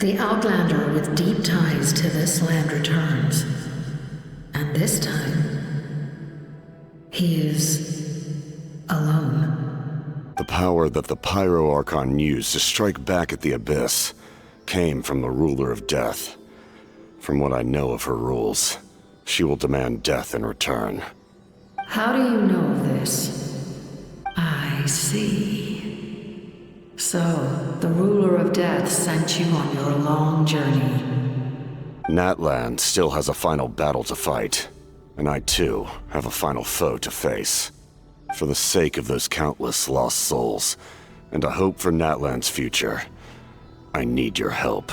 The Outlander with deep ties to this land returns. And this time, he is alone. The power that the Pyro-Archon used to strike back at the Abyss came from the Ruler of Death. From what I know of her rules, she will demand death in return. How do you know of this? I see. So, the Ruler of Death sent you on your long journey. Natlan still has a final battle to fight, and I too have a final foe to face. For the sake of those countless lost souls, and a hope for Natlan's future, I need your help.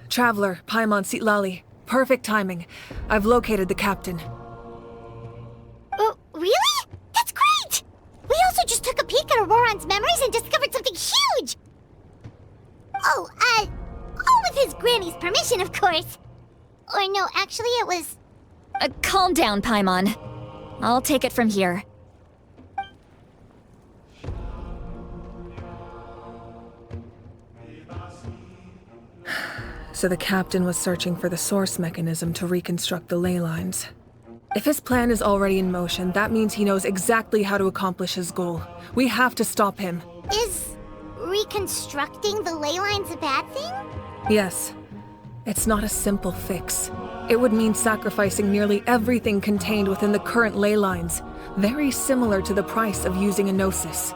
Traveler, Paimon Sitlali. Perfect timing. I've located the captain. Oh, really? That's great! We also just took a peek at Auroron's memories and discovered something huge! All with his granny's permission, of course. Or no, actually it was... Calm down, Paimon. I'll take it from here. So the captain was searching for the source mechanism to reconstruct the ley lines. If his plan is already in motion, that means he knows exactly how to accomplish his goal. We have to stop him. Is reconstructing the ley lines a bad thing? Yes. It's not a simple fix. It would mean sacrificing nearly everything contained within the current ley lines, very similar to the price of using a Gnosis.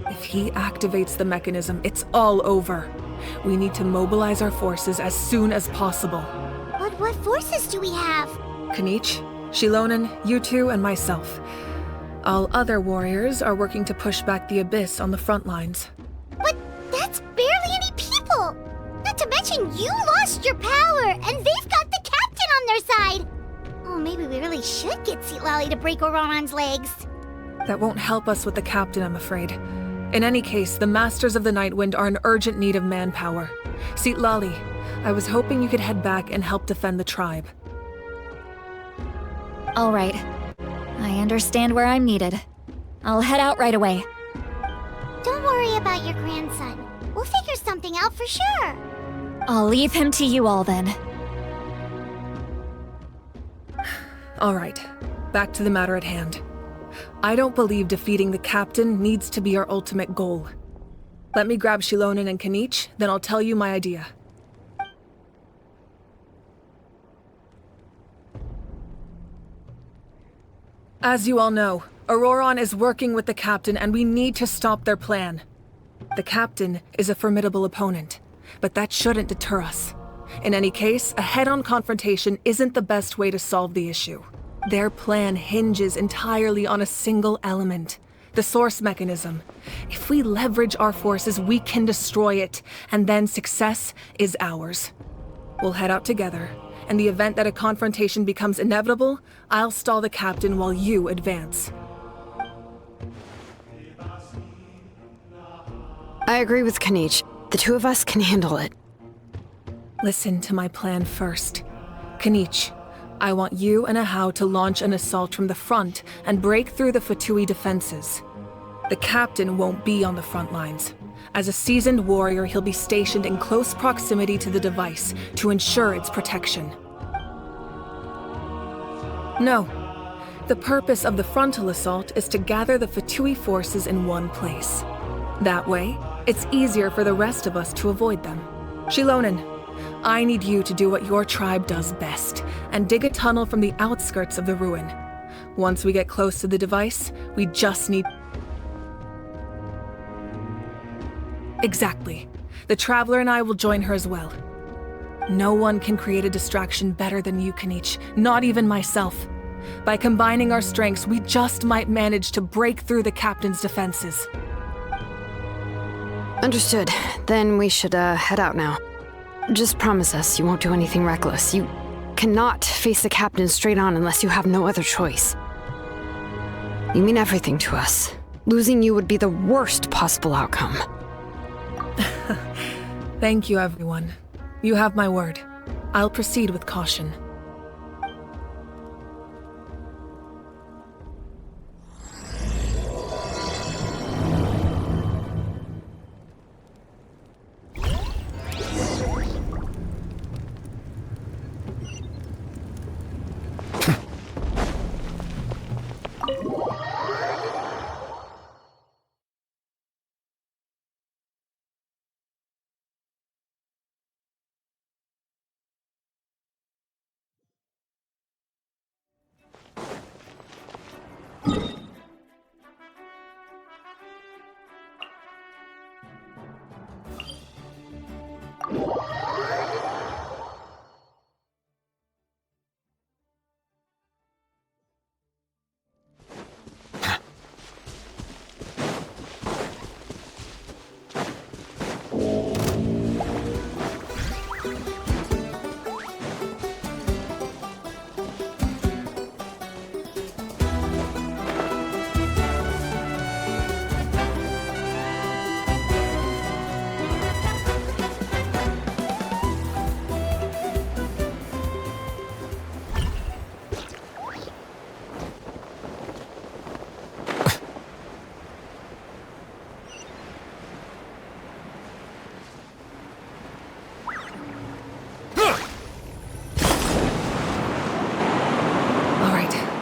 If he activates the mechanism, it's all over. We need to mobilize our forces as soon as possible. But what forces do we have? Kanich, Shilonen, you two, and myself. All other warriors are working to push back the Abyss on the front lines. But that's barely any people! Not to mention you lost your power, and they've got the captain on their side! Oh, maybe we really should get Sitlali to break Auroron's legs. That won't help us with the captain, I'm afraid. In any case, the Masters of the Nightwind are in urgent need of manpower. Sitlali, I was hoping you could head back and help defend the tribe. All right. I understand where I'm needed. I'll head out right away. Don't worry about your grandson. We'll figure something out for sure. I'll leave him to you all then. All right, back to the matter at hand. I don't believe defeating the captain needs to be our ultimate goal. Let me grab Shilonen and Kanich, then I'll tell you my idea. As you all know, Auroron is working with the captain and we need to stop their plan. The captain is a formidable opponent, but that shouldn't deter us. In any case, a head-on confrontation isn't the best way to solve the issue. Their plan hinges entirely on a single element, the source mechanism. If we leverage our forces, we can destroy it, and then success is ours. We'll head out together. In the event that a confrontation becomes inevitable, I'll stall the captain while you advance. I agree with Kanich. The two of us can handle it. Listen to my plan first. Kanich, I want you and Ahau to launch an assault from the front and break through the Fatui defenses. The captain won't be on the front lines. As a seasoned warrior, he'll be stationed in close proximity to the device to ensure its protection. No. The purpose of the frontal assault is to gather the Fatui forces in one place. That way, it's easier for the rest of us to avoid them. Shilonen, I need you to do what your tribe does best, and dig a tunnel from the outskirts of the ruin. Once we get close to the device, we just need... Exactly. The Traveler and I will join her as well. No one can create a distraction better than you, Kanich, not even myself. By combining our strengths, we just might manage to break through the captain's defenses. Understood. Then we should, head out now. Just promise us you won't do anything reckless. You cannot face the captain straight on unless you have no other choice. You mean everything to us. Losing you would be the worst possible outcome. Thank you, everyone. You have my word. I'll proceed with caution.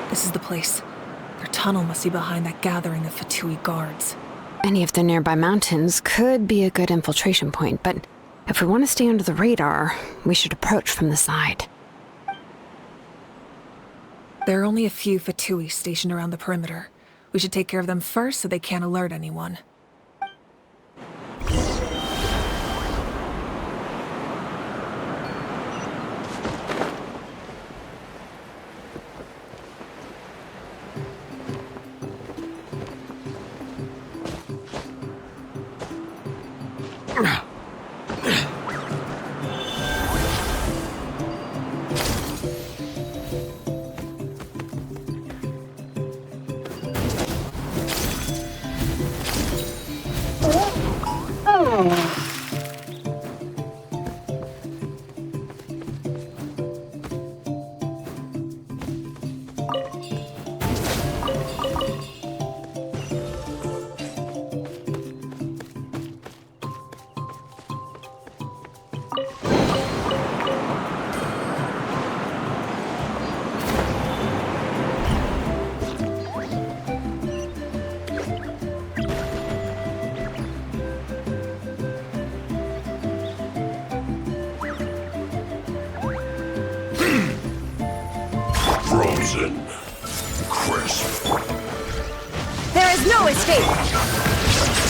This is the place. Their tunnel must be behind that gathering of Fatui guards. Any of the nearby mountains could be a good infiltration point, but if we want to stay under the radar, we should approach from the side. There are only a few Fatui stationed around the perimeter. We should take care of them first so they can't alert anyone. Crisp. There is no escape!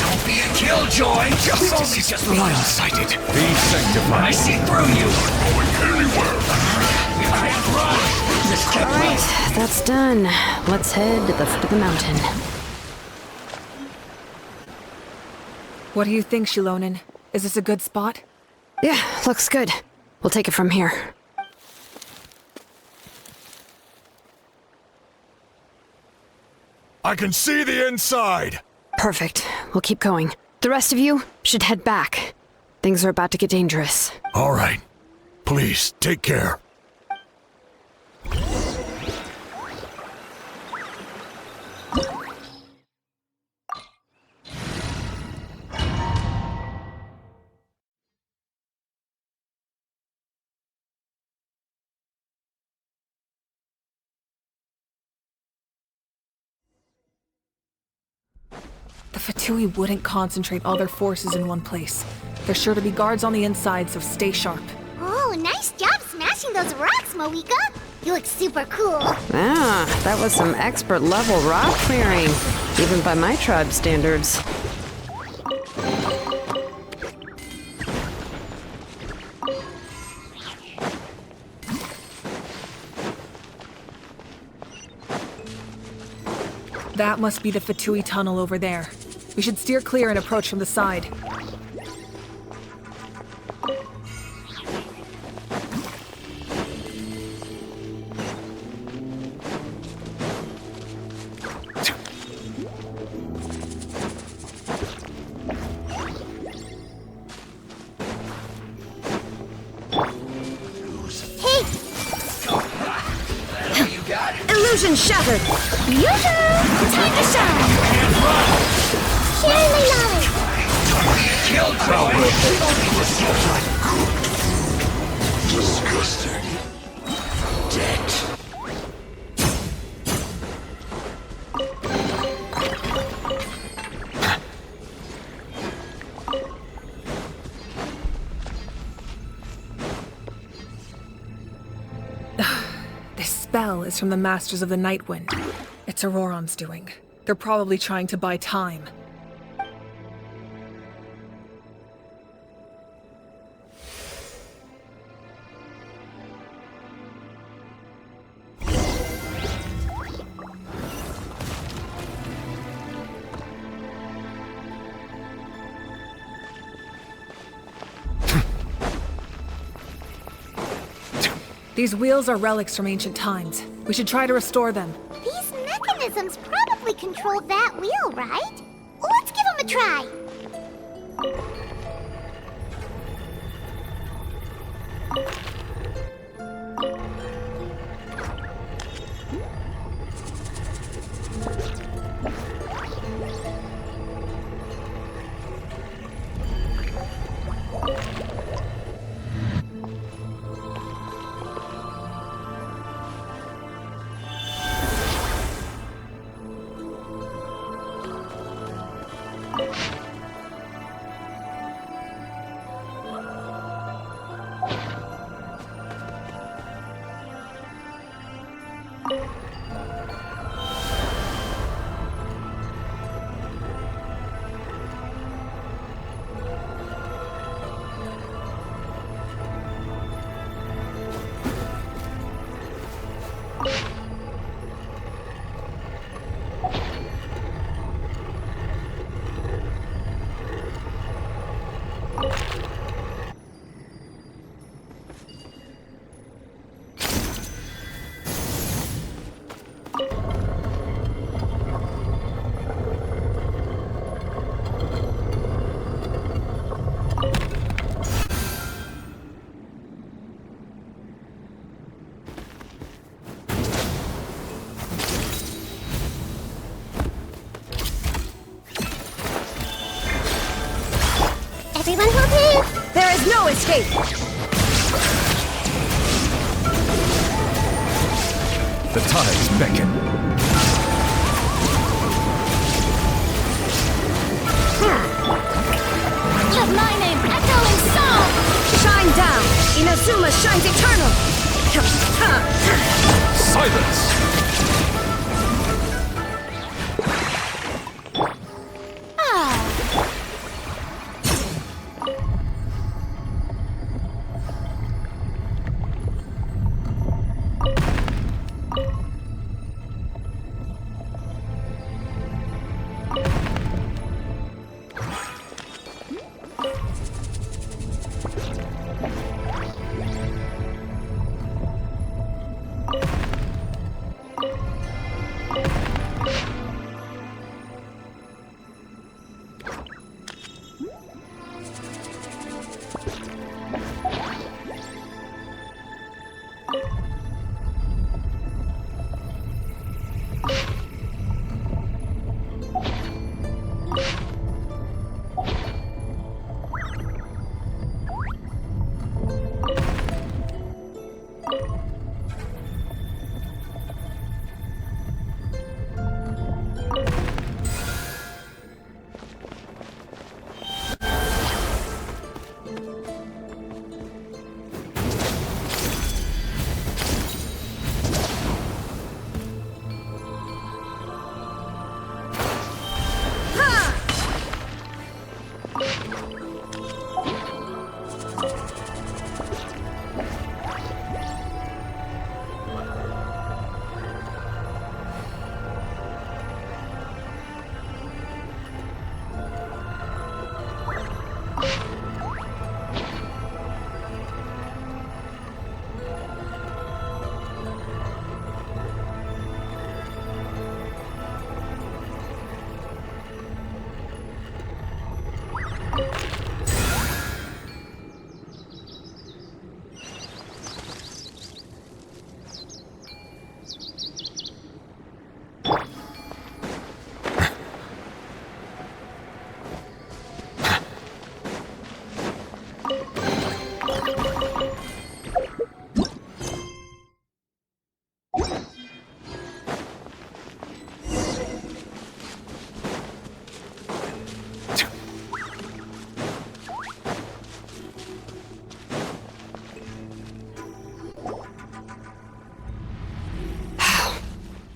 Don't be a killjoy! Justice is just blindsided. Be sanctified. I see through you! Going anywhere! You can't run! Just keep Alright, that's done. Let's head to the foot of the mountain. What do you think, Shilonen? Is this a good spot? Yeah, looks good. We'll take it from here. I can see the inside! Perfect. We'll keep going. The rest of you should head back. Things are about to get dangerous. All right. Please, take care. The Fatui wouldn't concentrate all their forces in one place. There's sure to be guards on the inside, so stay sharp. Oh, nice job smashing those rocks, Moika. You look super cool. Ah, that was some expert level rock clearing, even by my tribe standards. That must be the Fatui tunnel over there. We should steer clear and approach from the side. Illusion shattered! Yoo-hoo! Time to shine! Here's knowledge! Disgusting. Dead. This spell is from the Masters of the Night Wind. It's Auroron's doing. They're probably trying to buy time. These wheels are relics from ancient times. We should try to restore them. These mechanisms probably control that wheel, right? Let's give them a try. Everyone hold hands! There is no escape! The tides beckon. Let my name echo in song! Shine down! Inazuma shines eternal! Silence!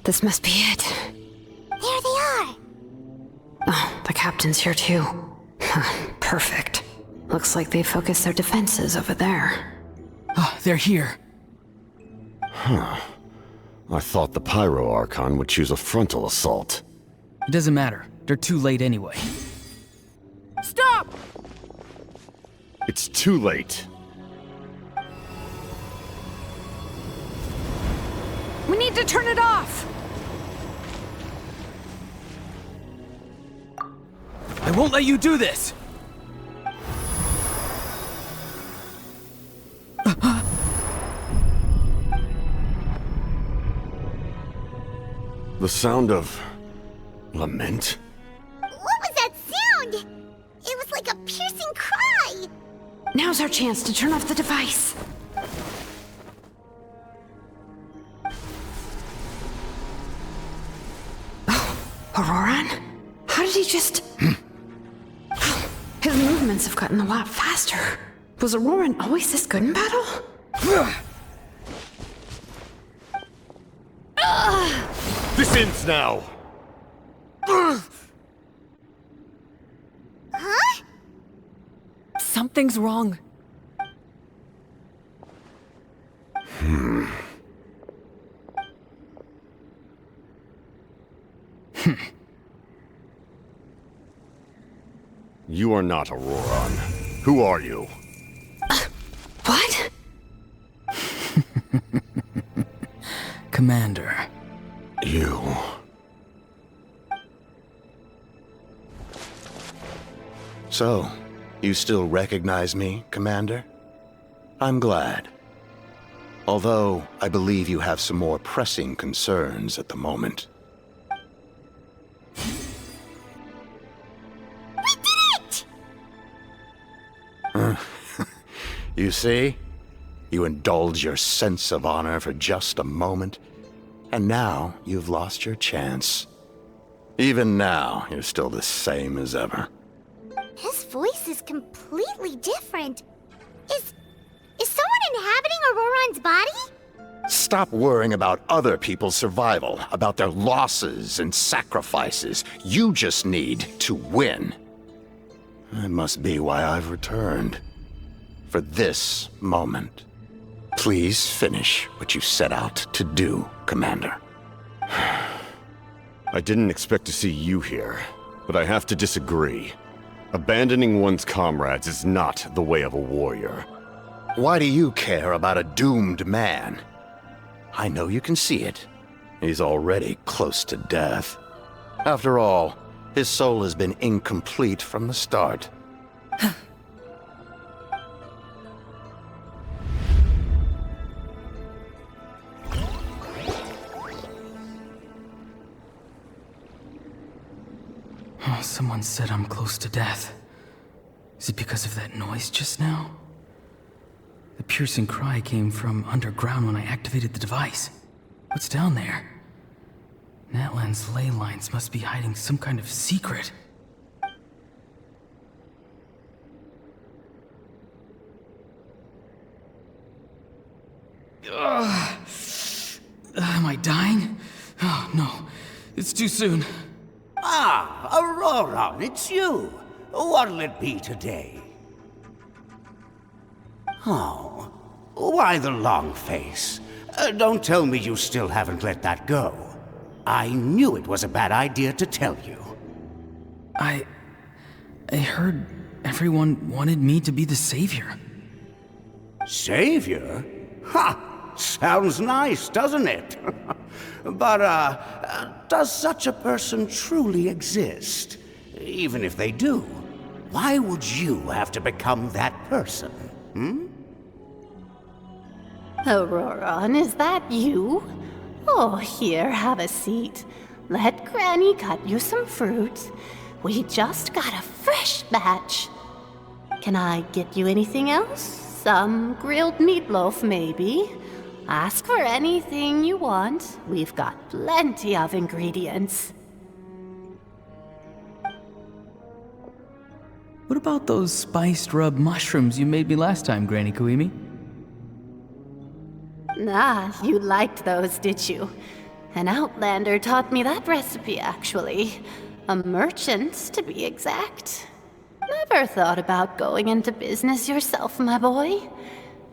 This must be it. There they are! Oh, the captain's here too. Perfect. Looks like they focused their defenses over there. Oh, they're here. I thought the Pyro Archon would choose a frontal assault. It doesn't matter. They're too late anyway. Stop! It's too late. We need to turn it off! I won't let you do this! The sound of lament? What was that sound? It was like a piercing cry! Now's our chance to turn off the device. Oh, Auroran? How did he just... His movements have gotten a lot faster. Was Auroran always this good in battle? This ends now! Huh? Something's wrong. You are not Auroran. Who are you? What? Commander. You... So, you still recognize me, Commander? I'm glad. Although, I believe you have some more pressing concerns at the moment. We did it! You see? You indulge your sense of honor for just a moment, and now you've lost your chance. Even now, you're still the same as ever. His voice is completely different. Is someone inhabiting Auroran's body? Stop worrying about other people's survival, about their losses and sacrifices. You just need to win. That must be why I've returned. For this moment. Please finish what you set out to do, Commander. I didn't expect to see you here, but I have to disagree. Abandoning one's comrades is not the way of a warrior. Why do you care about a doomed man? I know you can see it. He's already close to death. After all, his soul has been incomplete from the start. Oh, someone said I'm close to death. Is it because of that noise just now? The piercing cry came from underground when I activated the device. What's down there? Natlan's ley lines must be hiding some kind of secret. Am I dying? Oh, no. It's too soon. Ah, Aurora, it's you. What'll it be today? Oh, why the long face? Don't tell me you still haven't let that go. I knew it was a bad idea to tell you. I heard everyone wanted me to be the savior. Savior? Ha! Sounds nice, doesn't it? But, does such a person truly exist? Even if they do, why would you have to become that person? Auroron, is that you? Oh, here, have a seat. Let Granny cut you some fruit. We just got a fresh batch. Can I get you anything else? Some grilled meatloaf, maybe? Ask for anything you want. We've got plenty of ingredients. What about those spiced rub mushrooms you made me last time, Granny Kuimi? Ah, you liked those, did you? An outlander taught me that recipe, actually. A merchant, to be exact. Never thought about going into business yourself, my boy.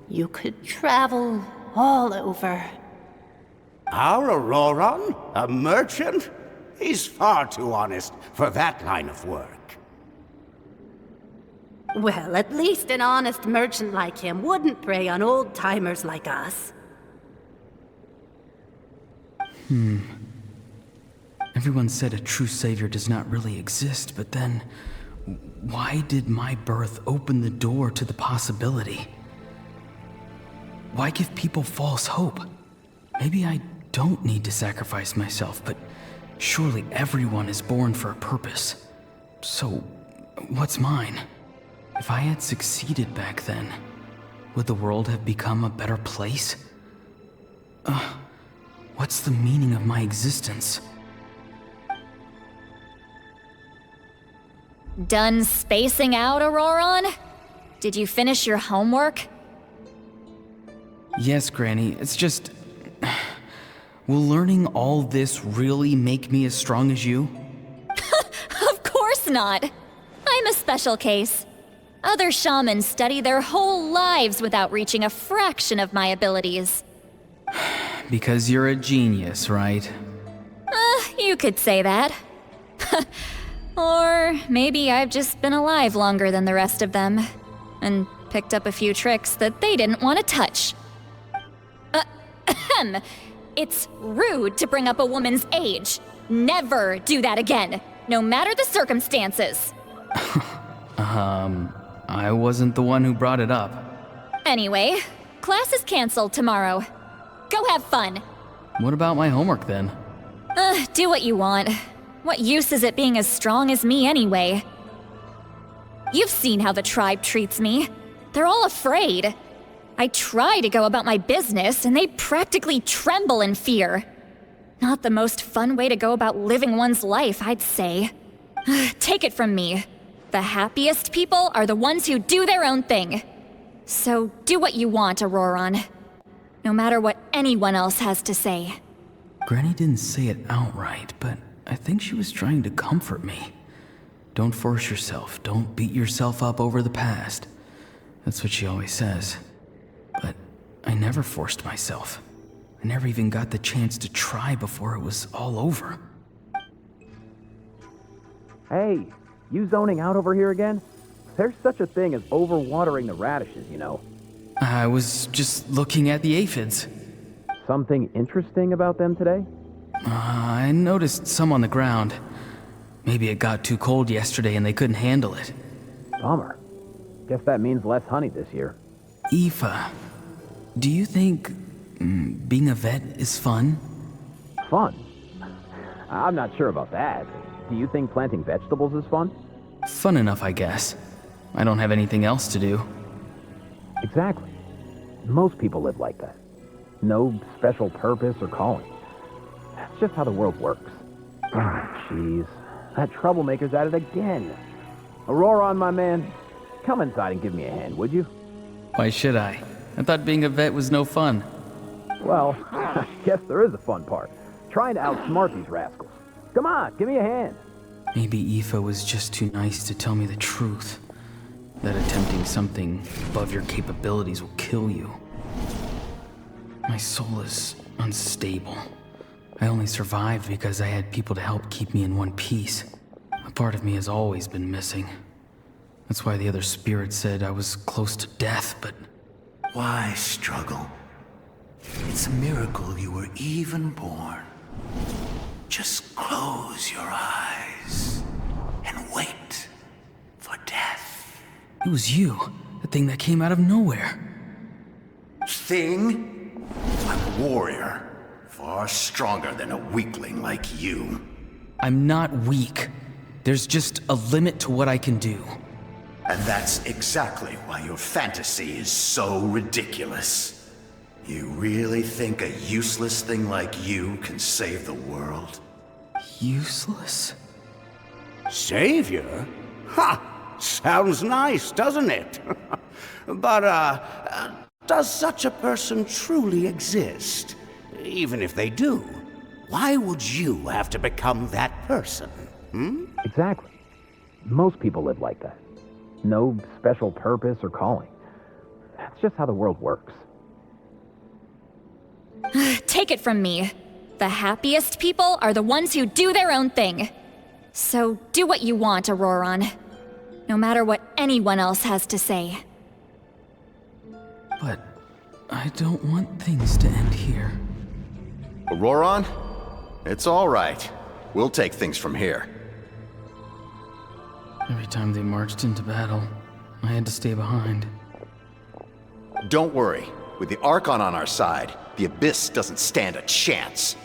You could travel all over. Our Auroron? A merchant? He's far too honest for that line of work. Well, at least an honest merchant like him wouldn't prey on old-timers like us. Everyone said a true savior does not really exist, but then why did my birth open the door to the possibility? Why give people false hope? Maybe I don't need to sacrifice myself, but surely everyone is born for a purpose. So, what's mine? If I had succeeded back then, would the world have become a better place? What's the meaning of my existence? Done spacing out, Auroron? Did you finish your homework? Yes, Granny, it's just... Will learning all this really make me as strong as you? Of course not! I'm a special case. Other shamans study their whole lives without reaching a fraction of my abilities. Because you're a genius, right? You could say that. Or maybe I've just been alive longer than the rest of them, and picked up a few tricks that they didn't want to touch. It's rude to bring up a woman's age. Never do that again, no matter the circumstances. I wasn't the one who brought it up. Anyway, class is canceled tomorrow. Go have fun. What about my homework then? Do what you want. What use is it being as strong as me anyway? You've seen how the tribe treats me. They're all afraid. I try to go about my business, and they practically tremble in fear. Not the most fun way to go about living one's life, I'd say. Take it from me. The happiest people are the ones who do their own thing. So do what you want, Auroron. No matter what anyone else has to say. Granny didn't say it outright, but I think she was trying to comfort me. Don't force yourself. Don't beat yourself up over the past. That's what she always says. But I never forced myself. I never even got the chance to try before it was all over. Hey, you zoning out over here again? There's such a thing as overwatering the radishes, you know. I was just looking at the aphids. Something interesting about them today? I noticed some on the ground. Maybe it got too cold yesterday and they couldn't handle it. Bummer. Guess that means less honey this year. Aoife, do you think being a vet is fun? Fun? I'm not sure about that. Do you think planting vegetables is fun? Fun enough, I guess. I don't have anything else to do. Exactly. Most people live like that. No special purpose or calling. That's just how the world works. Jeez. That troublemaker's at it again. Auroron, my man. Come inside and give me a hand, would you? Why should I? I thought being a vet was no fun. Well, I guess there is a fun part. Trying to outsmart these rascals. Come on, give me a hand. Maybe Aoife was just too nice to tell me the truth. That attempting something above your capabilities will kill you. My soul is unstable. I only survived because I had people to help keep me in one piece. A part of me has always been missing. That's why the other spirits said I was close to death, but... Why struggle? It's a miracle you were even born. Just close your eyes and wait for death. It was you, the thing that came out of nowhere. Thing? I'm a warrior, far stronger than a weakling like you. I'm not weak. There's just a limit to what I can do. And that's exactly why your fantasy is so ridiculous. You really think a useless thing like you can save the world? Useless? Savior? Ha! Sounds nice, doesn't it? But, does such a person truly exist? Even if they do, why would you have to become that person? Exactly. Most people live like that. No special purpose or calling. That's just how the world works. Take it from me. The happiest people are the ones who do their own thing. So do what you want, Auroron. No matter what anyone else has to say. But I don't want things to end here. Auroron? It's all right. We'll take things from here. Every time they marched into battle, I had to stay behind. Don't worry. With the Archon on our side, the Abyss doesn't stand a chance.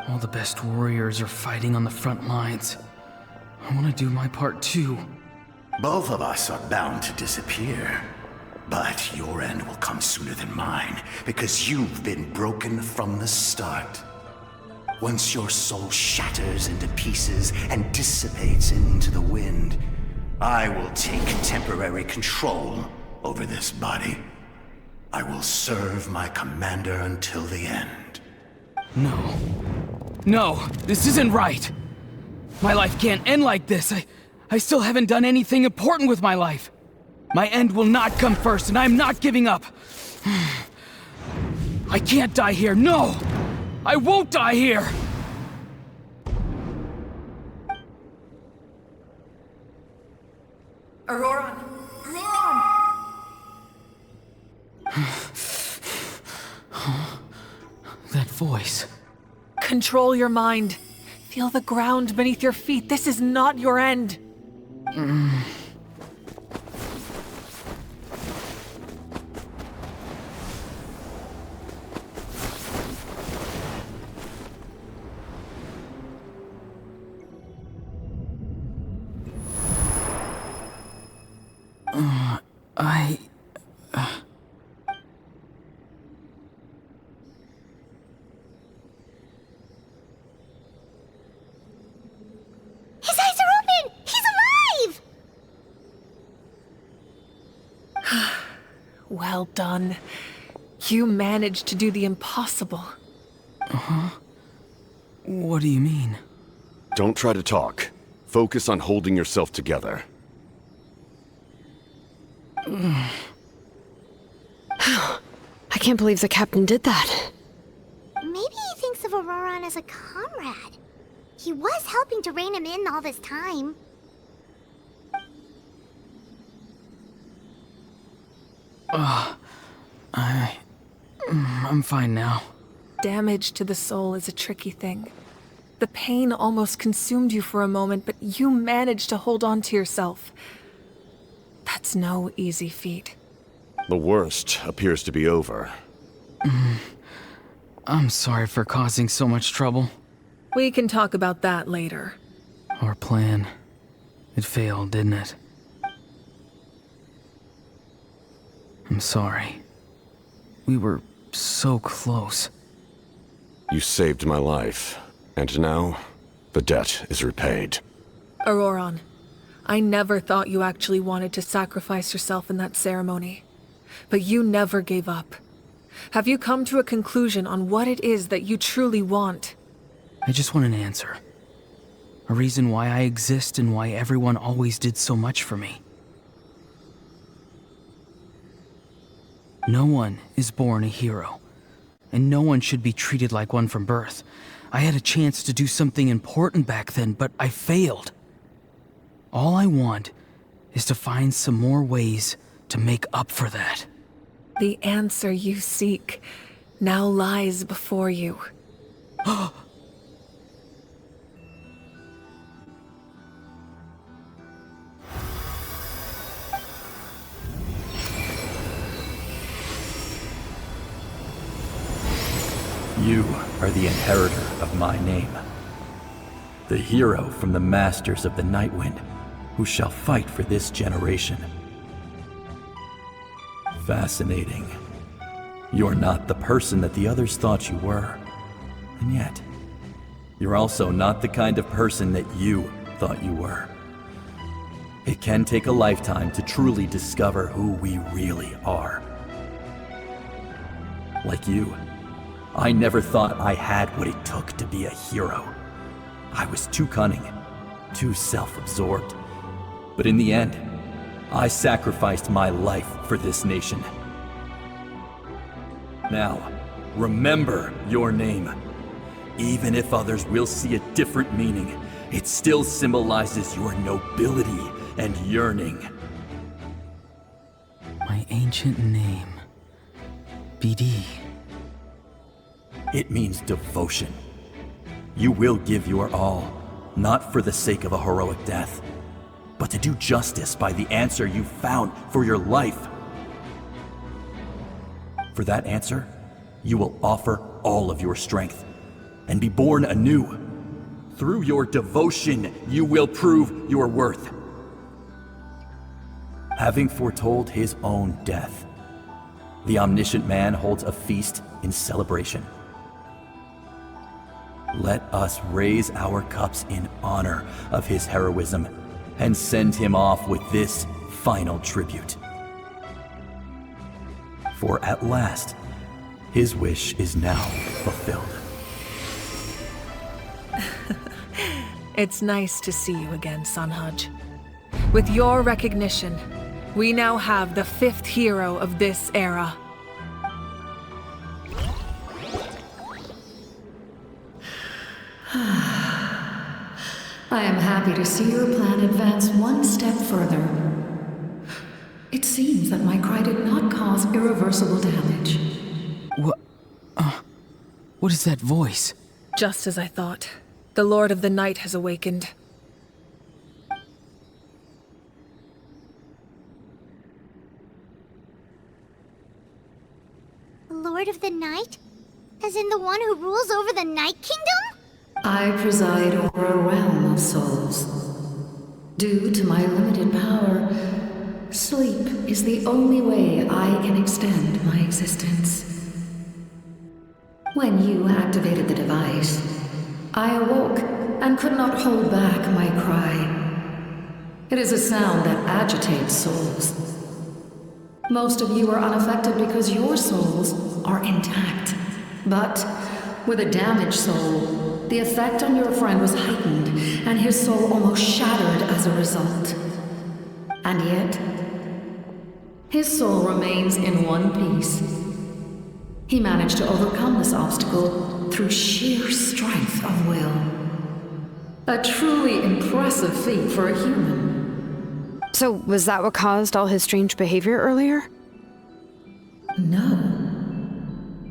All the best warriors are fighting on the front lines. I want to do my part too. Both of us are bound to disappear. But your end will come sooner than mine, because you've been broken from the start. Once your soul shatters into pieces and dissipates into the wind, I will take temporary control over this body. I will serve my commander until the end. No. No, this isn't right. My life can't end like this. I still haven't done anything important with my life. My end will not come first, and I'm not giving up. I can't die here, no! I won't die here! Auroron! Auroron! That voice. Control your mind. Feel the ground beneath your feet. This is not your end. His eyes are open! He's alive! Well done. You managed to do the impossible. What do you mean? Don't try to talk. Focus on holding yourself together. I can't believe the captain did that. Maybe he thinks of Auroron as a comrade. He was helping to rein him in all this time. I'm fine now. Damage to the soul is a tricky thing. The pain almost consumed you for a moment, but you managed to hold on to yourself. That's no easy feat. The worst appears to be over. I'm sorry for causing so much trouble. We can talk about that later. Our plan. It failed, didn't it? I'm sorry. We were so close. You saved my life, and now the debt is repaid. Auroron, I never thought you actually wanted to sacrifice yourself in that ceremony. But you never gave up. Have you come to a conclusion on what it is that you truly want? I just want an answer. A reason why I exist and why everyone always did so much for me. No one is born a hero, and no one should be treated like one from birth. I had a chance to do something important back then, but I failed. All I want is to find some more ways to make up for that. The answer you seek now lies before you. You are the inheritor of my name. The hero from the Masters of the Nightwind, who shall fight for this generation. Fascinating. You're not the person that the others thought you were. And yet, you're also not the kind of person that you thought you were. It can take a lifetime to truly discover who we really are. Like you, I never thought I had what it took to be a hero. I was too cunning, too self-absorbed. But in the end, I sacrificed my life for this nation. Now, remember your name. Even if others will see a different meaning, it still symbolizes your nobility and yearning. My ancient name. BD. It means devotion. You will give your all, not for the sake of a heroic death, but to do justice by the answer you found for your life. For that answer, you will offer all of your strength and be born anew. Through your devotion, you will prove your worth. Having foretold his own death, the omniscient man holds a feast in celebration. Let us raise our cups in honor of his heroism and send him off with this final tribute. For at last, his wish is now fulfilled. It's nice to see you again, Sunhudge. With your recognition, we now have the 5th hero of this era. I am happy to see your plan advance one step further. It seems that my cry did not cause irreversible damage. What is that voice? Just as I thought. The Lord of the Night has awakened. The Lord of the Night? As in the one who rules over the Night Kingdom? I preside over a realm of souls. Due to my limited power, sleep is the only way I can extend my existence. When you activated the device, I awoke and could not hold back my cry. It is a sound that agitates souls. Most of you are unaffected because your souls are intact. But with a damaged soul, the effect on your friend was heightened, and his soul almost shattered as a result. And yet, his soul remains in one piece. He managed to overcome this obstacle through sheer strength of will. A truly impressive feat for a human. So, was that what caused all his strange behavior earlier? No.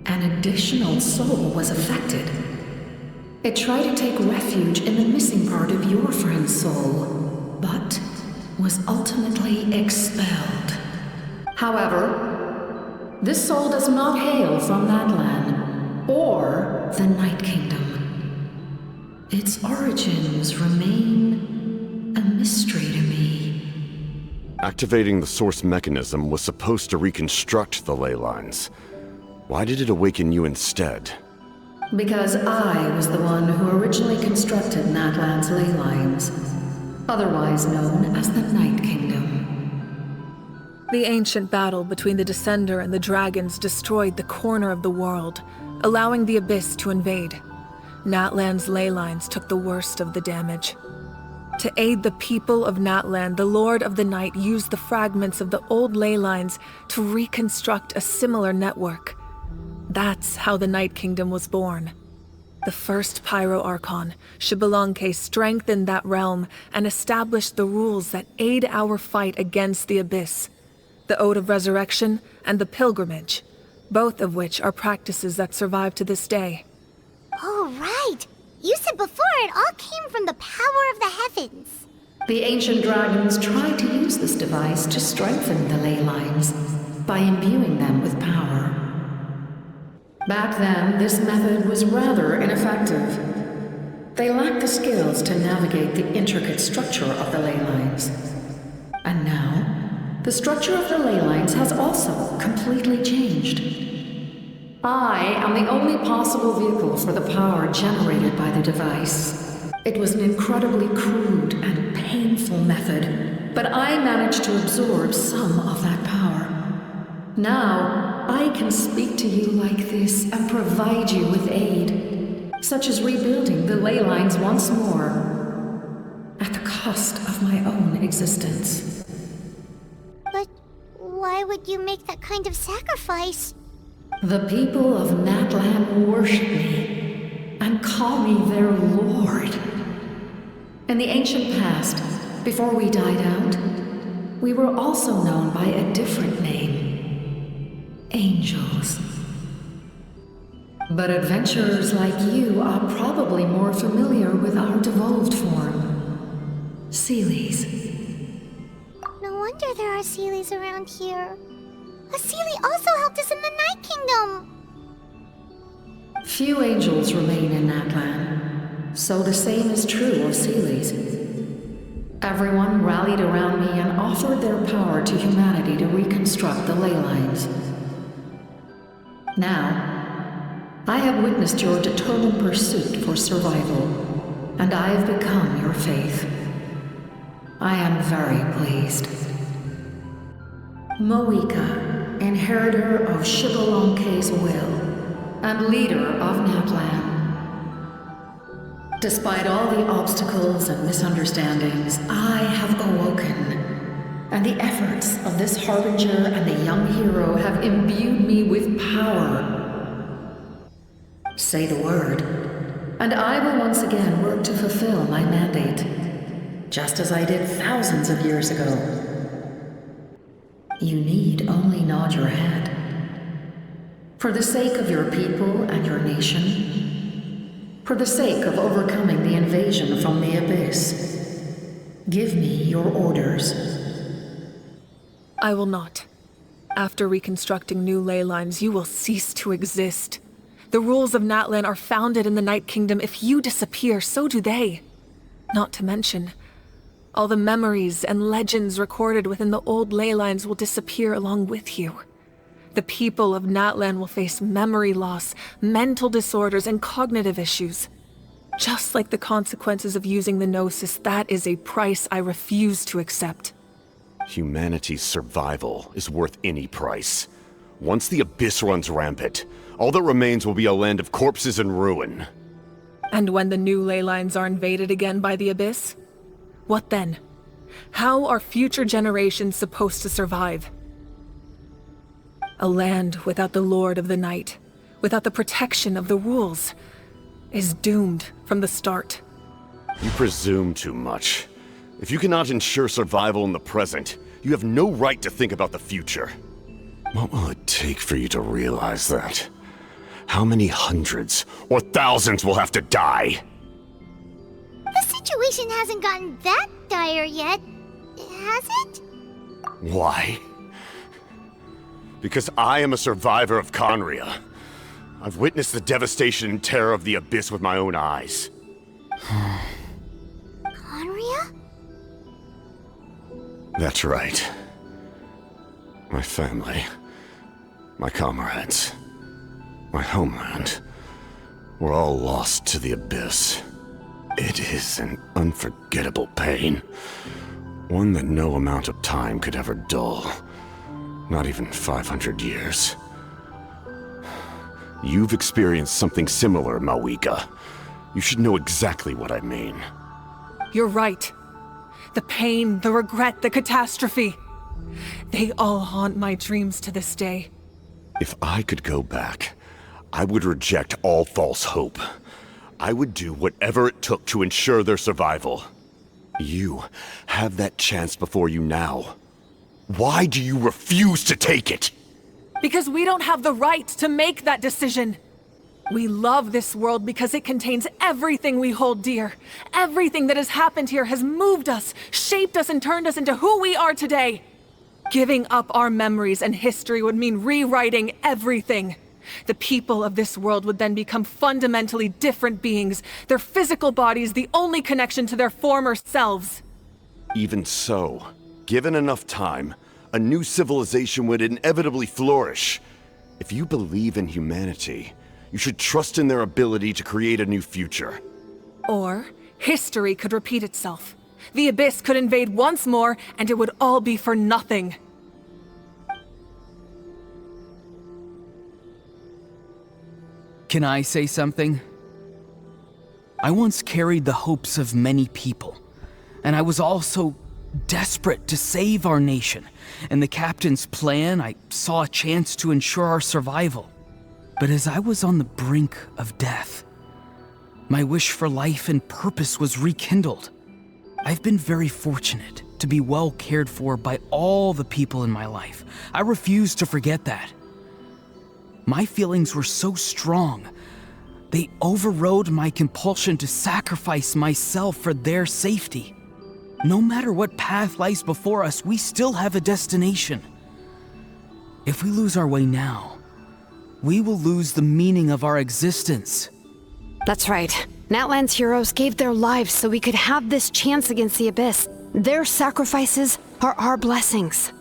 An additional soul was affected. It tried to take refuge in the missing part of your friend's soul, but was ultimately expelled. However, this soul does not hail from that land, or the Night Kingdom. Its origins remain a mystery to me. Activating the source mechanism was supposed to reconstruct the ley lines. Why did it awaken you instead? Because I was the one who originally constructed Natlan's ley lines, otherwise known as the Night Kingdom. The ancient battle between the Descender and the dragons destroyed the corner of the world, allowing the Abyss to invade. Natlan's ley lines took the worst of the damage. To aid the people of Natlan, the Lord of the Night used the fragments of the old ley lines to reconstruct a similar network. That's how the Night Kingdom was born. The first Pyro-Archon, Xbalanque, strengthened that realm and established the rules that aid our fight against the Abyss. The Ode of Resurrection and the Pilgrimage, both of which are practices that survive to this day. Oh, right! You said before it all came from the power of the heavens. The ancient dragons tried to use this device to strengthen the ley lines by imbuing them with power. Back then, this method was rather ineffective. They lacked the skills to navigate the intricate structure of the ley lines. And now, the structure of the ley lines has also completely changed. I am the only possible vehicle for the power generated by the device. It was an incredibly crude and painful method, but I managed to absorb some of that power. Now, I can speak to you like this and provide you with aid, such as rebuilding the ley lines once more, at the cost of my own existence. But why would you make that kind of sacrifice? The people of Natlan worship me and call me their lord. In the ancient past, before we died out, we were also known by a different name: angels. But adventurers like you are probably more familiar with our devolved form, Seelies. No wonder there are Seelies around here. A Seelie also helped us in the Night Kingdom! Few angels remain in Natlan, so the same is true of Seelies. Everyone rallied around me and offered their power to humanity to reconstruct the ley lines. Now, I have witnessed your determined pursuit for survival, and I have become your faith. I am very pleased. Moika, inheritor of Xbalanque's will, and leader of Natlan. Despite all the obstacles and misunderstandings, I have awoken, and the efforts of this harbinger and the young hero have imbued me with power. Say the word, and I will once again work to fulfill my mandate, just as I did thousands of years ago. You need only nod your head. For the sake of your people and your nation, for the sake of overcoming the invasion from the Abyss, give me your orders. I will not. After reconstructing new ley lines, you will cease to exist. The rules of Natlan are founded in the Night Kingdom. If you disappear, so do they. Not to mention, all the memories and legends recorded within the old ley lines will disappear along with you. The people of Natlan will face memory loss, mental disorders, and cognitive issues. Just like the consequences of using the Gnosis, that is a price I refuse to accept. Humanity's survival is worth any price. Once the Abyss runs rampant, all that remains will be a land of corpses and ruin. And when the new ley lines are invaded again by the Abyss? What then? How are future generations supposed to survive? A land without the Lord of the Night, without the protection of the rules, is doomed from the start. You presume too much. If you cannot ensure survival in the present, you have no right to think about the future. What will it take for you to realize that? How many hundreds or thousands will have to die? The situation hasn't gotten that dire yet, has it? Why? Because I am a survivor of Conria. I've witnessed the devastation and terror of the Abyss with my own eyes. Conria? That's right. My family, my comrades, my homeland, were all lost to the Abyss. It is an unforgettable pain. One that no amount of time could ever dull. Not even 500 years. You've experienced something similar, Mawika. You should know exactly what I mean. You're right. The pain, the regret, the catastrophe. They all haunt my dreams to this day. If I could go back, I would reject all false hope. I would do whatever it took to ensure their survival. You have that chance before you now. Why do you refuse to take it? Because we don't have the right to make that decision. We love this world because it contains everything we hold dear. Everything that has happened here has moved us, shaped us, and turned us into who we are today. Giving up our memories and history would mean rewriting everything. The people of this world would then become fundamentally different beings, their physical bodies the only connection to their former selves. Even so, given enough time, a new civilization would inevitably flourish. If you believe in humanity, you should trust in their ability to create a new future. Or, history could repeat itself. The Abyss could invade once more, and it would all be for nothing. Can I say something? I once carried the hopes of many people, and I was also desperate to save our nation. In the captain's plan, I saw a chance to ensure our survival. But as I was on the brink of death, my wish for life and purpose was rekindled. I've been very fortunate to be well cared for by all the people in my life. I refuse to forget that. My feelings were so strong, they overrode my compulsion to sacrifice myself for their safety. No matter what path lies before us, we still have a destination. If we lose our way now, we will lose the meaning of our existence. That's right. Natlan's heroes gave their lives so we could have this chance against the Abyss. Their sacrifices are our blessings.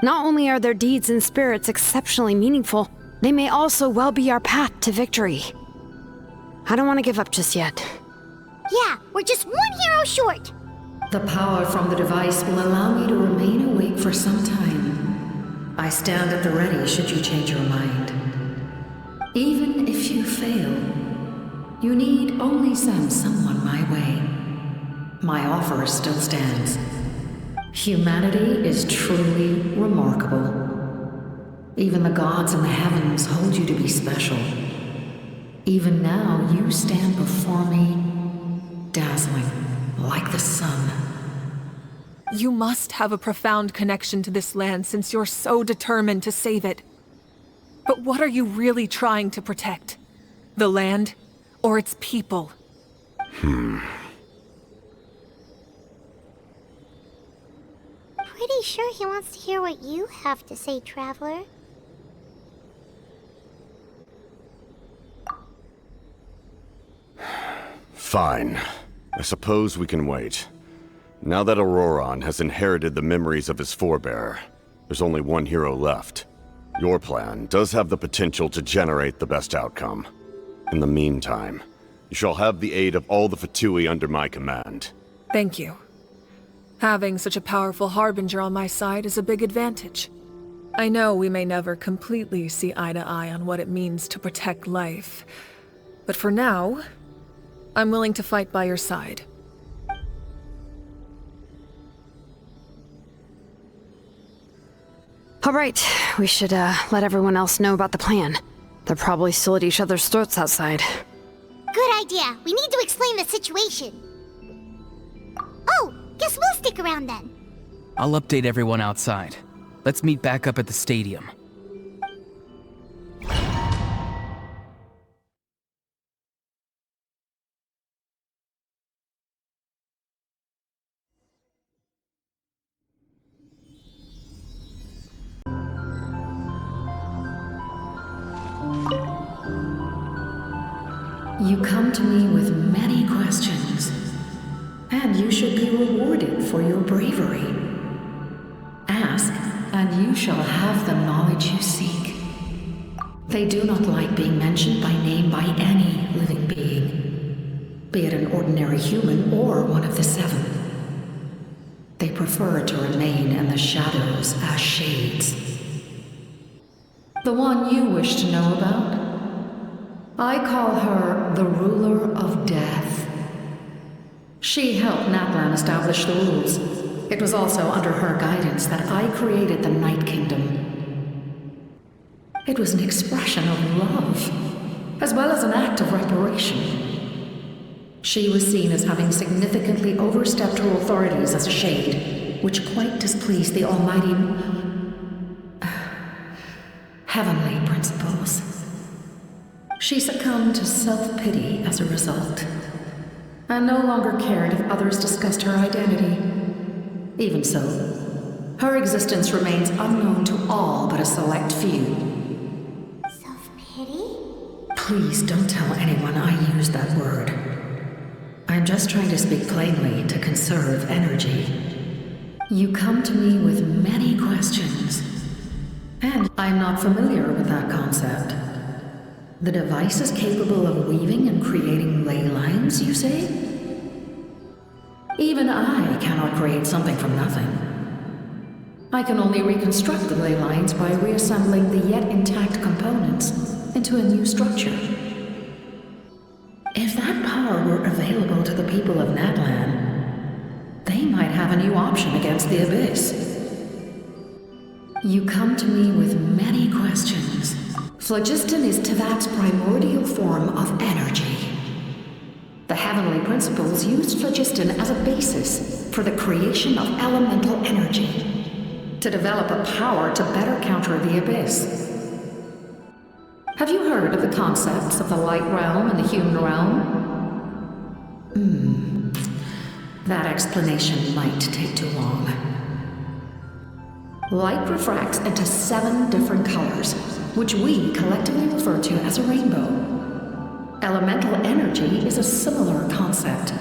Not only are their deeds and spirits exceptionally meaningful, they may also well be our path to victory. I don't want to give up just yet. Yeah, we're just one hero short. The power from the device will allow me to remain awake for some time. I stand at the ready should you change your mind. Even if you fail, you need only send someone my way. My offer still stands. Humanity is truly remarkable. Even the gods in the heavens hold you to be special. Even now, you stand before me, dazzling like the sun. You must have a profound connection to this land since you're so determined to save it. But what are you really trying to protect? The land, or its people? Pretty sure he wants to hear what you have to say, Traveler. Fine. I suppose we can wait. Now that Auroron has inherited the memories of his forebearer, there's only one hero left. Your plan does have the potential to generate the best outcome. In the meantime, you shall have the aid of all the Fatui under my command. Thank you. Having such a powerful harbinger on my side is a big advantage. I know we may never completely see eye to eye on what it means to protect life, but for now, I'm willing to fight by your side. All right, we should let everyone else know about the plan. They're probably still at each other's throats outside. Good idea. We need to explain the situation. Oh, guess we'll stick around then. I'll update everyone outside. Let's meet back up at the stadium. You come to me with many questions, and you should be rewarded for your bravery. Ask, and you shall have the knowledge you seek. They do not like being mentioned by name by any living being, be it an ordinary human or one of the seven. They prefer to remain in the shadows as shades. The one you wish to know about? I call her the ruler of death. She helped Natlan establish the rules. It was also under her guidance that I created the Night Kingdom. It was an expression of love, as well as an act of reparation. She was seen as having significantly overstepped her authorities as a Shade, which quite displeased the almighty heavenly principles. She succumbed to self-pity as a result, and no longer cared if others discussed her identity. Even so, her existence remains unknown to all but a select few. Self-pity? Please don't tell anyone I used that word. I'm just trying to speak plainly to conserve energy. You come to me with many questions, and I'm not familiar with that concept. The device is capable of weaving and creating ley lines, you say? Even I cannot create something from nothing. I can only reconstruct the ley lines by reassembling the yet intact components into a new structure. If that power were available to the people of Natlan, they might have a new option against the Abyss. You come to me with many questions. Phlogiston is Teyvat's primordial form of energy. The heavenly principles used phlogiston as a basis for the creation of elemental energy, to develop a power to better counter the Abyss. Have you heard of the concepts of the light realm and the human realm? That explanation might take too long. Light refracts into 7 different colors, which we collectively refer to as a rainbow. Elemental energy is a similar concept.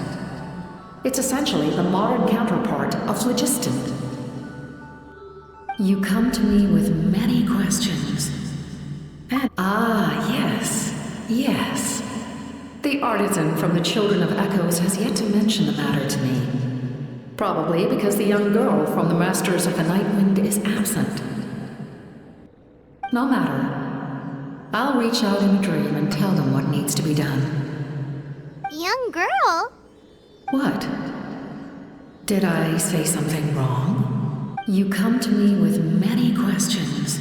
It's essentially the modern counterpart of phlogiston. You come to me with many questions. And yes. The artisan from the Children of Echoes has yet to mention the matter to me. Probably because the young girl from the Masters of the Night Wind is absent. No matter. I'll reach out in a dream and tell them what needs to be done. Young girl? What? Did I say something wrong? You come to me with many questions.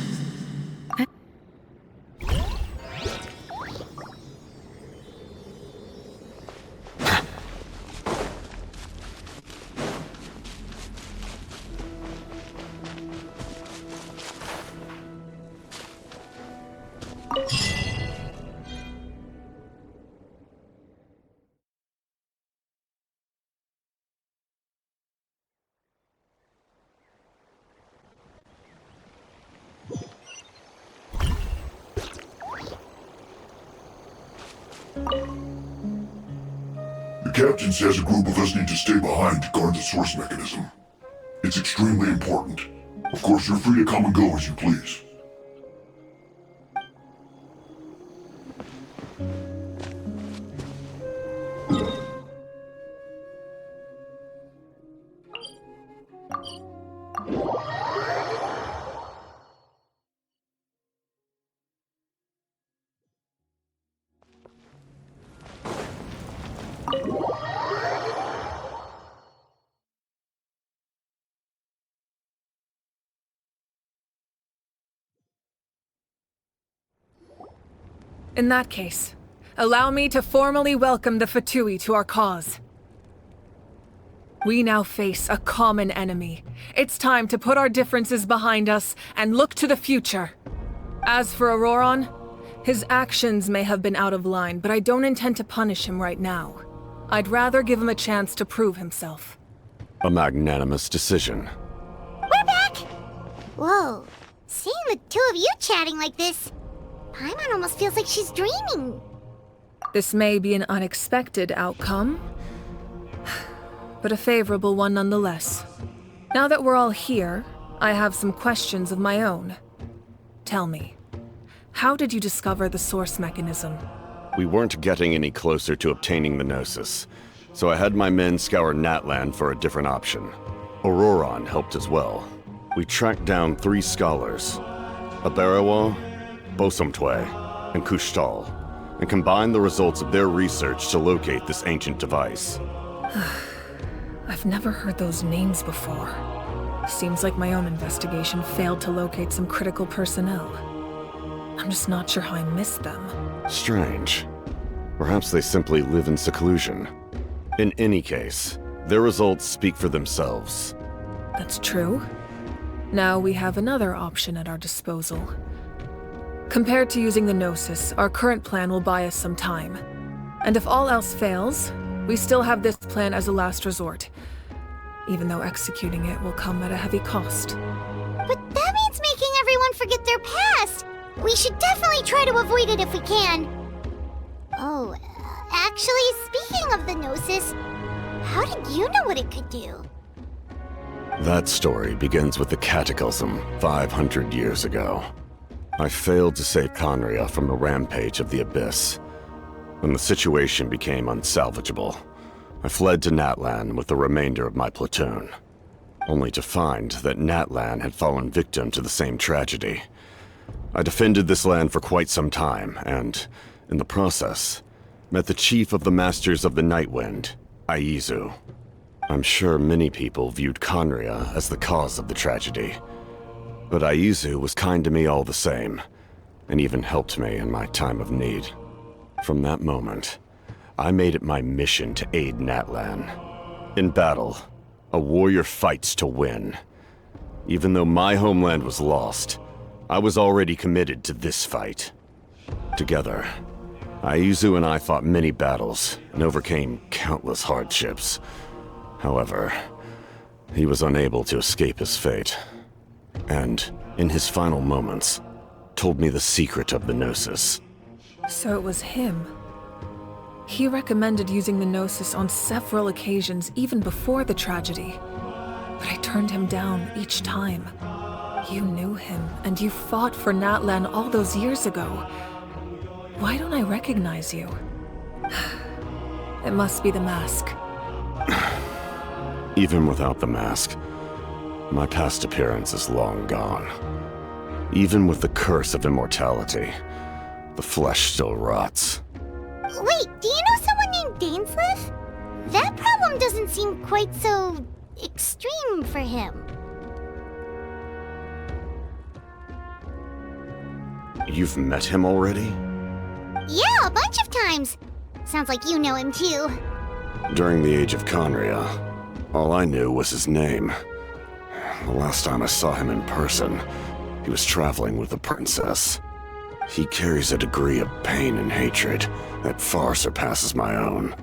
The captain says a group of us need to stay behind to guard the source mechanism. It's extremely important. Of course, you're free to come and go as you please. In that case, allow me to formally welcome the Fatui to our cause. We now face a common enemy. It's time to put our differences behind us and look to the future. As for Auroron, his actions may have been out of line, but I don't intend to punish him right now. I'd rather give him a chance to prove himself. A magnanimous decision. We're back! Whoa, seeing the two of you chatting like this, Paimon almost feels like she's dreaming. This may be an unexpected outcome, but a favorable one nonetheless. Now that we're all here, I have some questions of my own. Tell me, how did you discover the source mechanism? We weren't getting any closer to obtaining the Gnosis, so I had my men scour Natlan for a different option. Auroron helped as well. We tracked down 3 scholars, Aberawa, Bosomtwe, and Kushtal, and combined the results of their research to locate this ancient device. I've never heard those names before. Seems like my own investigation failed to locate some critical personnel. I'm just not sure how I missed them. Strange. Perhaps they simply live in seclusion. In any case, their results speak for themselves. That's true. Now we have another option at our disposal. Compared to using the Gnosis, our current plan will buy us some time. And if all else fails, we still have this plan as a last resort, even though executing it will come at a heavy cost. But that means making everyone forget their past! We should definitely try to avoid it if we can. Oh, actually, speaking of the Gnosis, how did you know what it could do? That story begins with the Cataclysm 500 years ago. I failed to save Conria from the rampage of the Abyss. When the situation became unsalvageable, I fled to Natlan with the remainder of my platoon, only to find that Natlan had fallen victim to the same tragedy. I defended this land for quite some time, and, in the process, met the chief of the Masters of the Nightwind, Aizu. I'm sure many people viewed Conria as the cause of the tragedy, but Aizu was kind to me all the same, and even helped me in my time of need. From that moment, I made it my mission to aid Natlan. In battle, a warrior fights to win. Even though my homeland was lost, I was already committed to this fight. Together, Aizu and I fought many battles and overcame countless hardships. However, he was unable to escape his fate, and, in his final moments, told me the secret of the Gnosis. So it was him. He recommended using the Gnosis on several occasions even before the tragedy, but I turned him down each time. You knew him, and you fought for Natlan all those years ago. Why don't I recognize you? It must be the mask. Even without the mask, my past appearance is long gone. Even with the curse of immortality, the flesh still rots. Wait, do you know someone named Dainsleif? That problem doesn't seem quite so extreme for him. You've met him already? Yeah, a bunch of times. Sounds like you know him too. During the age of Conria, all I knew was his name. The last time I saw him in person, he was traveling with the princess. He carries a degree of pain and hatred that far surpasses my own.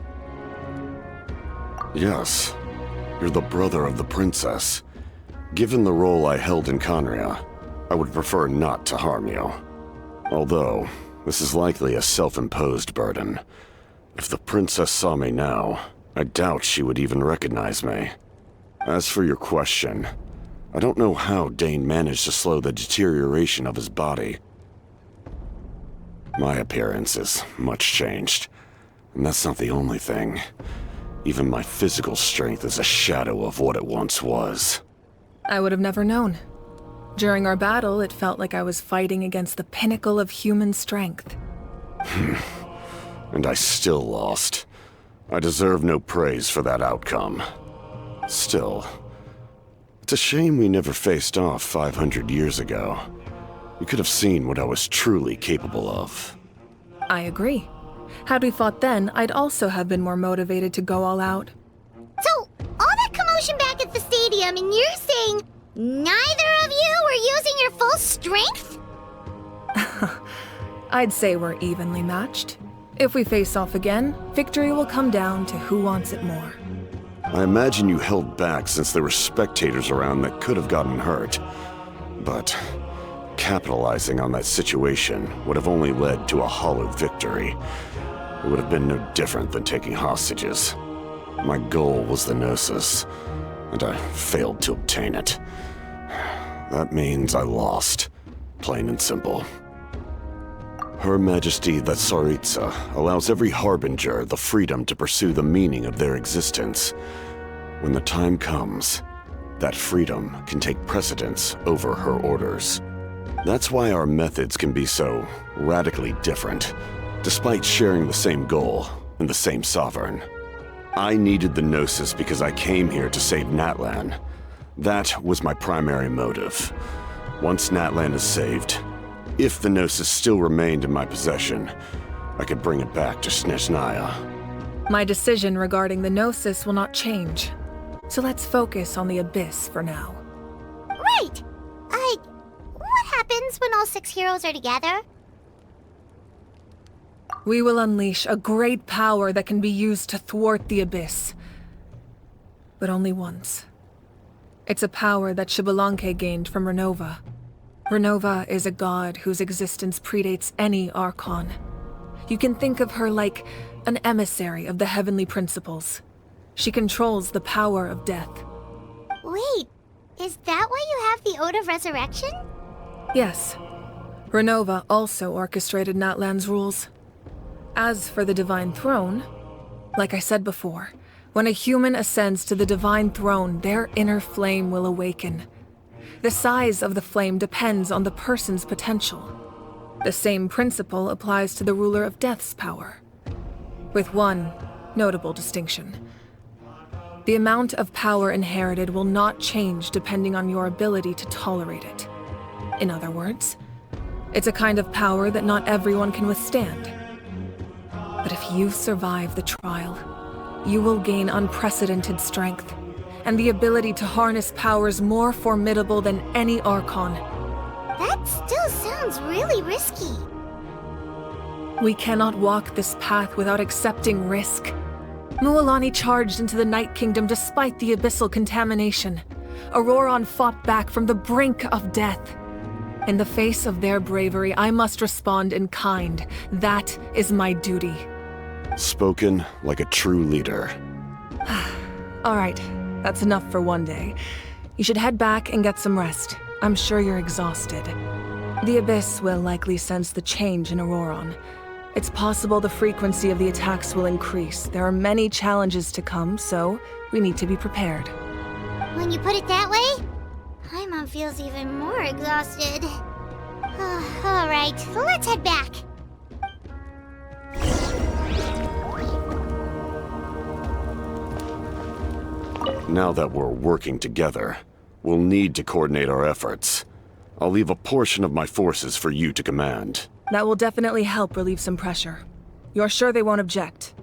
Yes, you're the brother of the princess. Given the role I held in Conria, I would prefer not to harm you. Although, this is likely a self-imposed burden. If the princess saw me now, I doubt she would even recognize me. As for your question, I don't know how Dane managed to slow the deterioration of his body. My appearance is much changed, and that's not the only thing. Even my physical strength is a shadow of what it once was. I would have never known. During our battle, it felt like I was fighting against the pinnacle of human strength. And I still lost. I deserve no praise for that outcome. Still, it's a shame we never faced off 500 years ago. You could have seen what I was truly capable of. I agree. Had we fought then, I'd also have been more motivated to go all out. So, all that commotion back at the stadium, and you're saying neither of you were using your full strength? I'd say we're evenly matched. If we face off again, victory will come down to who wants it more. I imagine you held back since there were spectators around that could have gotten hurt. But capitalizing on that situation would have only led to a hollow victory. It would have been no different than taking hostages. My goal was the Gnosis, and I failed to obtain it. That means I lost, plain and simple. Her Majesty the Tsaritsa allows every Harbinger the freedom to pursue the meaning of their existence. When the time comes, that freedom can take precedence over her orders. That's why our methods can be so radically different, despite sharing the same goal and the same sovereign. I needed the Gnosis because I came here to save Natlan. That was my primary motive. Once Natlan is saved, if the Gnosis still remained in my possession, I could bring it back to Snezhnaya. My decision regarding the Gnosis will not change. So let's focus on the Abyss for now. Right! What happens when all 6 heroes are together? We will unleash a great power that can be used to thwart the Abyss. But only once. It's a power that Xbalanque gained from Renova. Renova is a god whose existence predates any Archon. You can think of her like an emissary of the heavenly principles. She controls the power of death. Wait, is that why you have the Ode of Resurrection? Yes. Renova also orchestrated Natlan's rules. As for the Divine Throne, like I said before, when a human ascends to the Divine Throne, their inner flame will awaken. The size of the flame depends on the person's potential. The same principle applies to the ruler of Death's power, with one notable distinction. The amount of power inherited will not change depending on your ability to tolerate it. In other words, it's a kind of power that not everyone can withstand. But if you survive the trial, you will gain unprecedented strength, and the ability to harness powers more formidable than any Archon. That still sounds really risky. We cannot walk this path without accepting risk. Mualani charged into the Night Kingdom despite the abyssal contamination. Auroron fought back from the brink of death. In the face of their bravery, I must respond in kind. That is my duty. Spoken like a true leader. All right, that's enough for one day. You should head back and get some rest. I'm sure you're exhausted. The Abyss will likely sense the change in Auroron. It's possible the frequency of the attacks will increase. There are many challenges to come, so we need to be prepared. When you put it that way, Paimon feels even more exhausted. All right, let's head back. Now that we're working together, we'll need to coordinate our efforts. I'll leave a portion of my forces for you to command. That will definitely help relieve some pressure. You're sure they won't object?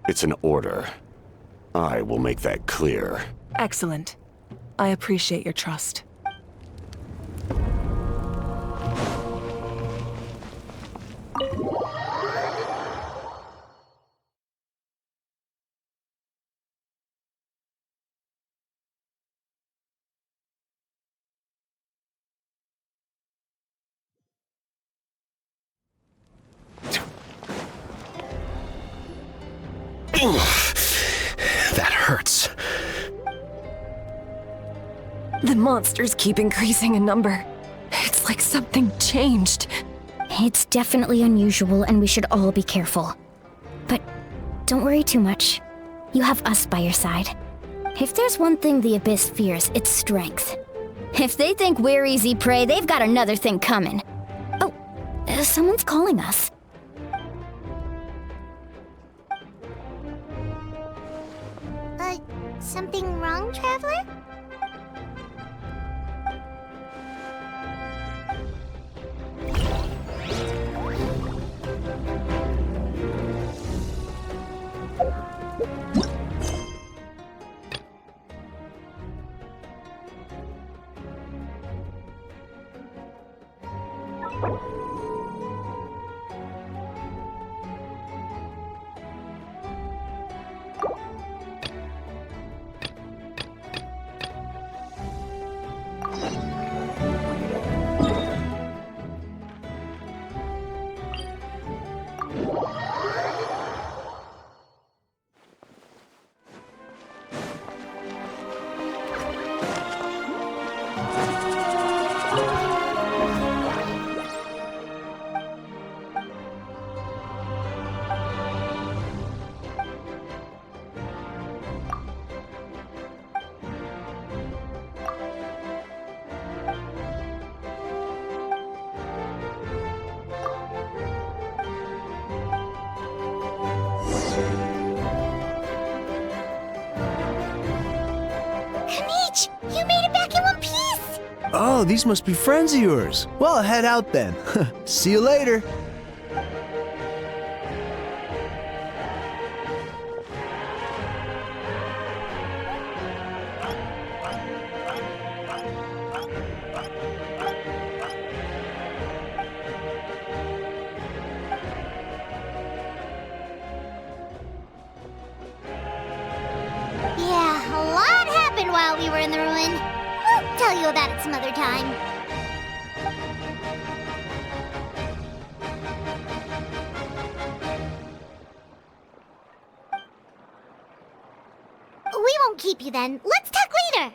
It's an order. I will make that clear. Excellent. I appreciate your trust. That hurts. The monsters keep increasing in number. It's like something changed. It's definitely unusual, and we should all be careful. But don't worry too much. You have us by your side. If there's one thing the Abyss fears, it's strength. If they think we're easy prey, they've got another thing coming. Oh, someone's calling us. Something wrong, Traveler? Oh, these must be friends of yours. Well, I'll head out then. See you later. Yeah, a lot happened while we were in the ruin. We'll tell you about it some other time. We won't keep you then. Let's talk later.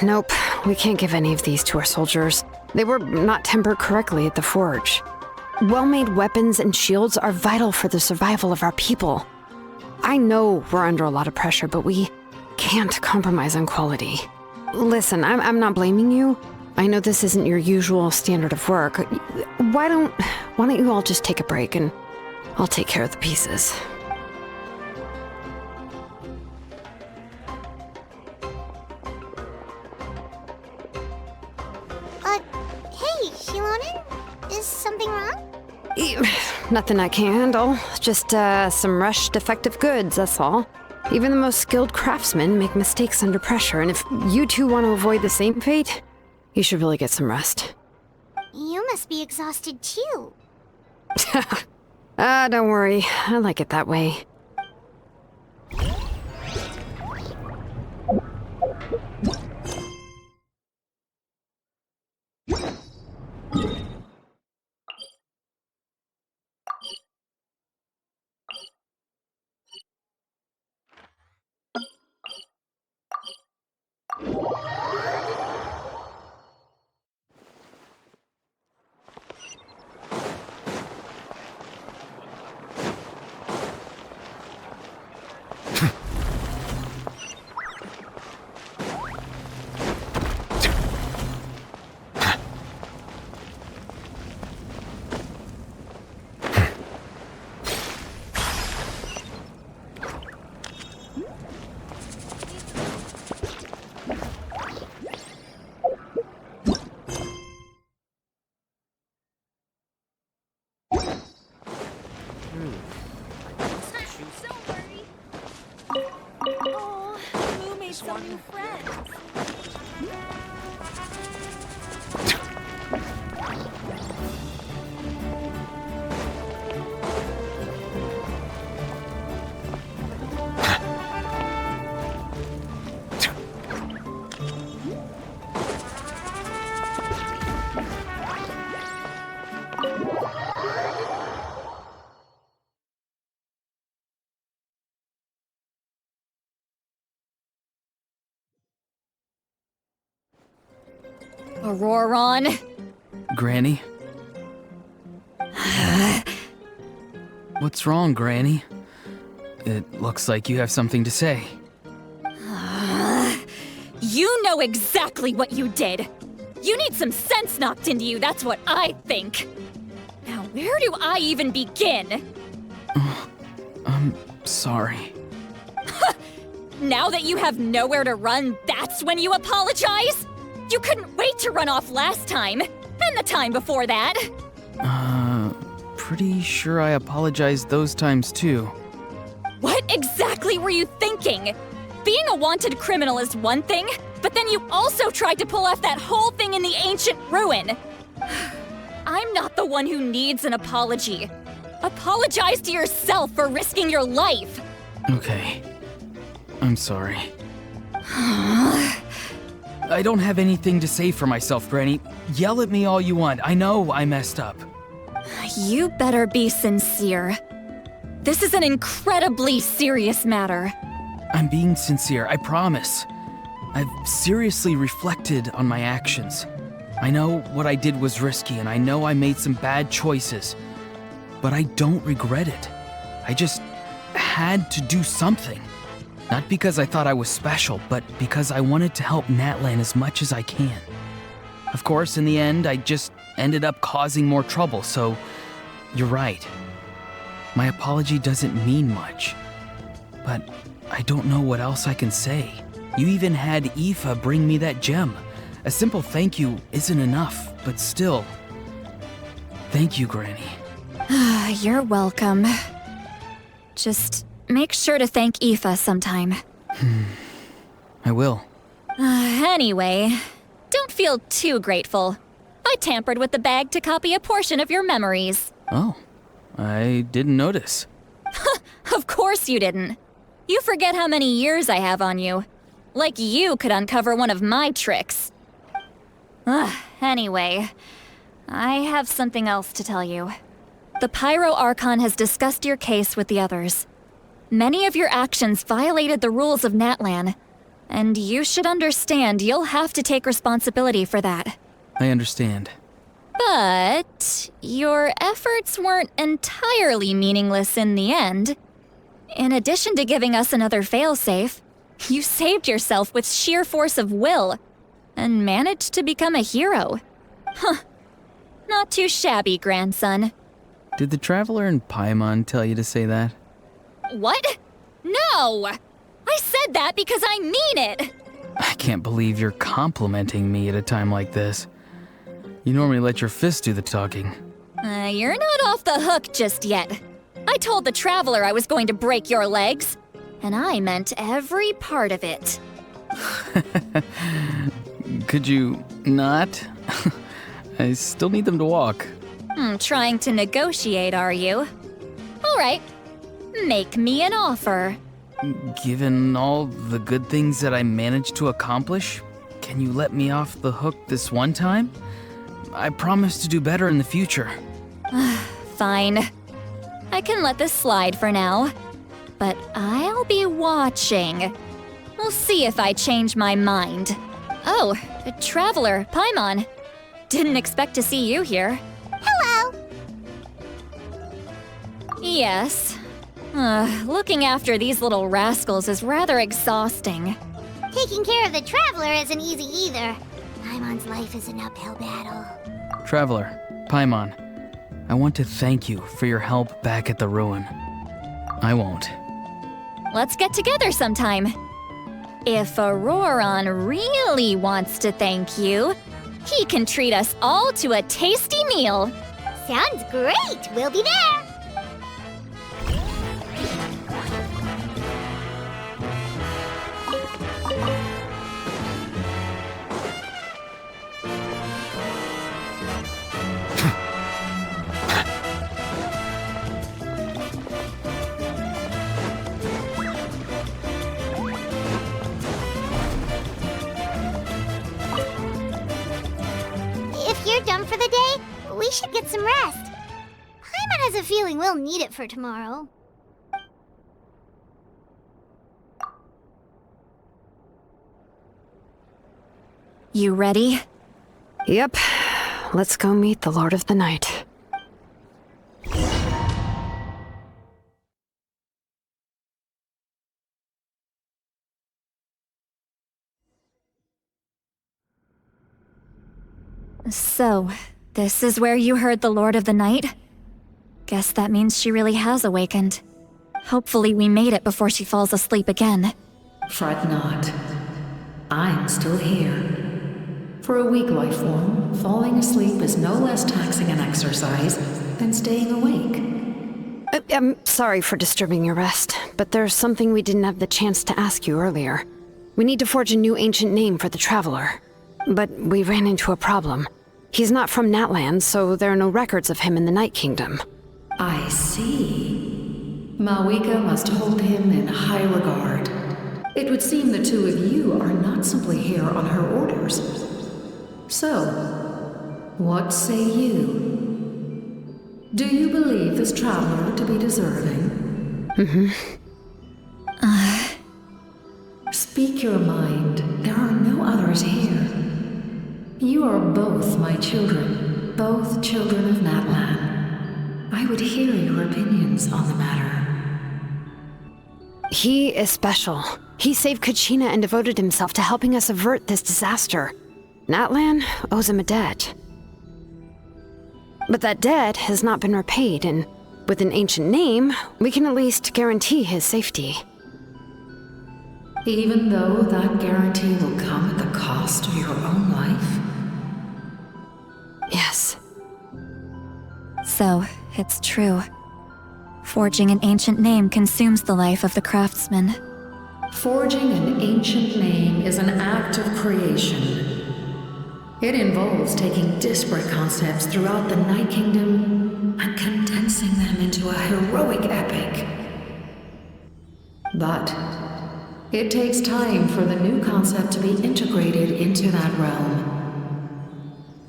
Nope. We can't give any of these to our soldiers. They were not tempered correctly at the forge. Well-made weapons and shields are vital for the survival of our people. I know we're under a lot of pressure, but we can't compromise on quality. Listen, I'm not blaming you. I know this isn't your usual standard of work. Why don't you all just take a break and I'll take care of the pieces. Hey, Shilonen? Is something wrong? Nothing I can't handle. Just, some rushed defective goods, that's all. Even the most skilled craftsmen make mistakes under pressure, and if you two want to avoid the same fate, you should really get some rest. You must be exhausted too. Don't worry. I like it that way. Auroron! Granny? What's wrong, Granny? It looks like you have something to say. You know exactly what you did! You need some sense knocked into you, that's what I think! Now, where do I even begin? I'm sorry. Now that you have nowhere to run, that's when you apologize? You couldn't wait to run off last time, and the time before that. Pretty sure I apologized those times too. What exactly were you thinking? Being a wanted criminal is one thing, but then you also tried to pull off that whole thing in the ancient ruin. I'm not the one who needs an apology. Apologize to yourself for risking your life. Okay. I'm sorry. I don't have anything to say for myself, Granny. Yell at me all you want. I know I messed up. You better be sincere. This is an incredibly serious matter. I'm being sincere, I promise. I've seriously reflected on my actions. I know what I did was risky, and I know I made some bad choices. But I don't regret it. I just had to do something. Not because I thought I was special, but because I wanted to help Natlan as much as I can. Of course, in the end, I just ended up causing more trouble, so you're right. My apology doesn't mean much. But I don't know what else I can say. You even had Aoife bring me that gem. A simple thank you isn't enough, but still. Thank you, Granny. You're welcome. Just make sure to thank Aoife sometime. I will. Anyway, don't feel too grateful. I tampered with the bag to copy a portion of your memories. Oh, I didn't notice. Of course you didn't. You forget how many years I have on you. Like you could uncover one of my tricks. Anyway, I have something else to tell you. The Pyro Archon has discussed your case with the others. Many of your actions violated the rules of Natlan, and you should understand you'll have to take responsibility for that. I understand. But your efforts weren't entirely meaningless in the end. In addition to giving us another failsafe, you saved yourself with sheer force of will and managed to become a hero. Not too shabby, grandson. Did the Traveler and Paimon tell you to say that? What? No! I said that because I mean it! I can't believe you're complimenting me at a time like this. You normally let your fist do the talking. You're not off the hook just yet. I told the Traveler I was going to break your legs, and I meant every part of it. Could you not? I still need them to walk. Trying to negotiate, are you? All right. Make me an offer. Given all the good things that I managed to accomplish, can you let me off the hook this one time? I promise to do better in the future. Fine. I can let this slide for now. But I'll be watching. We'll see if I change my mind. Oh, Traveler, Paimon. Didn't expect to see you here. Hello! Yes. Looking after these little rascals is rather exhausting. Taking care of the Traveler isn't easy either. Paimon's life is an uphill battle. Traveler, Paimon, I want to thank you for your help back at the ruin. I won't. Let's get together sometime. If Auroron really wants to thank you, he can treat us all to a tasty meal. Sounds great! We'll be there! done for the day, we should get some rest. Paimon has a feeling we'll need it for tomorrow. You ready? Yep. Let's go meet the Lord of the Night. So, this is where you heard the Lord of the Night? Guess that means she really has awakened. Hopefully we made it before she falls asleep again. Fret not. I'm still here. For a weak life form, falling asleep is no less taxing an exercise than staying awake. I'm sorry for disturbing your rest, but there's something we didn't have the chance to ask you earlier. We need to forge a new ancient name for the Traveler. But we ran into a problem. He's not from Natland, so there are no records of him in the Night Kingdom. I see. Malwika must hold him in high regard. It would seem the two of you are not simply here on her orders. So, what say you? Do you believe this traveler to be deserving? Speak your mind. There are no others here. You are both my children, both children of Natlan. I would hear your opinions on the matter. He is special. He saved Kachina and devoted himself to helping us avert this disaster. Natlan owes him a debt. But that debt has not been repaid, and with an ancient name, we can at least guarantee his safety. Even though that guarantee will come at the cost of your own life? Yes. So, it's true. Forging an ancient name consumes the life of the craftsman. Forging an ancient name is an act of creation. It involves taking disparate concepts throughout the Night Kingdom and condensing them into a heroic epic. But it takes time for the new concept to be integrated into that realm.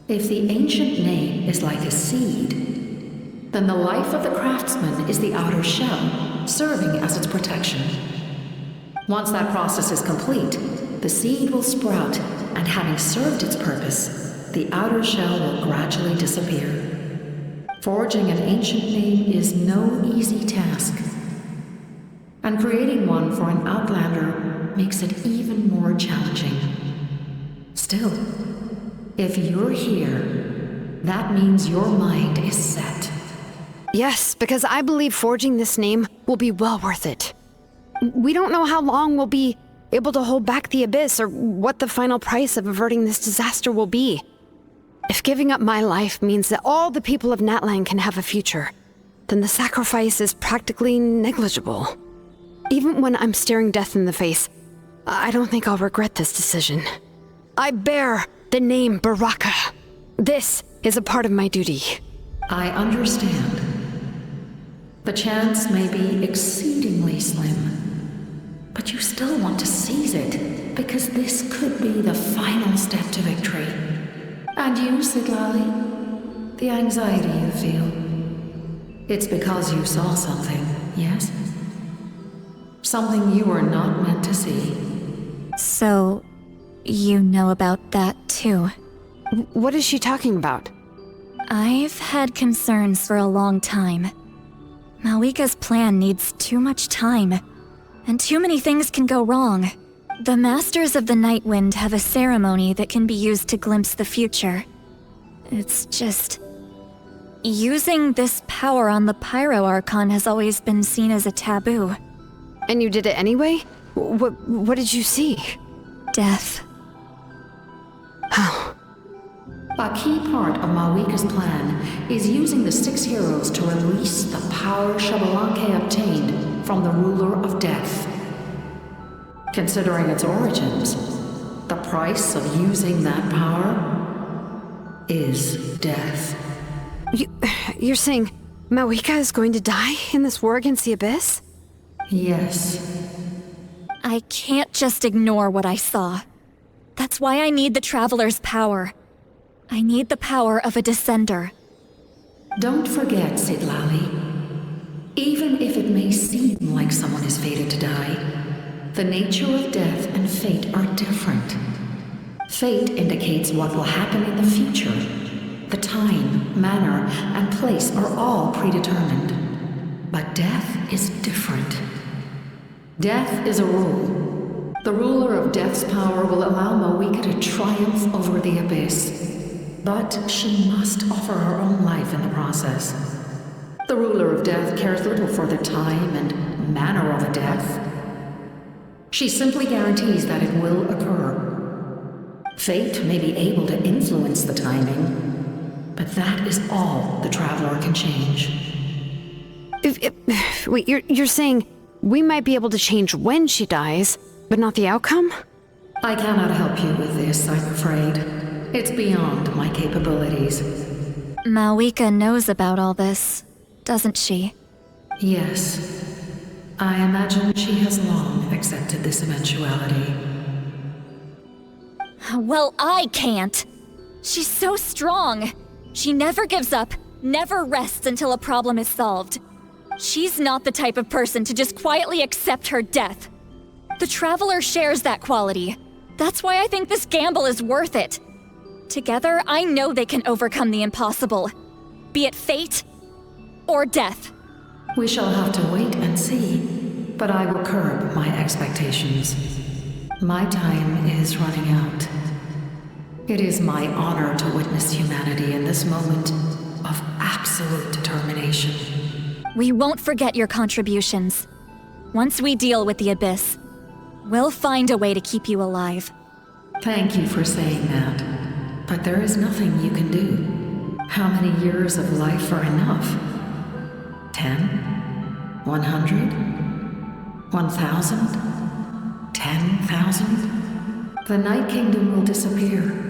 If the ancient name is like a seed, then the life of the craftsman is the outer shell, serving as its protection. Once that process is complete, the seed will sprout, and having served its purpose, the outer shell will gradually disappear. Forging an ancient name is no easy task, and creating one for an outlander makes it even more challenging. Still, if you're here, that means your mind is set. Yes, because I believe forging this name will be well worth it. We don't know how long we'll be able to hold back the abyss or what the final price of averting this disaster will be. If giving up my life means that all the people of Natlan can have a future, then the sacrifice is practically negligible. Even when I'm staring death in the face, I don't think I'll regret this decision. I bear the name Baraka. This is a part of my duty. I understand. The chance may be exceedingly slim, but you still want to seize it, because this could be the final step to victory. And you, Siglali, the anxiety you feel, it's because you saw something, yes? Something you were not meant to see. So, you know about that too? What is she talking about? I've had concerns for a long time. Malwika's plan needs too much time, and too many things can go wrong. The Masters of the Night Wind have a ceremony that can be used to glimpse the future. It's just... using this power on the Pyro Archon has always been seen as a taboo. And you did it anyway? What did you see? Death. How? A key part of Malwika's plan is using the 6 heroes to release the power Xbalanque obtained from the Ruler of Death. Considering its origins, the price of using that power is death. You're saying Malwika is going to die in this war against the Abyss? Yes. I can't just ignore what I saw. That's why I need the Traveler's power. I need the power of a Descender. Don't forget, Sidlali. Even if it may seem like someone is fated to die, the nature of death and fate are different. Fate indicates what will happen in the future. The time, manner, and place are all predetermined. But death is different. Death is a rule. The ruler of death's power will allow Mawika to triumph over the abyss. But she must offer her own life in the process. The ruler of death cares little for the time and manner of a death. She simply guarantees that it will occur. Fate may be able to influence the timing, but that is all the Traveler can change. Wait, you're saying we might be able to change when she dies, but not the outcome? I cannot help you with this, I'm afraid. It's beyond my capabilities. Mawika knows about all this, doesn't she? Yes. I imagine she has long accepted this eventuality. Well, I can't. She's so strong. She never gives up, never rests until a problem is solved. She's not the type of person to just quietly accept her death. The Traveler shares that quality. That's why I think this gamble is worth it. Together, I know they can overcome the impossible. Be it fate or death. We shall have to wait and see, but I will curb my expectations. My time is running out. It is my honor to witness humanity in this moment of absolute determination. We won't forget your contributions. Once we deal with the Abyss, we'll find a way to keep you alive. Thank you for saying that, but there is nothing you can do. How many years of life are enough? 10? 100? 1,000? 10,000? The Night Kingdom will disappear.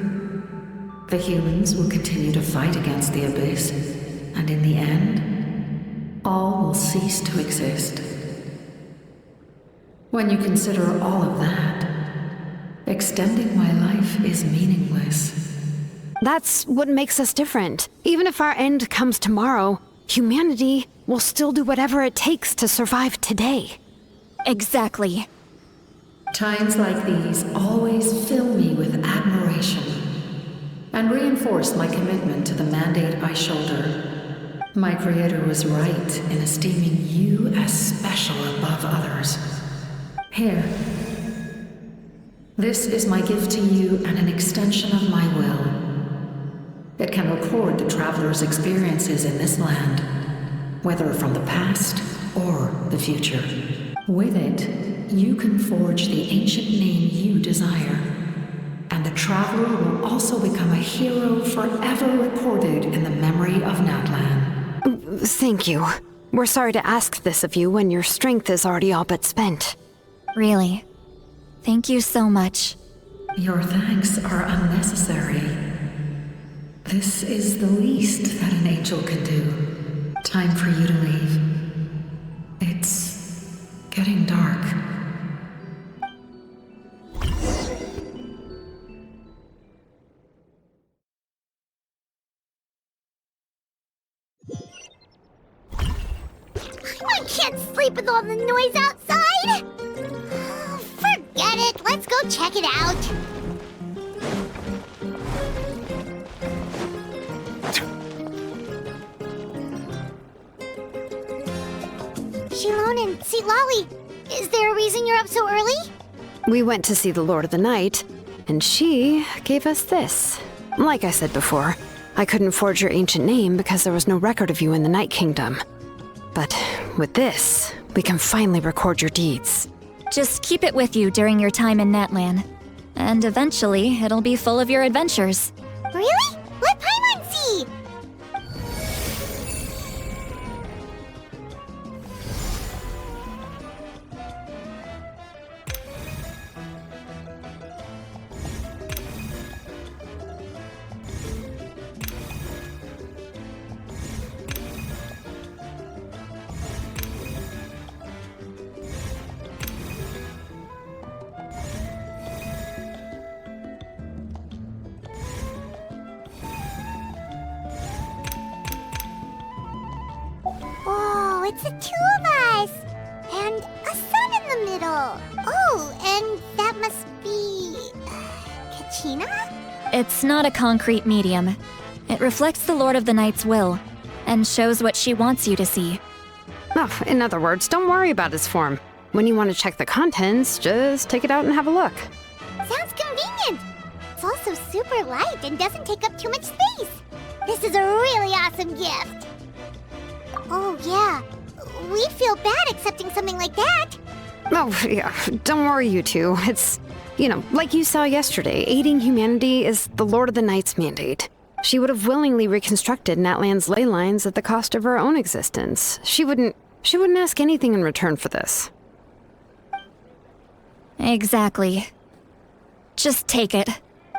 The humans will continue to fight against the Abyss, and in the end, all will cease to exist. When you consider all of that, extending my life is meaningless. That's what makes us different. Even if our end comes tomorrow, humanity will still do whatever it takes to survive today. Exactly. Times like these always fill me with admiration and reinforce my commitment to the mandate I shoulder. My Creator was right in esteeming you as special above others. Here. This is my gift to you and an extension of my will. It can record the Traveler's experiences in this land, whether from the past or the future. With it, you can forge the ancient name you desire, and the Traveler will also become a hero forever recorded in the memory of Natlan. Thank you. We're sorry to ask this of you when your strength is already all but spent. Really. Thank you so much. Your thanks are unnecessary. This is the least that an angel can do. Time for you to leave. It's getting dark. I can't sleep with all the noise outside! Forget it, let's go check it out! Shilon and Sitlali, is there a reason you're up so early? We went to see the Lord of the Night, and she gave us this. Like I said before, I couldn't forge your ancient name because there was no record of you in the Night Kingdom. But with this, we can finally record your deeds. Just keep it with you during your time in Natlan. And eventually, it'll be full of your adventures. Really? Let Paimon see! it's the two of us. And a sun in the middle. Oh, and that must be... Kachina? It's not a concrete medium. It reflects the Lord of the Night's will, and shows what she wants you to see. Oh, in other words, don't worry about his form. When you want to check the contents, just take it out and have a look. Sounds convenient. It's also super light and doesn't take up too much space. This is a really awesome gift. Oh, yeah. We feel bad accepting something like that. Oh, yeah. Don't worry, you two. It's, like you saw yesterday, aiding humanity is the Lord of the Night's mandate. She would have willingly reconstructed Natlan's ley lines at the cost of her own existence. She wouldn't ask anything in return for this. Exactly. Just take it.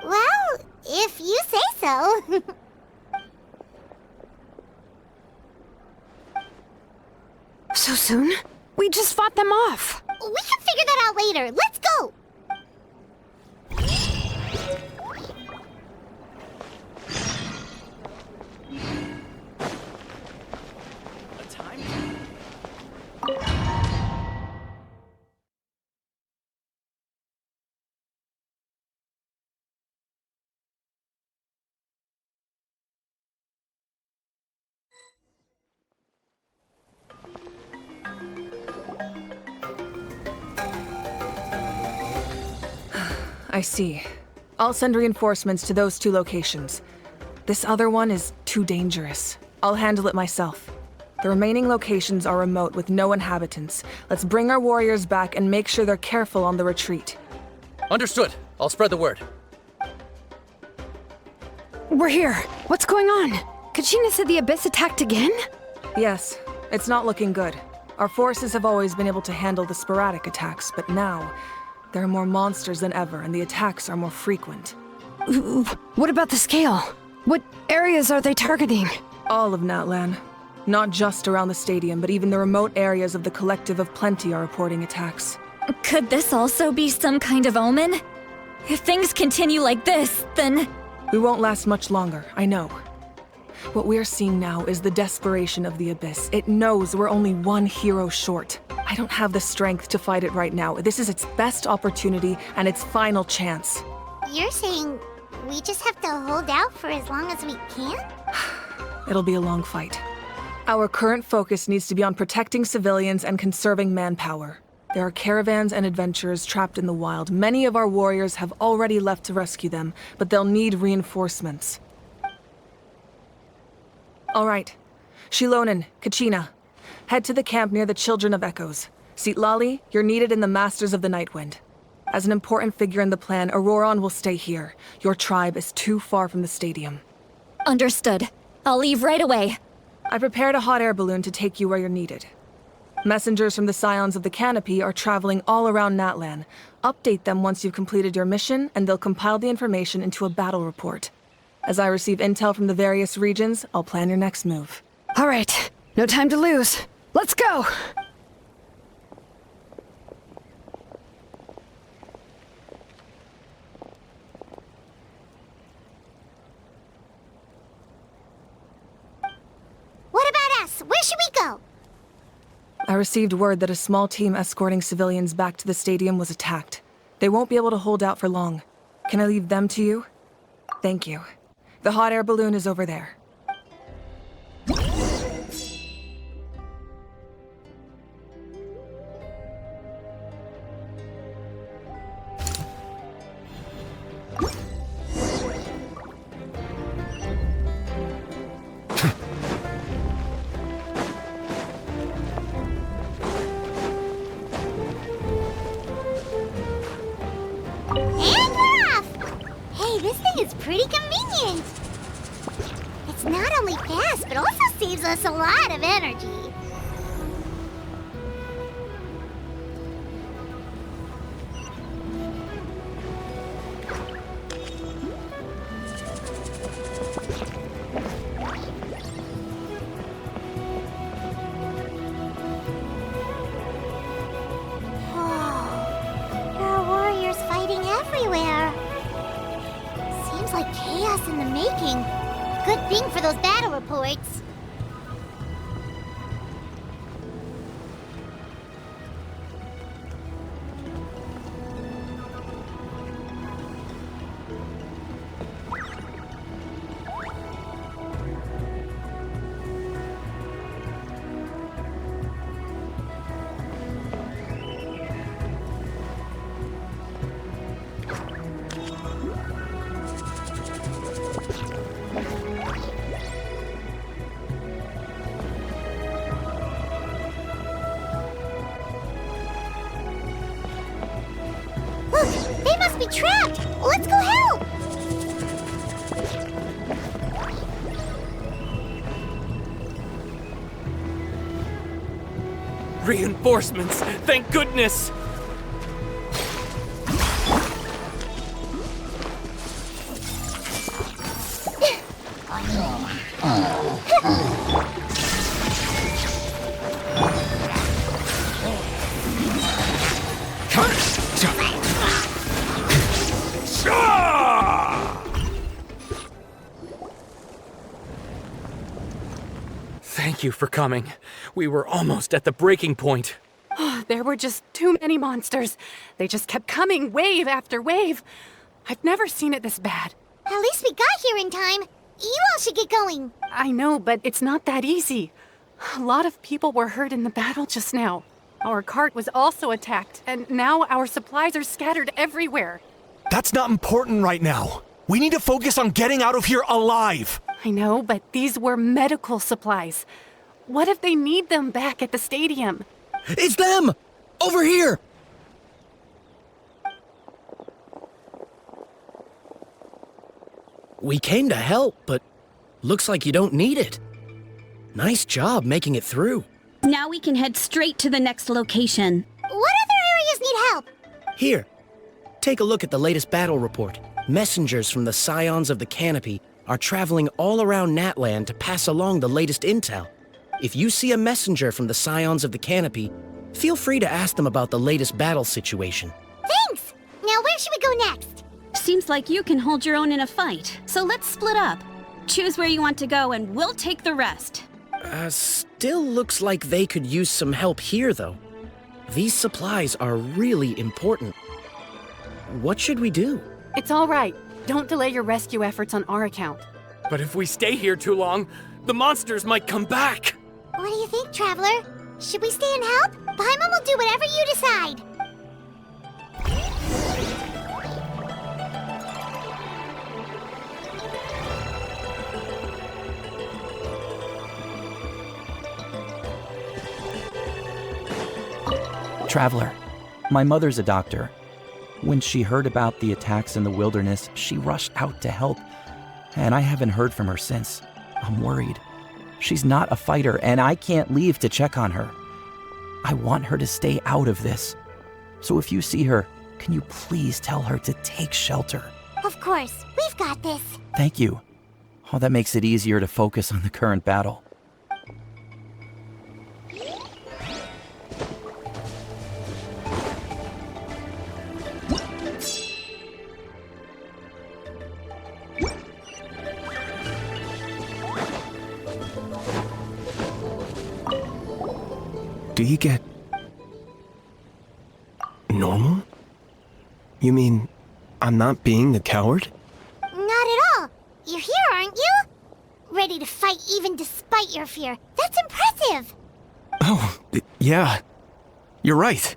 Well, if you say so. So soon? We just fought them off. We can figure that out later. Let's go! I see. I'll send reinforcements to those 2 locations. This other one is too dangerous. I'll handle it myself. The remaining locations are remote with no inhabitants. Let's bring our warriors back and make sure they're careful on the retreat. Understood. I'll spread the word. We're here. What's going on? Kachina said the Abyss attacked again? Yes, it's not looking good. Our forces have always been able to handle the sporadic attacks, but now there are more monsters than ever, and the attacks are more frequent. What about the scale? What areas are they targeting? All of Natlan. Not just around the stadium, but even the remote areas of the Collective of Plenty are reporting attacks. Could this also be some kind of omen? If things continue like this, then... We won't last much longer, I know. What we're seeing now is the desperation of the Abyss. It knows we're only one hero short. I don't have the strength to fight it right now. This is its best opportunity and its final chance. You're saying we just have to hold out for as long as we can? It'll be a long fight. Our current focus needs to be on protecting civilians and conserving manpower. There are caravans and adventurers trapped in the wild. Many of our warriors have already left to rescue them, but they'll need reinforcements. All right. Shilonen, Kachina. Head to the camp near the Children of Echoes. Sitlali, you're needed in the Masters of the Nightwind. As an important figure in the plan, Auroron will stay here. Your tribe is too far from the stadium. Understood. I'll leave right away. I prepared a hot air balloon to take you where you're needed. Messengers from the Scions of the Canopy are traveling all around Natlan. Update them once you've completed your mission, and they'll compile the information into a battle report. As I receive intel from the various regions, I'll plan your next move. All right. No time to lose. Let's go! What about us? Where should we go? I received word that a small team escorting civilians back to the stadium was attacked. They won't be able to hold out for long. Can I leave them to you? Thank you. The hot air balloon is over there. Pretty convenient. It's not only fast, but also saves us a lot of energy. Oh, there are warriors fighting everywhere. Seems like chaos in the making. Good thing for those battle reports. Reinforcements! Thank goodness! Thank you for coming. We were almost at the breaking point. There were just too many monsters. They just kept coming, wave after wave. I've never seen it this bad. At least we got here in time. You all should get going. I know, but it's not that easy. A lot of people were hurt in the battle just now. Our cart was also attacked, and now our supplies are scattered everywhere. That's not important right now. We need to focus on getting out of here alive. I know, but these were medical supplies. What if they need them back at the stadium? It's them! Over here! We came to help, but looks like you don't need it. Nice job making it through. Now we can head straight to the next location. What other areas need help? Here, take a look at the latest battle report. Messengers from the Scions of the Canopy are traveling all around Natland to pass along the latest intel. If you see a messenger from the Scions of the Canopy, feel free to ask them about the latest battle situation. Thanks! Now where should we go next? Seems like you can hold your own in a fight, so let's split up. Choose where you want to go and we'll take the rest. Still looks like they could use some help here, though. These supplies are really important. What should we do? It's all right. Don't delay your rescue efforts on our account. But if we stay here too long, the monsters might come back. What do you think, Traveler? Should we stay and help? Paimon will do whatever you decide. Traveler, my mother's a doctor. When she heard about the attacks in the wilderness, she rushed out to help, and I haven't heard from her since. I'm worried. She's not a fighter, and I can't leave to check on her. I want her to stay out of this. So if you see her, can you please tell her to take shelter? Of course, we've got this. Thank you. Oh, that makes it easier to focus on the current battle. Do you get normal? You mean I'm not being a coward? Not at all. You're here, aren't you? Ready to fight even despite your fear. That's impressive. Oh, yeah. You're right.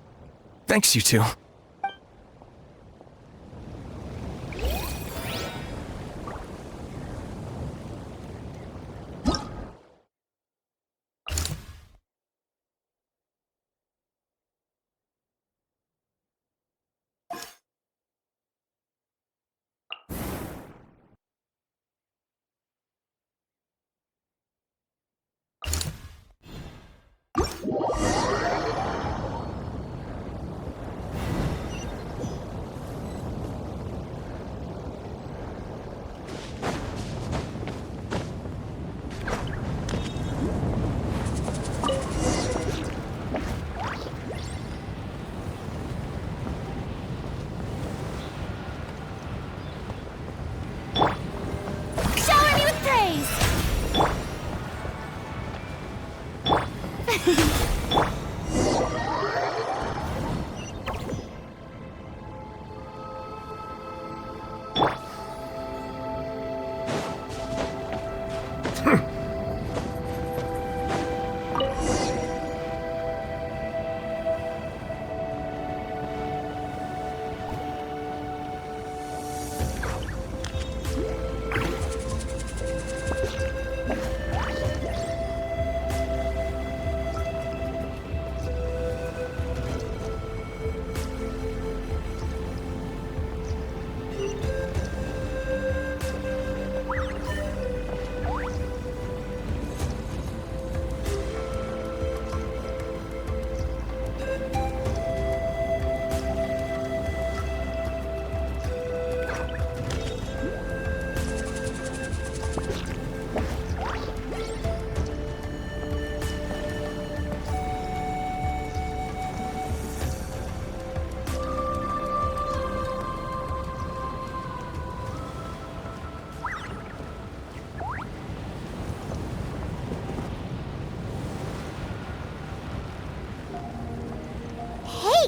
Thanks, you two. Shower me with praise!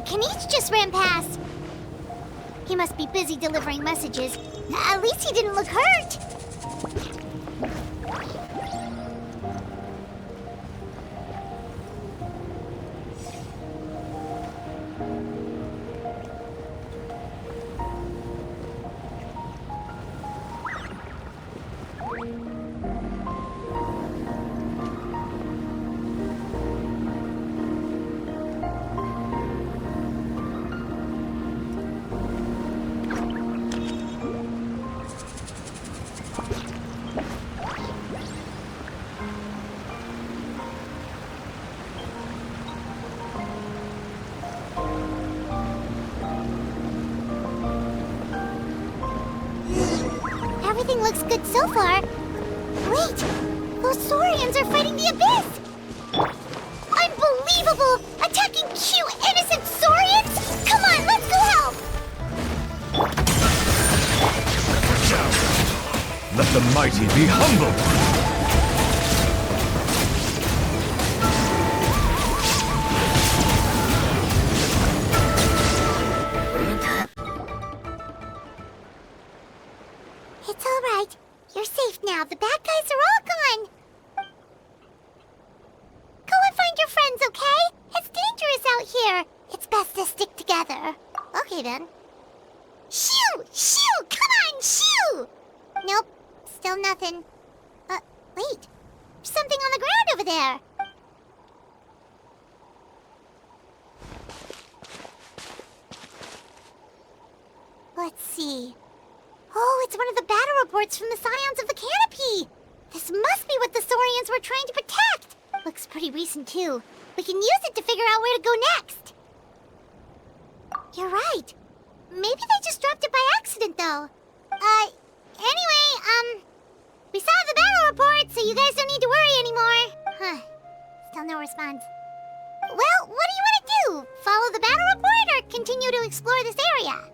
Kanichi just ran past. He must be busy delivering messages. At least he didn't look hurt. Everything looks good so far. Wait! Those Saurians are fighting the Abyss! Unbelievable! Attacking cute, innocent Saurians? Come on, let's go help! Let the mighty be humbled! It's alright. You're safe now. The bad guys are all gone. Go and find your friends, okay? It's dangerous out here. It's best to stick together. Okay, then. Shoo! Shoo! Come on, shoo! Nope. Still nothing. Wait. There's something on the ground over there. Let's see. Oh, it's one of the battle reports from the Scions of the Canopy! This must be what the Saurians were trying to protect! Looks pretty recent, too. We can use it to figure out where to go next. You're right. Maybe they just dropped it by accident, though. Anyway, we saw the battle report, so you guys don't need to worry anymore. Huh. Still no response. Well, what do you want to do? Follow the battle report or continue to explore this area?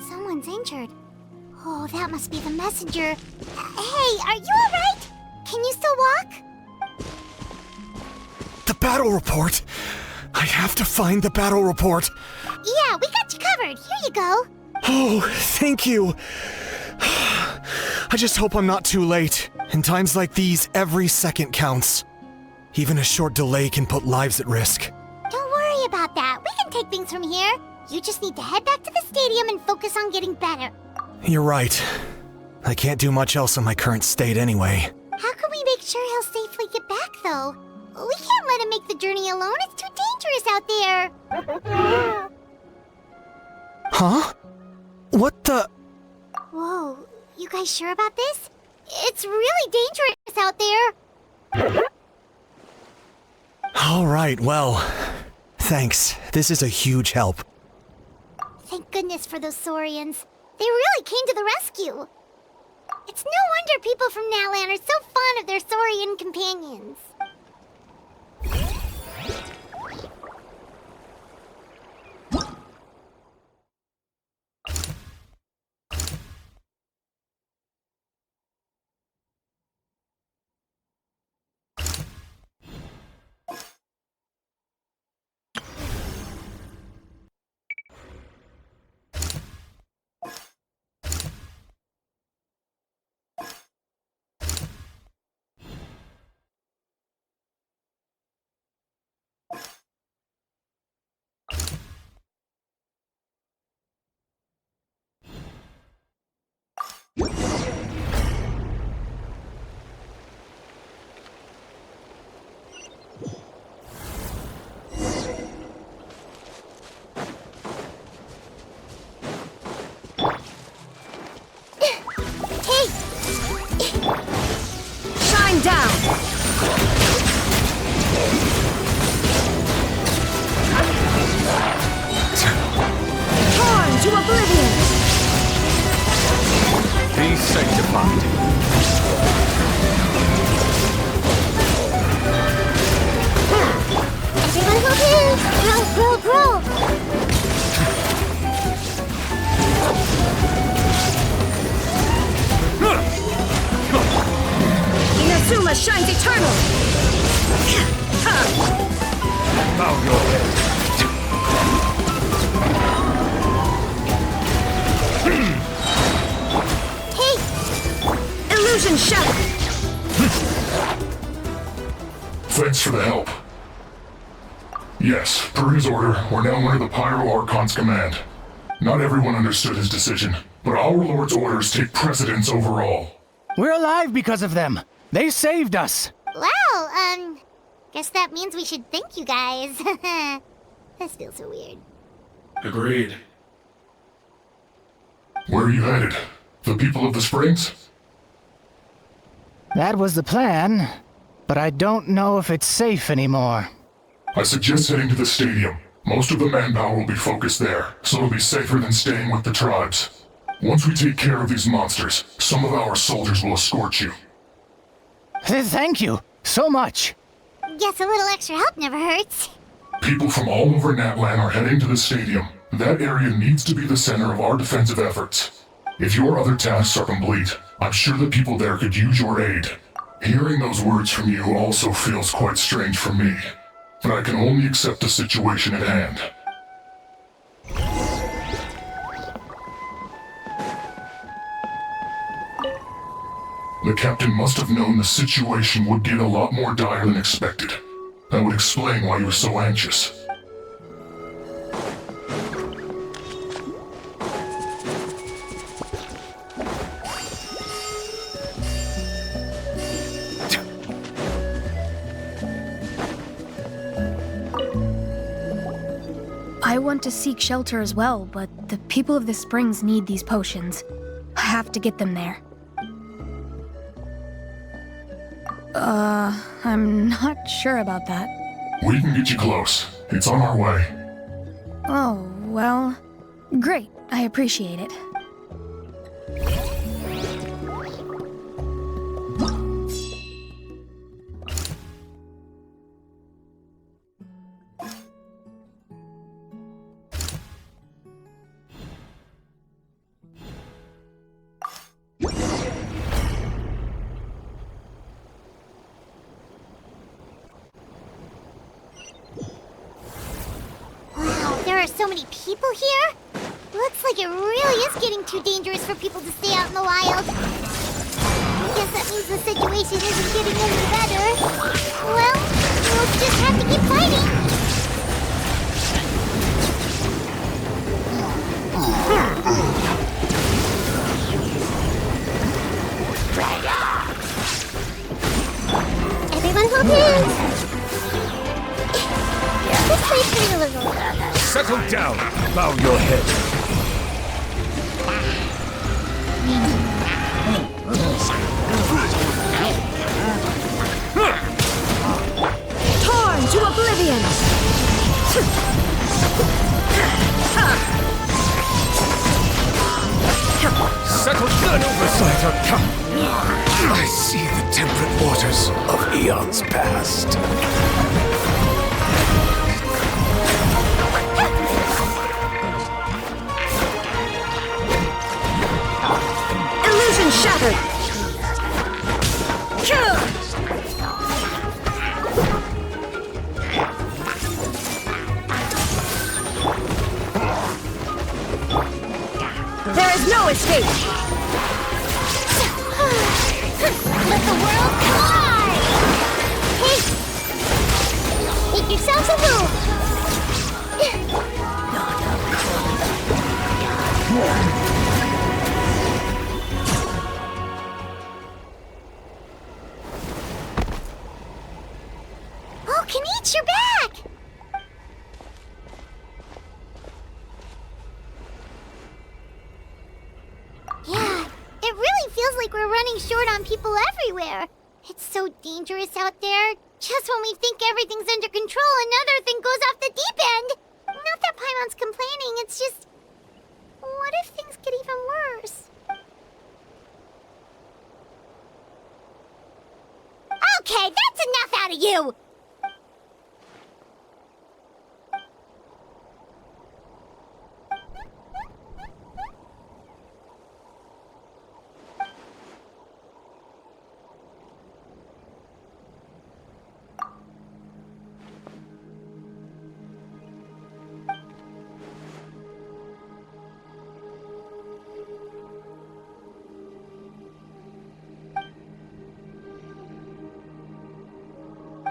Someone's injured. Oh, that must be the messenger. Hey, are you alright? Can you still walk? The battle report! I have to find the battle report! Yeah, we got you covered. Here you go. Oh, thank you! I just hope I'm not too late. In times like these, every second counts. Even a short delay can put lives at risk. Don't worry about that. We can take things from here. You just need to head back to the stadium and focus on getting better. You're right. I can't do much else in my current state anyway. How can we make sure he'll safely get back, though? We can't let him make the journey alone. It's too dangerous out there. Huh? What the? Whoa, you guys sure about this? It's really dangerous out there. All right, well, thanks. This is a huge help. Thank goodness for those Saurians. They really came to the rescue. It's no wonder people from Natlan are so fond of their Saurian companions. to oblivion! Be sanctified. Everyone hold hands! Roll! Inazuma shines eternal! Bow your head. Hey! Illusion shattered! Thanks for the help. Yes, per his order, we're now under the Pyro Archon's command. Not everyone understood his decision, but our Lord's orders take precedence over all. We're alive because of them. They saved us. Well, guess that means we should thank you guys. This feels so weird. Agreed. Where are you headed? The people of the Springs? That was the plan, but I don't know if it's safe anymore. I suggest heading to the stadium. Most of the manpower will be focused there, so it'll be safer than staying with the tribes. Once we take care of these monsters, some of our soldiers will escort you. Thank you so much. Guess a little extra help never hurts. People from all over Natlan are heading to the stadium. That area needs to be the center of our defensive efforts. If your other tasks are complete, I'm sure the people there could use your aid. Hearing those words from you also feels quite strange for me, but I can only accept the situation at hand. The captain must have known the situation would get a lot more dire than expected. That would explain why you were so anxious. I want to seek shelter as well, but the people of the Springs need these potions. I have to get them there. I'm not sure about that. We can get you close. It's on our way. Oh, well, great. I appreciate it. There are so many people here? Looks like it really is getting too dangerous for people to stay out in the wild. Guess that means the situation isn't getting any better. Well, we'll just have to keep fighting. Everyone hold hands! This place is a little... Settle down. Bow your head. Torn to oblivion! Settle down, oversight, Archon. I see the temperate waters of eons past. Illusion shattered! There is no escape! Let the world collide! Hey! Make yourselves a move! Oh, Kanich, you're back! Yeah, it really feels like we're running short on people everywhere. It's so dangerous out there. Just when we think everything's under control, another thing goes off the deep end. Not that Paimon's complaining, it's just... out of you!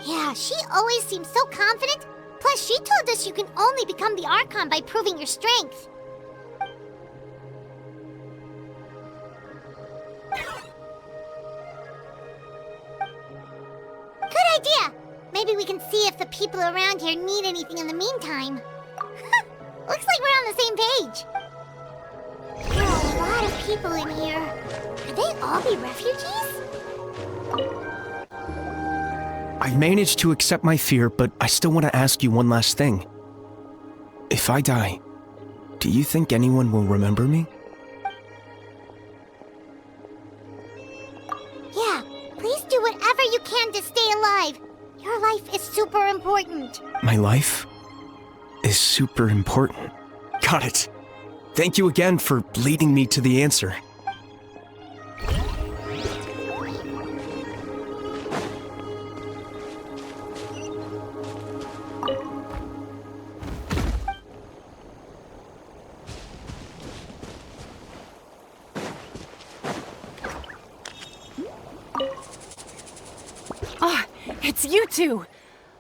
Yeah, she always seems so confident. Plus, she told us you can only become the Archon by proving your strength. Good idea! Maybe we can see if the people around here need anything in the meantime. Looks like we're on the same page. There are a lot of people in here. Could they all be refugees? I've managed to accept my fear, but I still want to ask you one last thing. If I die, do you think anyone will remember me? Yeah, please do whatever you can to stay alive. Your life is super important. My life is super important. Got it. Thank you again for leading me to the answer. It's you two!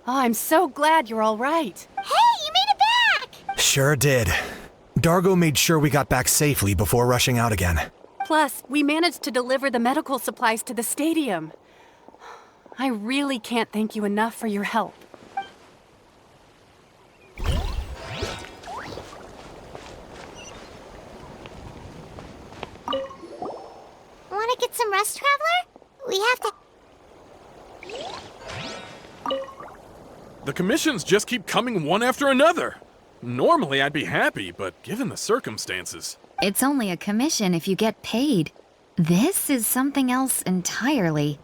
Oh, I'm so glad you're all right. Hey, you made it back! Sure did. Dargo made sure we got back safely before rushing out again. Plus, we managed to deliver the medical supplies to the stadium. I really can't thank you enough for your help. Want to get some rest, Traveler? We have to... The commissions just keep coming one after another. Normally I'd be happy, but given the circumstances... It's only a commission if you get paid. This is something else entirely.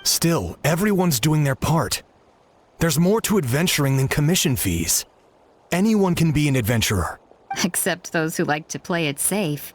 Still, everyone's doing their part. There's more to adventuring than commission fees. Anyone can be an adventurer. Except those who like to play it safe.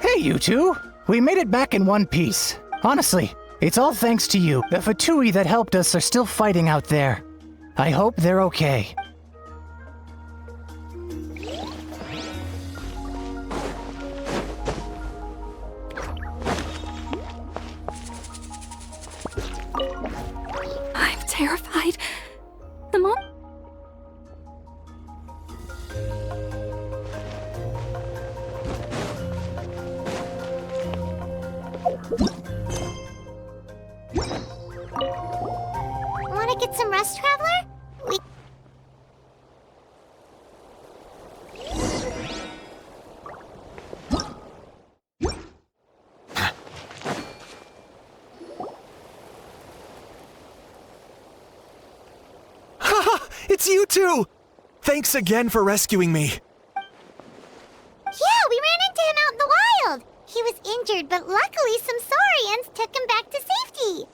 Hey, you two! We made it back in one piece. Honestly, it's all thanks to you. The Fatui that helped us are still fighting out there. I hope they're okay. I'm terrified. The moment. Want to get some rest, Traveler? We... Haha! It's you two! Thanks again for rescuing me. Yeah, we ran into him out in the wild. He was injured, but luckily some saurians took him back to safety.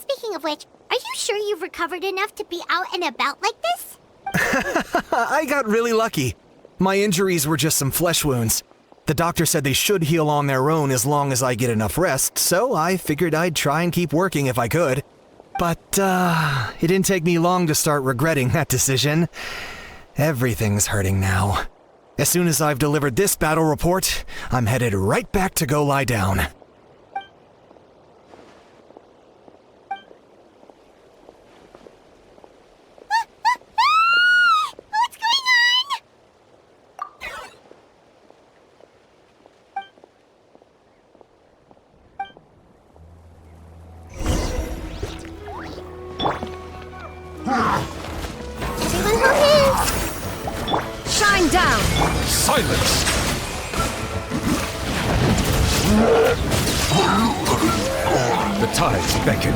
Speaking of which, are you sure you've recovered enough to be out and about like this? I got really lucky. My injuries were just some flesh wounds. The doctor said they should heal on their own as long as I get enough rest, so I figured I'd try and keep working if I could. But, it didn't take me long to start regretting that decision. Everything's hurting now. As soon as I've delivered this battle report, I'm headed right back to go lie down. What's going on? Everyone hold hands. Shine down! Silence! The tides beckon.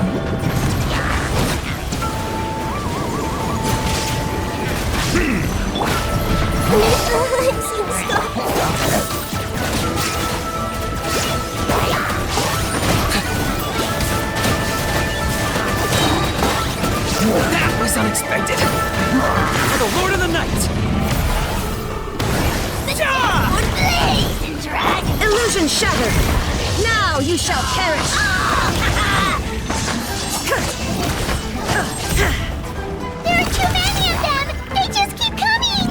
That was unexpected! For the Lord of the Night! Illusion shattered! Now you shall perish! There are too many of them! They just keep coming!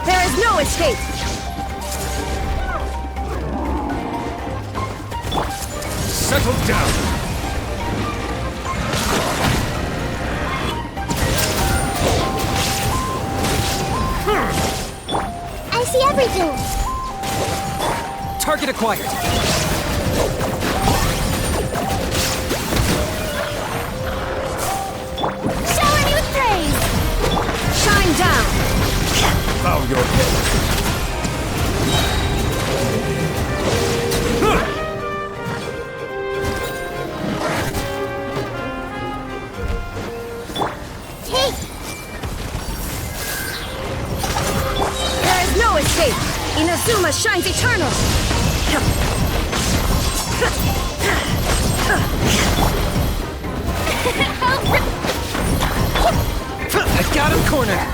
There is no escape! Settle down! I see everything! Target acquired! Shower me with praise! Shine down! Bow your head. Take! There is no escape! Inazuma shines eternal! I got him cornered!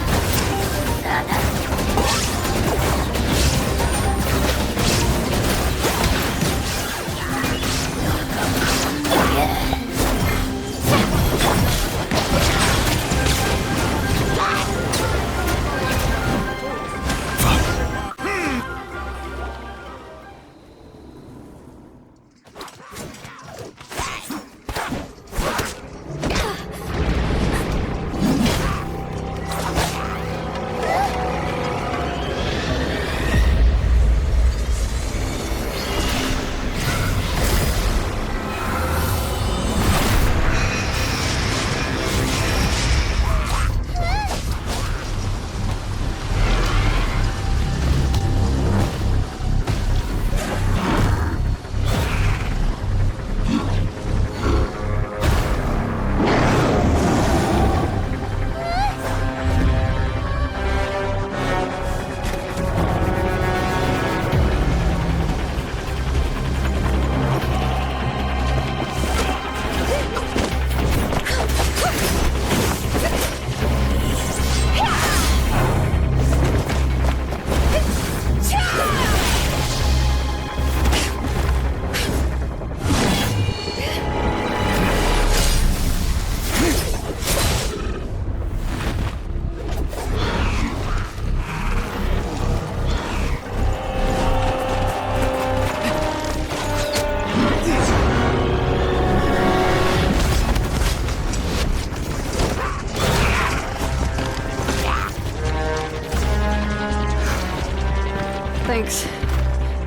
Thanks.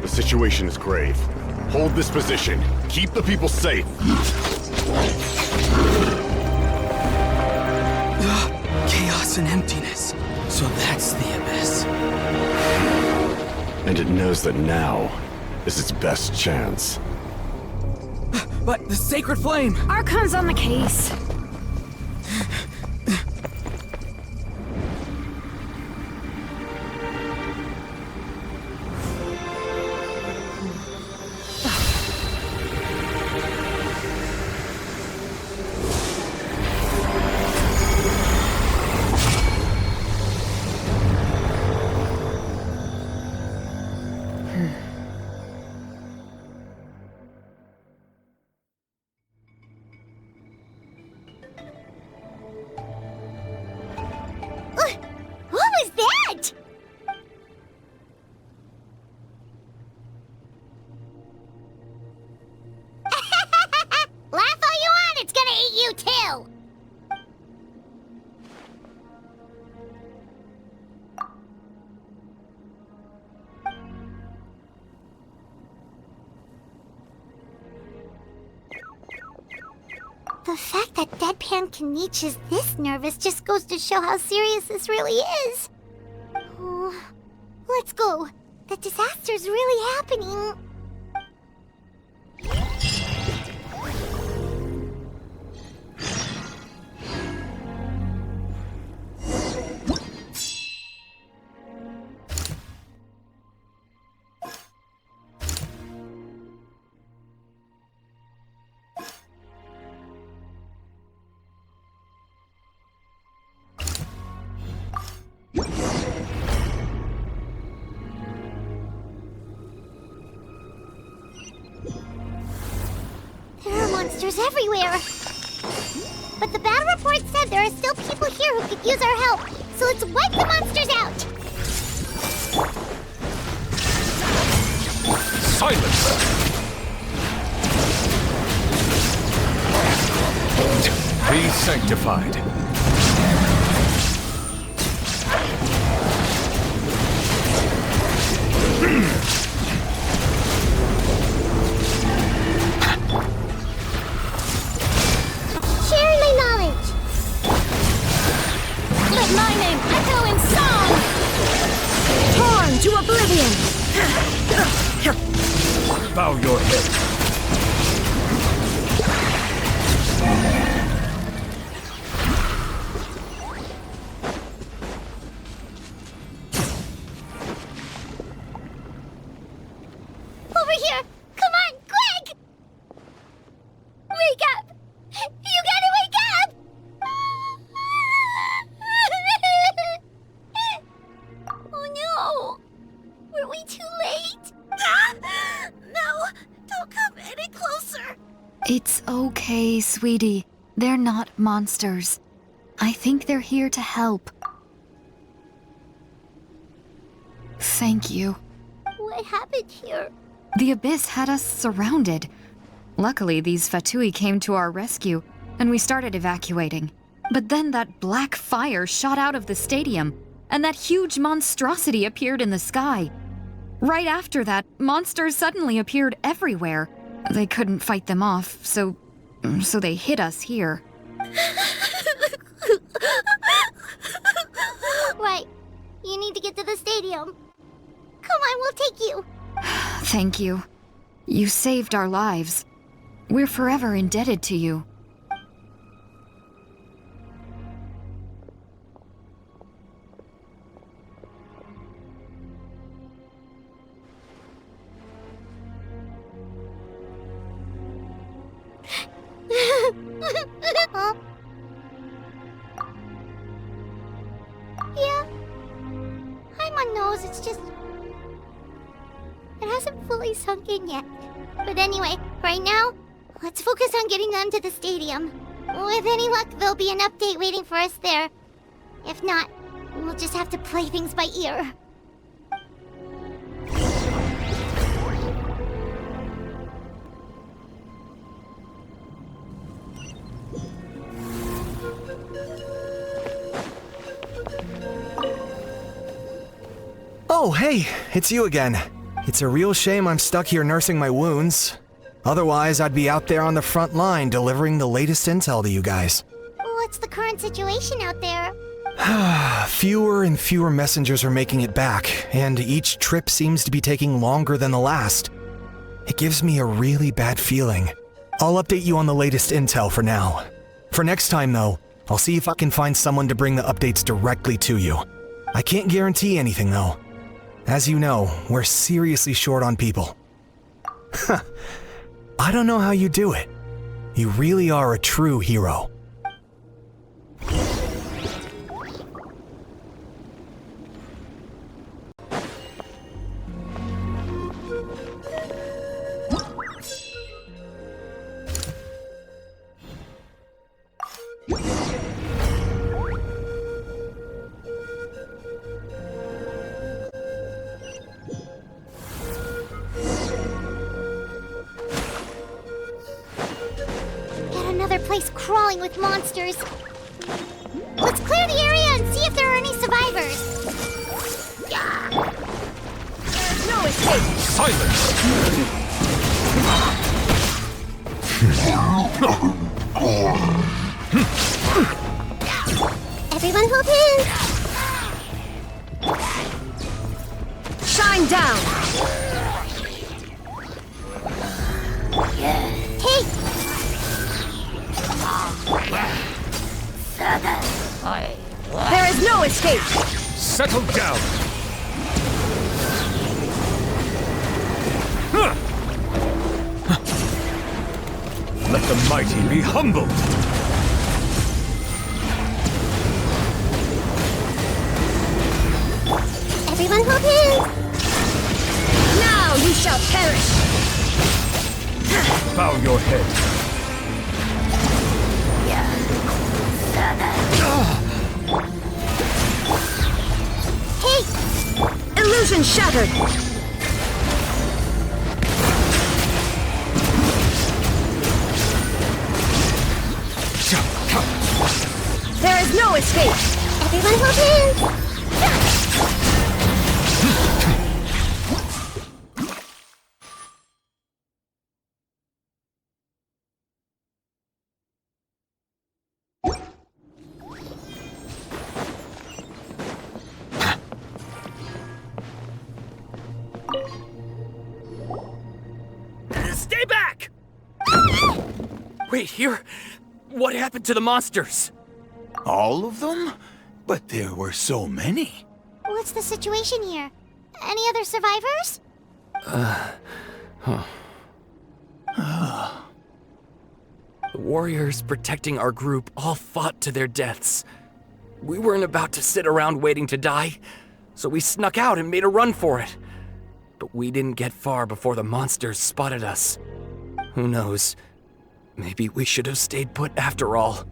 The situation is grave. Hold this position. Keep the people safe. Chaos and emptiness. So that's the abyss. And it knows that now is its best chance. But the sacred flame! Archon's on the case. The fact that Deadpan Kanich is this nervous just goes to show how serious this really is. Oh, let's go. The disaster's really happening. Monsters everywhere. But the battle report said there are still people here who could use our help. So let's wipe the monsters out. Silence! Be sanctified. Let my name echo in song! Torn to oblivion! Bow your head. Over here! Come on, quick! Wake up! You gotta wake up! Oh no! Were we too late? No! Don't come any closer! It's okay, sweetie. They're not monsters. I think they're here to help. Thank you. What happened here? The Abyss had us surrounded. Luckily, these Fatui came to our rescue, and we started evacuating. But then that black fire shot out of the stadium, and that huge monstrosity appeared in the sky. Right after that, monsters suddenly appeared everywhere. They couldn't fight them off, so they hit us here. Right. You need to get to the stadium. Come on, we'll take you. Thank you. You saved our lives. We're forever indebted to you. Huh? Yeah. I'm on nose, it's just... It hasn't fully sunk in yet. But anyway, right now, let's focus on getting them to the stadium. With any luck, there'll be an update waiting for us there. If not, we'll just have to play things by ear. Oh, hey, it's you again. It's a real shame I'm stuck here nursing my wounds. Otherwise, I'd be out there on the front line delivering the latest intel to you guys. What's the current situation out there? Fewer and fewer messengers are making it back, and each trip seems to be taking longer than the last. It gives me a really bad feeling. I'll update you on the latest intel for now. For next time, though, I'll see if I can find someone to bring the updates directly to you. I can't guarantee anything, though. As you know, we're seriously short on people. I don't know how you do it. You really are a true hero. Place crawling with monsters. Let's clear the area and see if there are any survivors. There's no escape. Silence! Everyone hold hands. Shine down! Hey! There is no escape! Settle down! Let the mighty be humbled! Everyone hold hands. Now you shall perish! Bow your head. Hey! Illusion shattered! There is no escape! Everyone hold hands. Stay back! Wait, here? What happened to the monsters? All of them? But there were so many. What's the situation here? Any other survivors? The warriors protecting our group all fought to their deaths. We weren't about to sit around waiting to die, so we snuck out and made a run for it. But we didn't get far before the monsters spotted us. Who knows? Maybe we should have stayed put after all.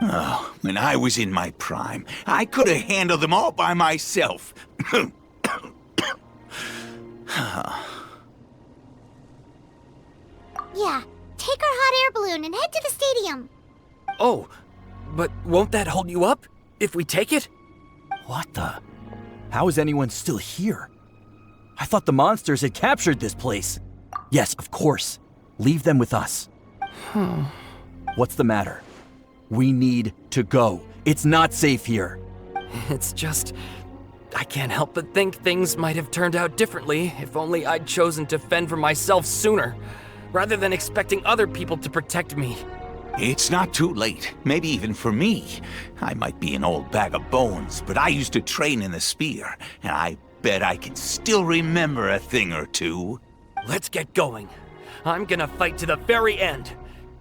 Oh, when I was in my prime, I could have handled them all by myself. Yeah, take our hot air balloon and head to the stadium. Oh, but won't that hold you up if we take it? What the? How is anyone still here? I thought the monsters had captured this place. Yes, of course. Leave them with us. What's the matter? We need to go. It's not safe here. It's just... I can't help but think things might have turned out differently if only I'd chosen to fend for myself sooner, rather than expecting other people to protect me. It's not too late, maybe even for me. I might be an old bag of bones, but I used to train in the spear, and I bet I can still remember a thing or two. Let's get going. I'm gonna fight to the very end,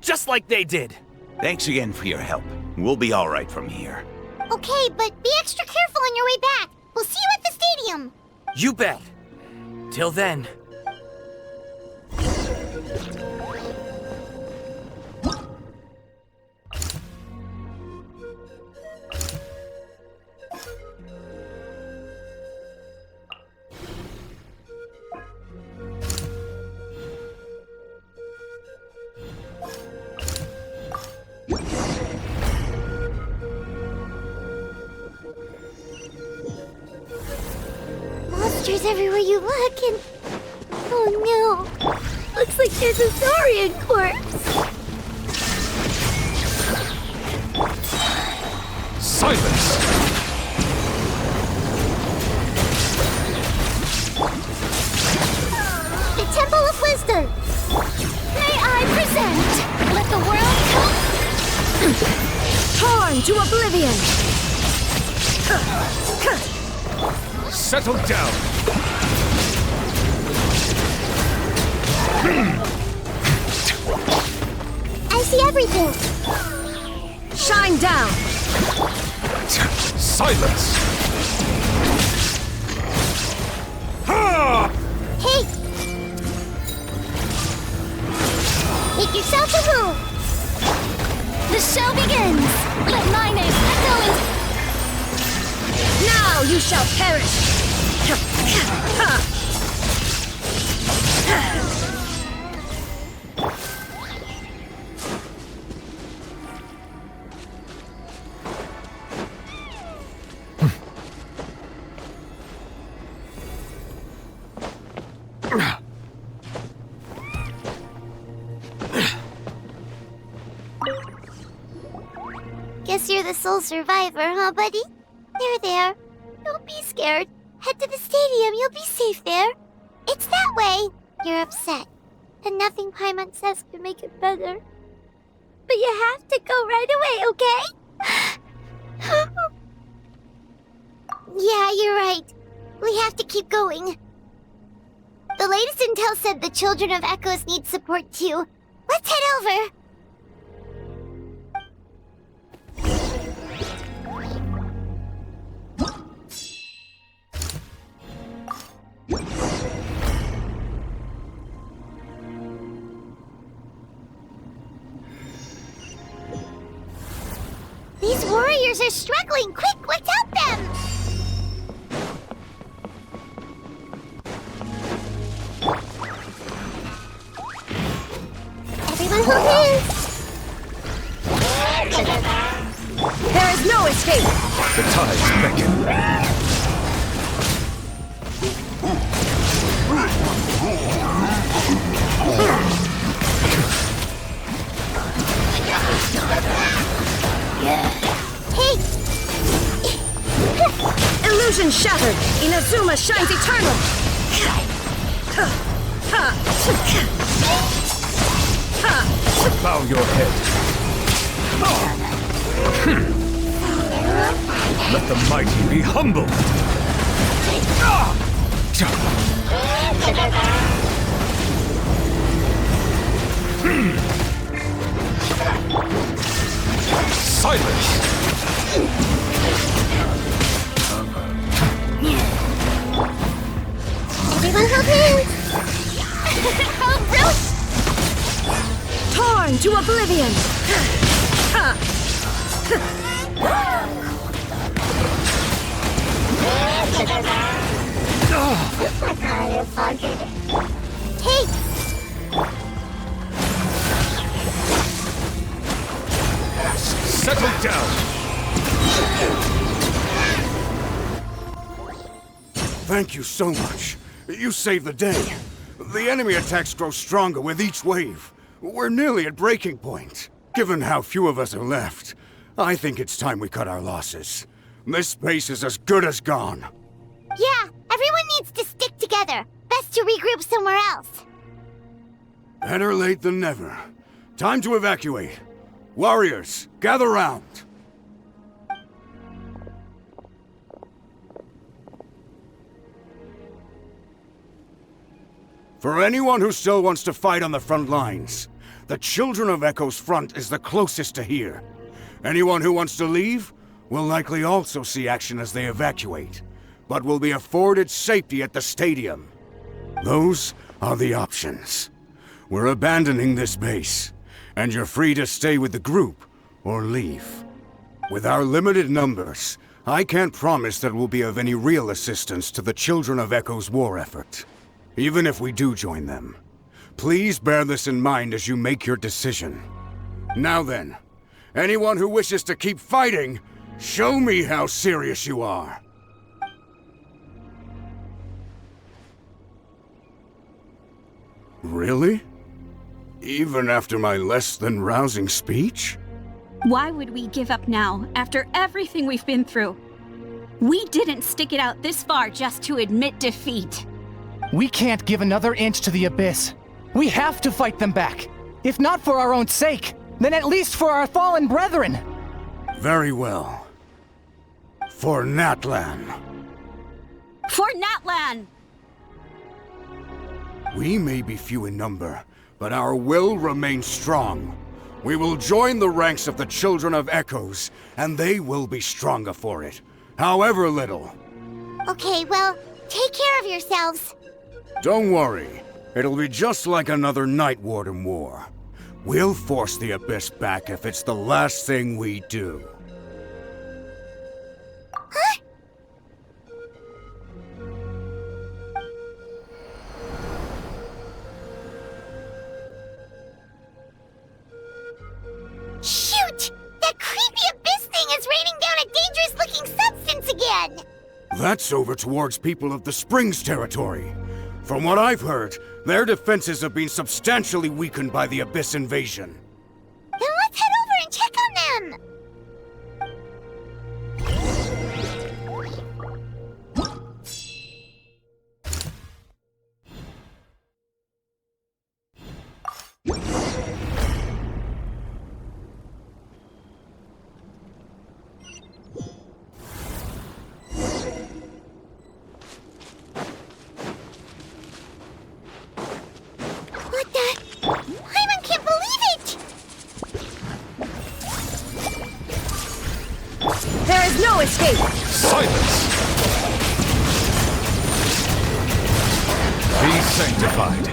just like they did. Thanks again for your help. We'll be all right from here. Okay, but be extra careful on your way back. We'll see you at the stadium. You bet. Till then. Monsters everywhere you look, and... Oh no! Looks like there's a Saurian corpse! Silence! The Temple of Wisdom! May I present! Let the world come... Torn to oblivion! Settle down! I see everything! Shine down! Silence! Hey! Make yourself a room! The show begins! Let my name echo into... Now you shall perish! Guess you're the sole survivor, huh, buddy? There. Don't be scared. Head to the stadium, you'll be safe there. It's that way. You're upset, and nothing Paimon says can make it better. But you have to go right away, okay? Yeah, you're right. We have to keep going. The latest intel said the Children of Echoes need support too. Let's head over. These warriors are struggling! Quick, let's help them! Everyone hold hands! There is no escape! The tides beckon. Hey! Illusion shattered! Inazuma shines eternal! Bow your head. Let the mighty be humbled. Silence! Everyone hold hands! Oh, Bruce! Torn to oblivion! Hey! Settle down! Thank you so much. You saved the day. The enemy attacks grow stronger with each wave. We're nearly at breaking point. Given how few of us are left, I think it's time we cut our losses. This base is as good as gone. Yeah, everyone needs to stick together. Best to regroup somewhere else. Better late than never. Time to evacuate. Warriors, gather round. For anyone who still wants to fight on the front lines, the Children of Echo's front is the closest to here. Anyone who wants to leave will likely also see action as they evacuate, but will be afforded safety at the stadium. Those are the options. We're abandoning this base, and you're free to stay with the group or leave. With our limited numbers, I can't promise that we'll be of any real assistance to the Children of Echo's war effort. Even if we do join them, please bear this in mind as you make your decision. Now then, anyone who wishes to keep fighting, show me how serious you are. Really? Even after my less than rousing speech? Why would we give up now, after everything we've been through? We didn't stick it out this far just to admit defeat. We can't give another inch to the Abyss. We have to fight them back. If not for our own sake, then at least for our fallen brethren. Very well. For Natlan. For Natlan! We may be few in number, but our will remains strong. We will join the ranks of the Children of Echoes, and they will be stronger for it, however little. Okay, well, take care of yourselves. Don't worry. It'll be just like another Night Warden war. We'll force the Abyss back if it's the last thing we do. Huh? Shoot! That creepy Abyss thing is raining down a dangerous-looking substance again! That's over towards people of the Springs territory. From what I've heard, their defenses have been substantially weakened by the Abyss invasion. Then let's head over and check on them! No escape! Silence! Be sanctified.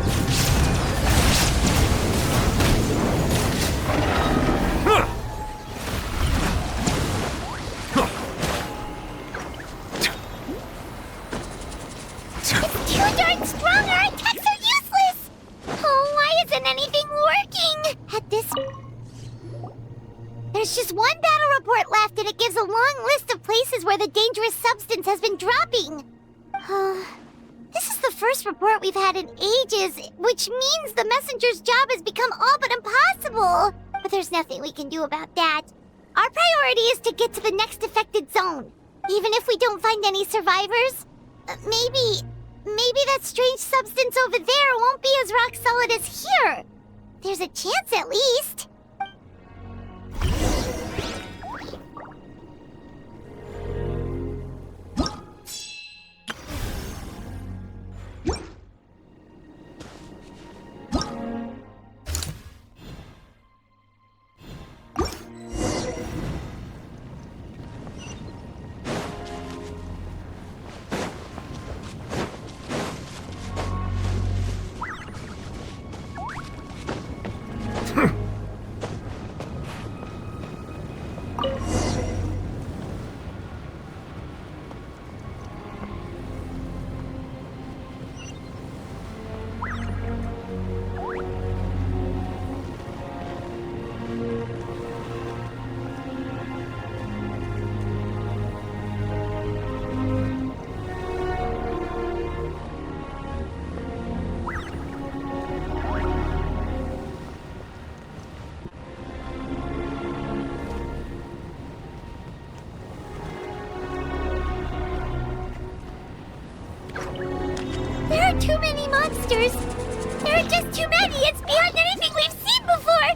It's too darn strong! Our attacks are useless! Oh, why isn't anything working? At this... There's just one battle report left, and it gives a long list of places where the dangerous substance has been dropping. This is the first report we've had in ages, which means the messenger's job has become all but impossible. But there's nothing we can do about that. Our priority is to get to the next affected zone. Even if we don't find any survivors, maybe that strange substance over there won't be as rock solid as here. There's a chance at least. There are too many monsters. There are just too many. It's beyond anything we've seen before.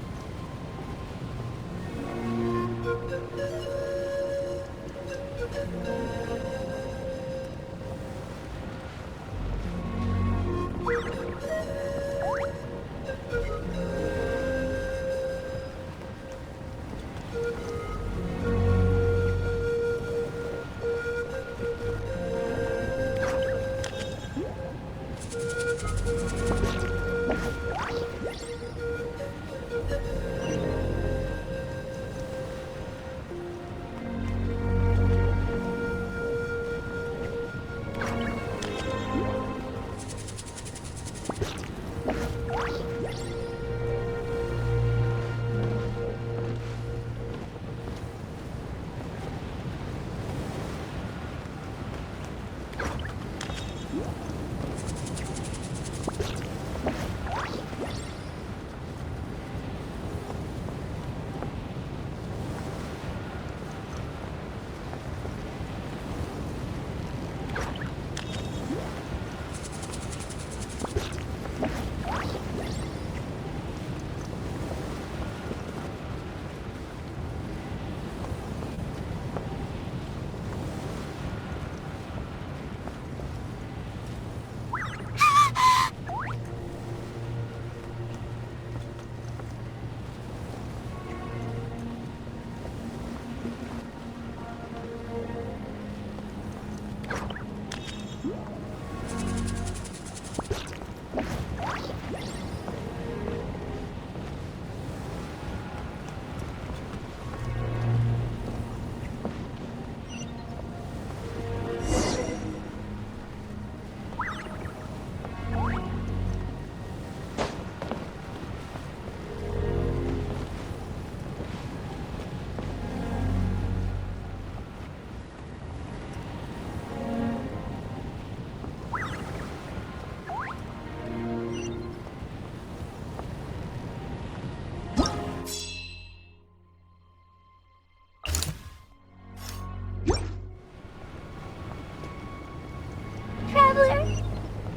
Traveler,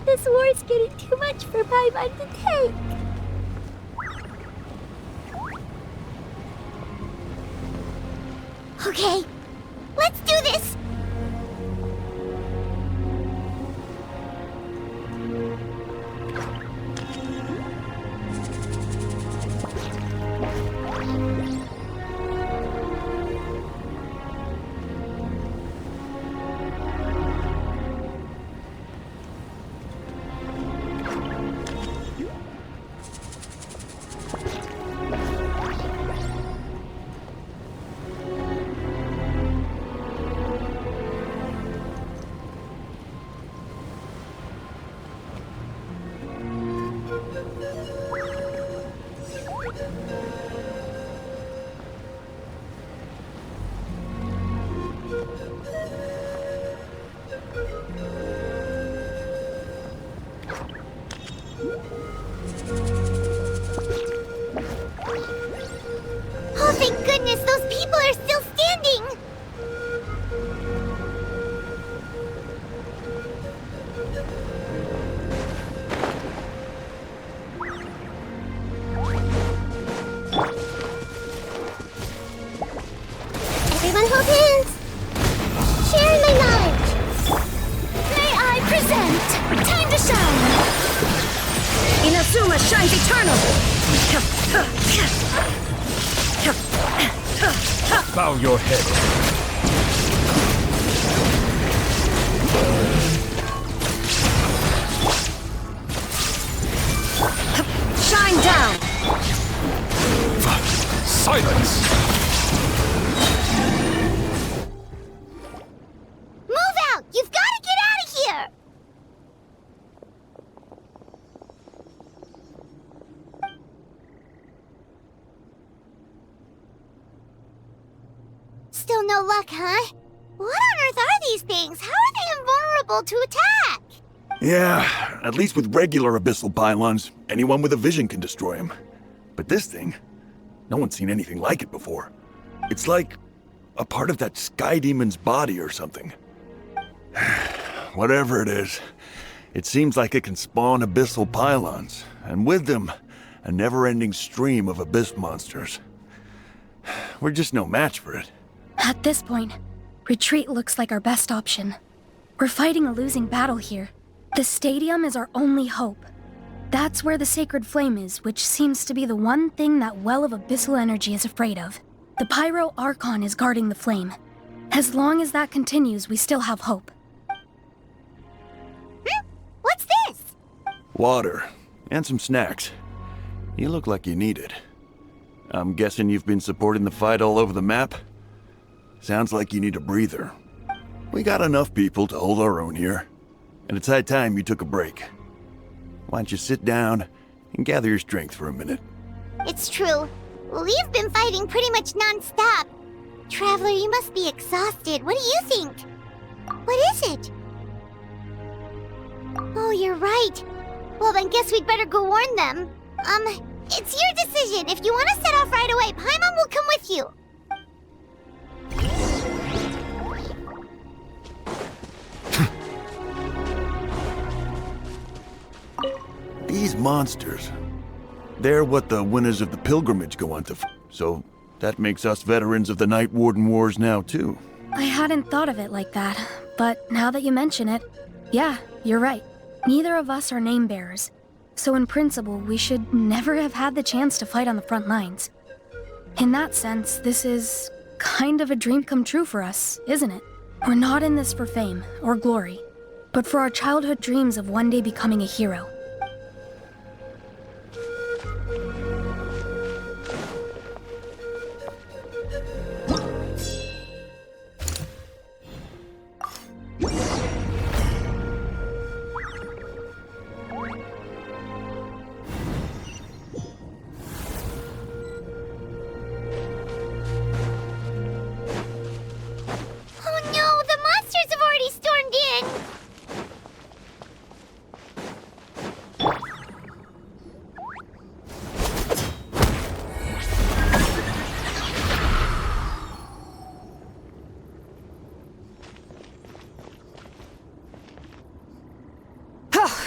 this war is getting too much for my mind to take. Okay, let's do this! difficulties. Sharing my knowledge. May I present Time to Shine. Inazuma shines eternal! Bow your head. Shine down! Silence! Move out! You've got to get out of here! Still no luck, huh? What on earth are these things? How are they invulnerable to attack? Yeah, at least with regular abyssal pylons, anyone with a vision can destroy them. But this thing, no one's seen anything like it before. It's like a part of that sky demon's body or something. Whatever it is, it seems like it can spawn abyssal pylons, and with them, a never-ending stream of abyss monsters. We're just no match for it. At this point, retreat looks like our best option. We're fighting a losing battle here. The stadium is our only hope. That's where the sacred flame is, which seems to be the one thing that well of abyssal energy is afraid of. The pyro Archon is guarding the flame. As long as that continues, we still have hope. What's this? Water, and some snacks. You look like you need it. I'm guessing you've been supporting the fight all over the map? Sounds like you need a breather. We got enough people to hold our own here, and it's high time you took a break. Why don't you sit down and gather your strength for a minute? It's true. We've been fighting pretty much non-stop. Traveler, you must be exhausted. What do you think? What is it? Oh, you're right. Well, then guess we'd better go warn them. It's your decision. If you want to set off right away, Paimon will come with you. These monsters, they're what the winners of the pilgrimage go on to so that makes us veterans of the Night Warden Wars now, too. I hadn't thought of it like that, but now that you mention it, yeah, you're right. Neither of us are name bearers, so in principle, we should never have had the chance to fight on the front lines. In that sense, this is kind of a dream come true for us, isn't it? We're not in this for fame or glory, but for our childhood dreams of one day becoming a hero.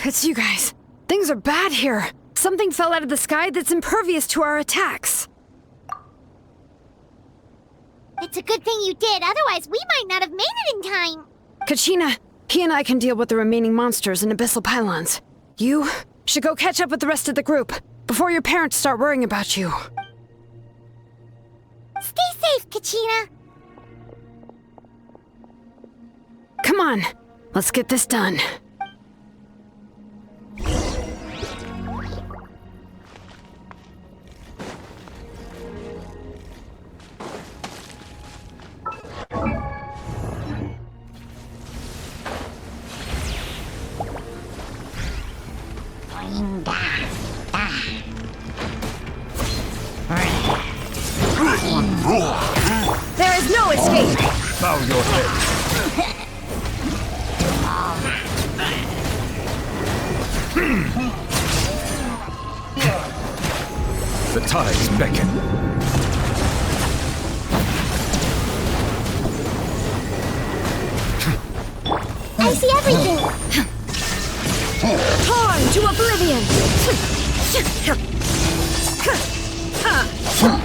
It's you guys. Things are bad here. Something fell out of the sky that's impervious to our attacks. It's a good thing you did, otherwise we might not have made it in time. Kachina, he and I can deal with the remaining monsters and abyssal pylons. You should go catch up with the rest of the group before your parents start worrying about you. Stay safe, Kachina. Come on, let's get this done. There is no escape! Bow your head. The tides beckon. I see everything! Torn to oblivion!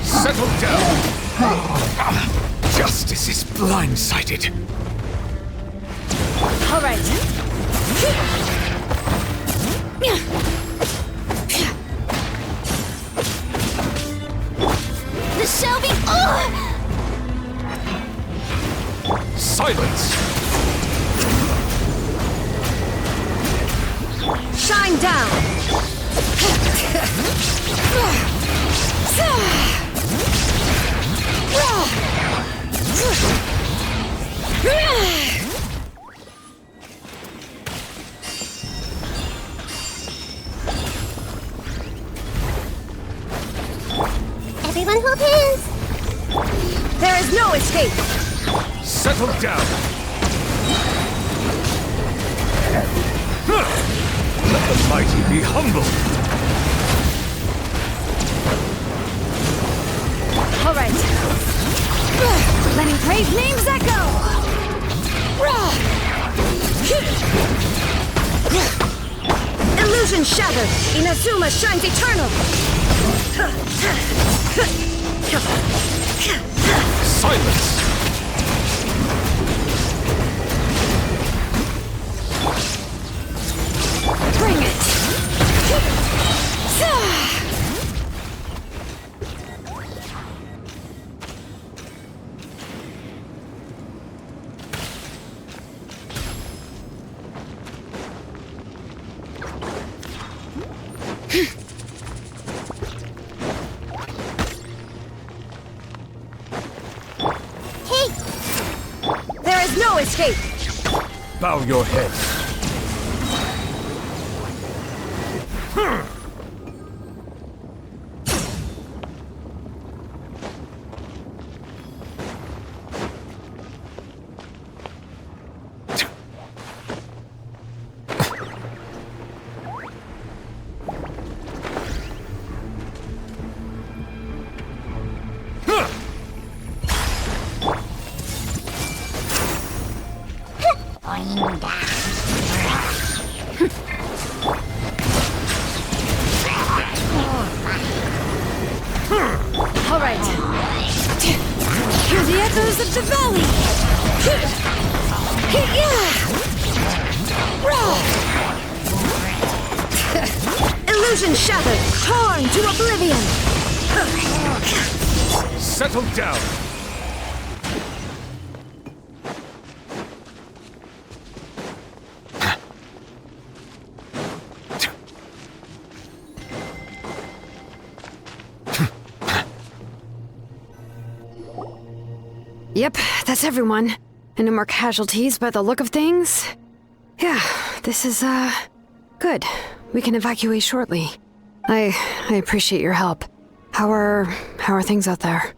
Settle down! Justice is blindsided. All right. This shall be. Oh! Silence! Shine down. Everyone hold hands. There is no escape. Settle down! Let the mighty be humble! All right. Letting brave names echo. Illusion shattered. Inazuma shines eternal. Silence! Bring it. There is no escape. Bow your head. All right. Hear the echoes of the valley. Illusion shattered, torn to oblivion. Settle down! Yep, that's everyone. And no more casualties by the look of things. Yeah, this is, good. We can evacuate shortly. I appreciate your help. How are things out there?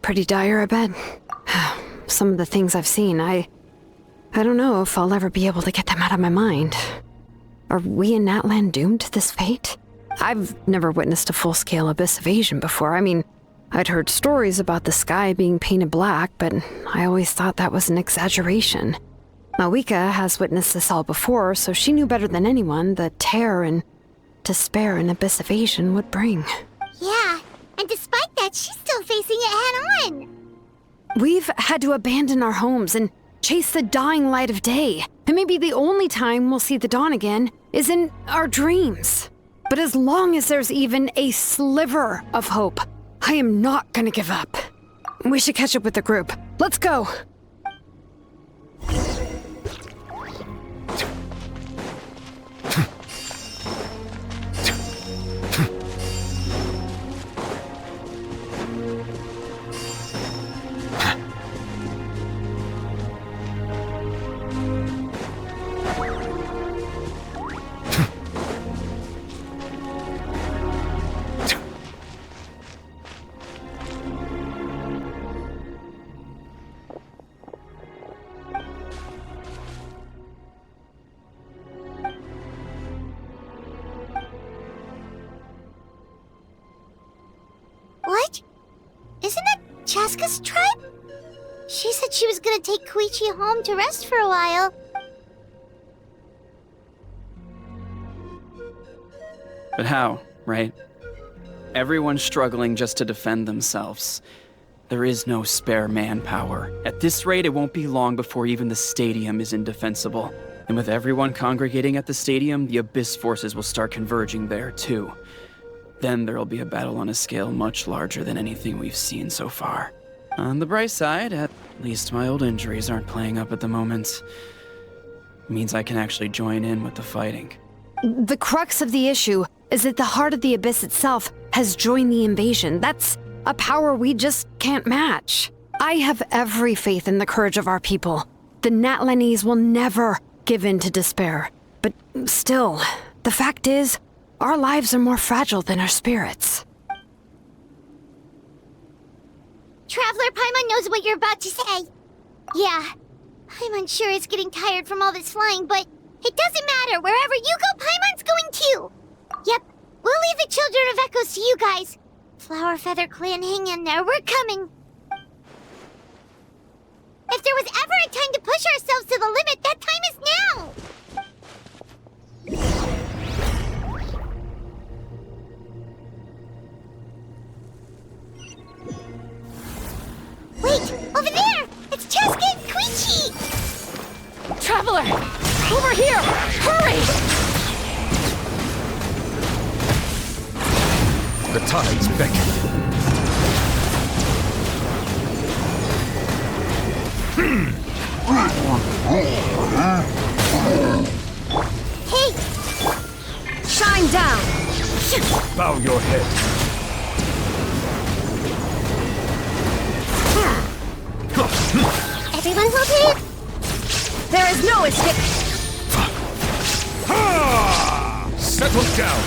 Pretty dire, I bet. Some of the things I've seen, I don't know if I'll ever be able to get them out of my mind. Are we in Natlan doomed to this fate? I've never witnessed a full-scale abyss invasion before. I mean, I'd heard stories about the sky being painted black, but I always thought that was an exaggeration. Mawika has witnessed this all before, so she knew better than anyone the terror and despair an abyss invasion would bring. Yeah, and despite that, she's still facing it head-on. We've had to abandon our homes and chase the dying light of day. And maybe the only time we'll see the dawn again is in our dreams. But as long as there's even a sliver of hope, I am not gonna give up. We should catch up with the group. Let's go! What? Isn't that Chaska's tribe? She said she was gonna take Koichi home to rest for a while. But how, right? Everyone's struggling just to defend themselves. There is no spare manpower. At this rate, it won't be long before even the stadium is indefensible. And with everyone congregating at the stadium, the Abyss forces will start converging there, too. Then there'll be a battle on a scale much larger than anything we've seen so far. On the bright side, at least my old injuries aren't playing up at the moment. It means I can actually join in with the fighting. The crux of the issue is that the heart of the Abyss itself has joined the invasion. That's a power we just can't match. I have every faith in the courage of our people. The Natlanese will never give in to despair. But still, the fact is, our lives are more fragile than our spirits. Traveler Paimon knows what you're about to say. Yeah, Paimon's sure is getting tired from all this flying, but it doesn't matter. Wherever you go, Paimon's going too. Yep, we'll leave the Children of Echoes to you guys. Flower Feather Clan, hang in there. We're coming. If there was ever a time to push ourselves to the limit, that time is now. Wait, over there! It's Cheska and Koichi! Traveler! Over here! Hurry! The tides beckon. Hey! Shine down! Bow your head. Everyone hold it! There is no escape! Ha! Settle down!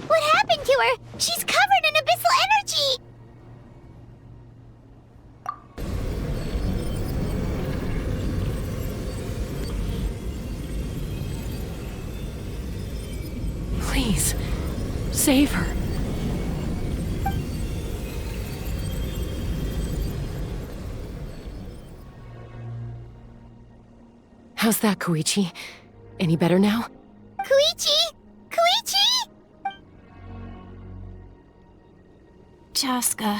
What happened to her? She's covered in abyssal energy! Please, save her. How's that, Koichi? Any better now? Koichi! Koichi! Cheska,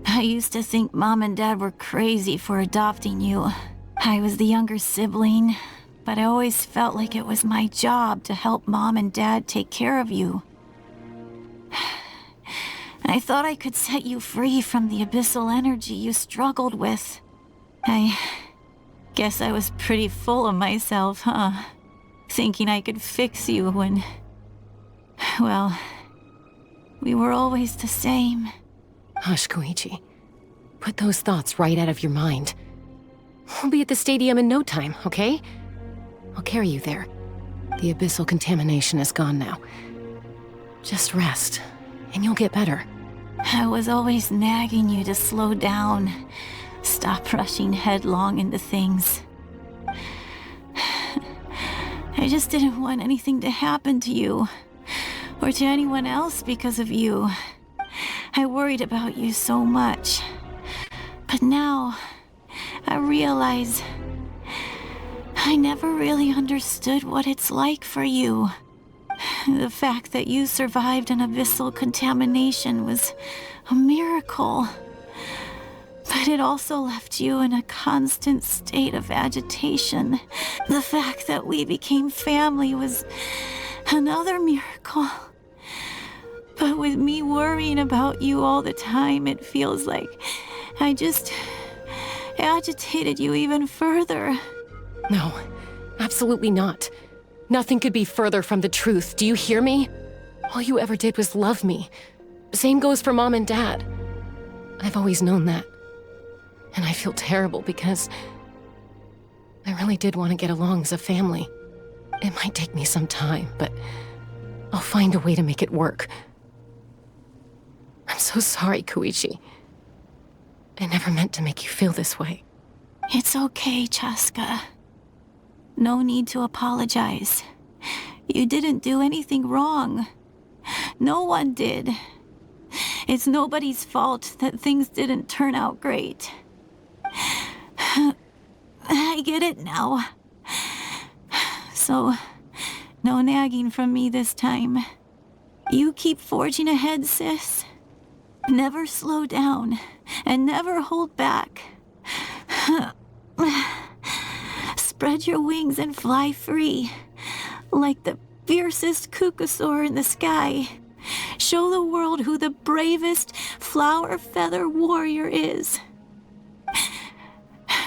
I used to think Mom and Dad were crazy for adopting you. I was the younger sibling, but I always felt like it was my job to help Mom and Dad take care of you. I thought I could set you free from the abyssal energy you struggled with. I guess I was pretty full of myself, huh? Thinking I could fix you when... well, we were always the same. Hush, Koichi. Put those thoughts right out of your mind. We'll be at the stadium in no time, okay? I'll carry you there. The abyssal contamination is gone now. Just rest, and you'll get better. I was always nagging you to slow down. Stop rushing headlong into things. I just didn't want anything to happen to you, or to anyone else because of you. I worried about you so much. But now, I realize I never really understood what it's like for you. The fact that you survived an abyssal contamination was a miracle. But it also left you in a constant state of agitation. The fact that we became family was another miracle. But with me worrying about you all the time, it feels like I just agitated you even further. No, absolutely not. Nothing could be further from the truth. Do you hear me? All you ever did was love me. Same goes for Mom and Dad. I've always known that. And I feel terrible because I really did want to get along as a family. It might take me some time, but I'll find a way to make it work. I'm so sorry, Koichi. I never meant to make you feel this way. It's okay, Cheska. No need to apologize. You didn't do anything wrong. No one did. It's nobody's fault that things didn't turn out great. I get it now. So, no nagging from me this time. You keep forging ahead, sis. Never slow down, and never hold back. Spread your wings and fly free, like the fiercest kukasaur in the sky. Show the world who the bravest flower feather warrior is.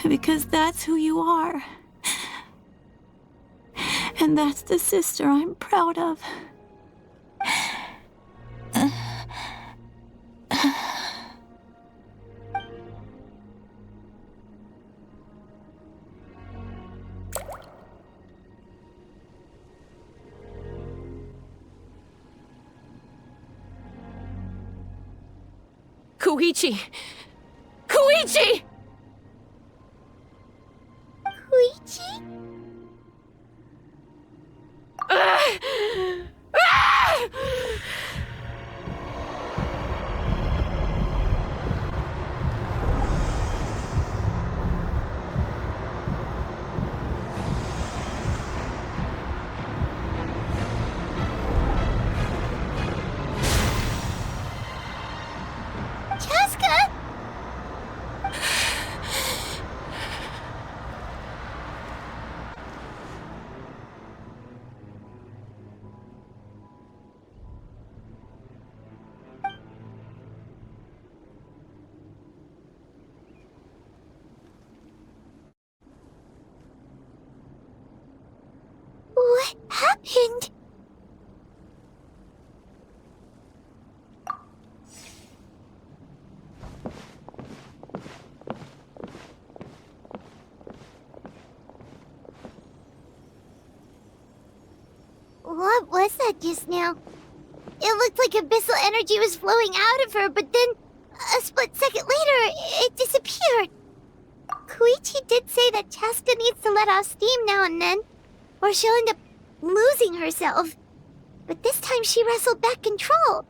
Because that's who you are. And that's the sister I'm proud of. Koichi! Koichi! Koichi? Chaska? What happened? What was that just now? It looked like abyssal energy was flowing out of her, but then a split second later, it disappeared. Koichi did say that Chaska needs to let off steam now and then, or she'll end up losing herself. But this time she wrestled back control.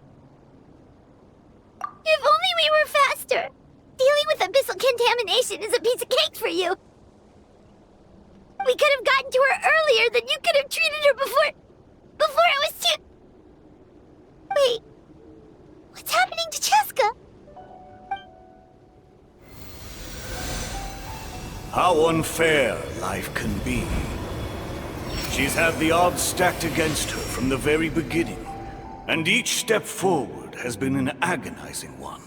If only we were faster! Dealing with abyssal contamination is a piece of cake for you. We could have gotten to her earlier, then you could have treated her before it was too... Wait, what's happening to Chaska? How unfair life can be. She's had the odds stacked against her from the very beginning, and each step forward has been an agonizing one.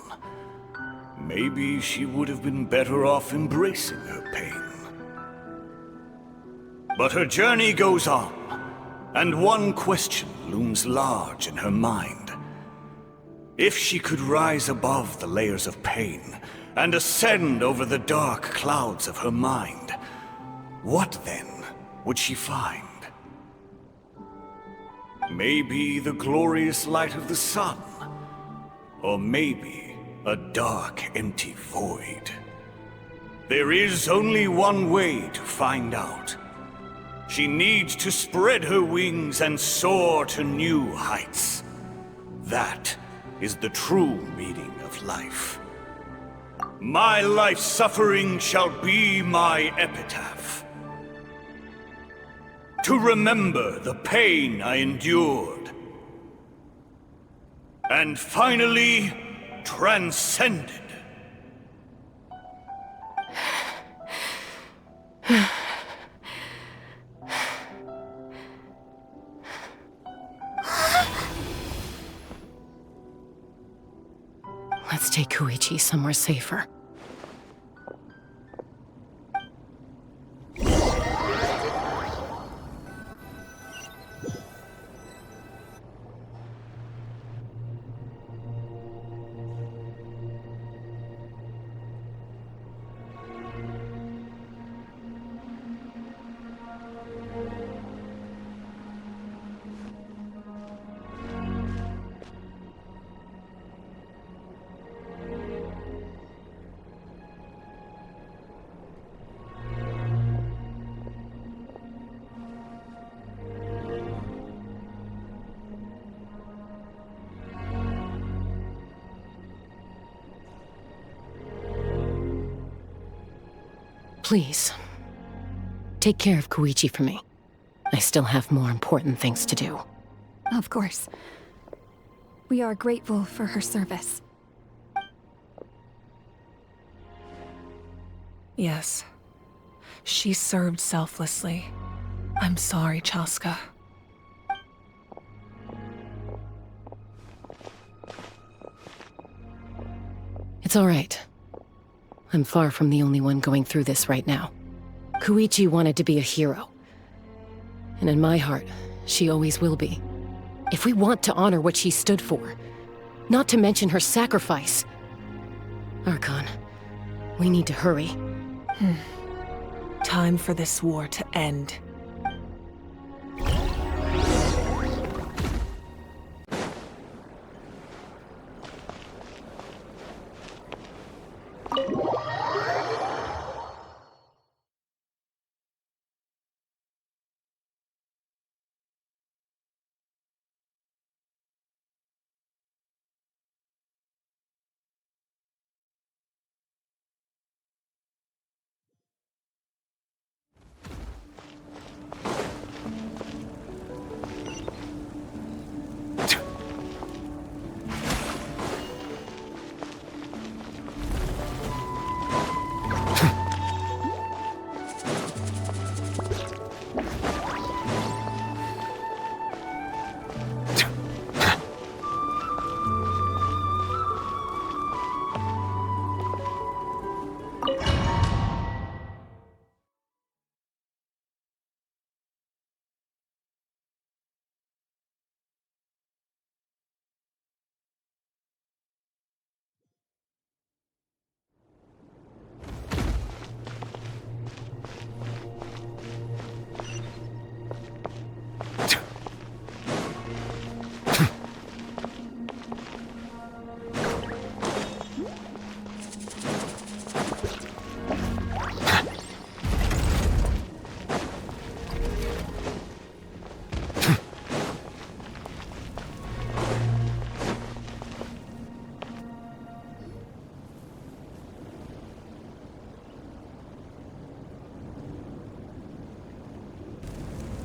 Maybe she would have been better off embracing her pain. But her journey goes on, and one question looms large in her mind. If she could rise above the layers of pain and ascend over the dark clouds of her mind, what then would she find? Maybe the glorious light of the sun, or maybe a dark, empty void. There is only one way to find out. She needs to spread her wings and soar to new heights. That is the true meaning of life. My life's suffering shall be my epitaph. To remember the pain I endured. And finally, transcended. Let's take Koichi somewhere safer. Please, take care of Koichi for me. I still have more important things to do. Of course. We are grateful for her service. Yes. She served selflessly. I'm sorry, Chaska. It's all right. I'm far from the only one going through this right now. Koichi wanted to be a hero. And in my heart, she always will be. If we want to honor what she stood for, not to mention her sacrifice. Archon, we need to hurry. Time for this war to end.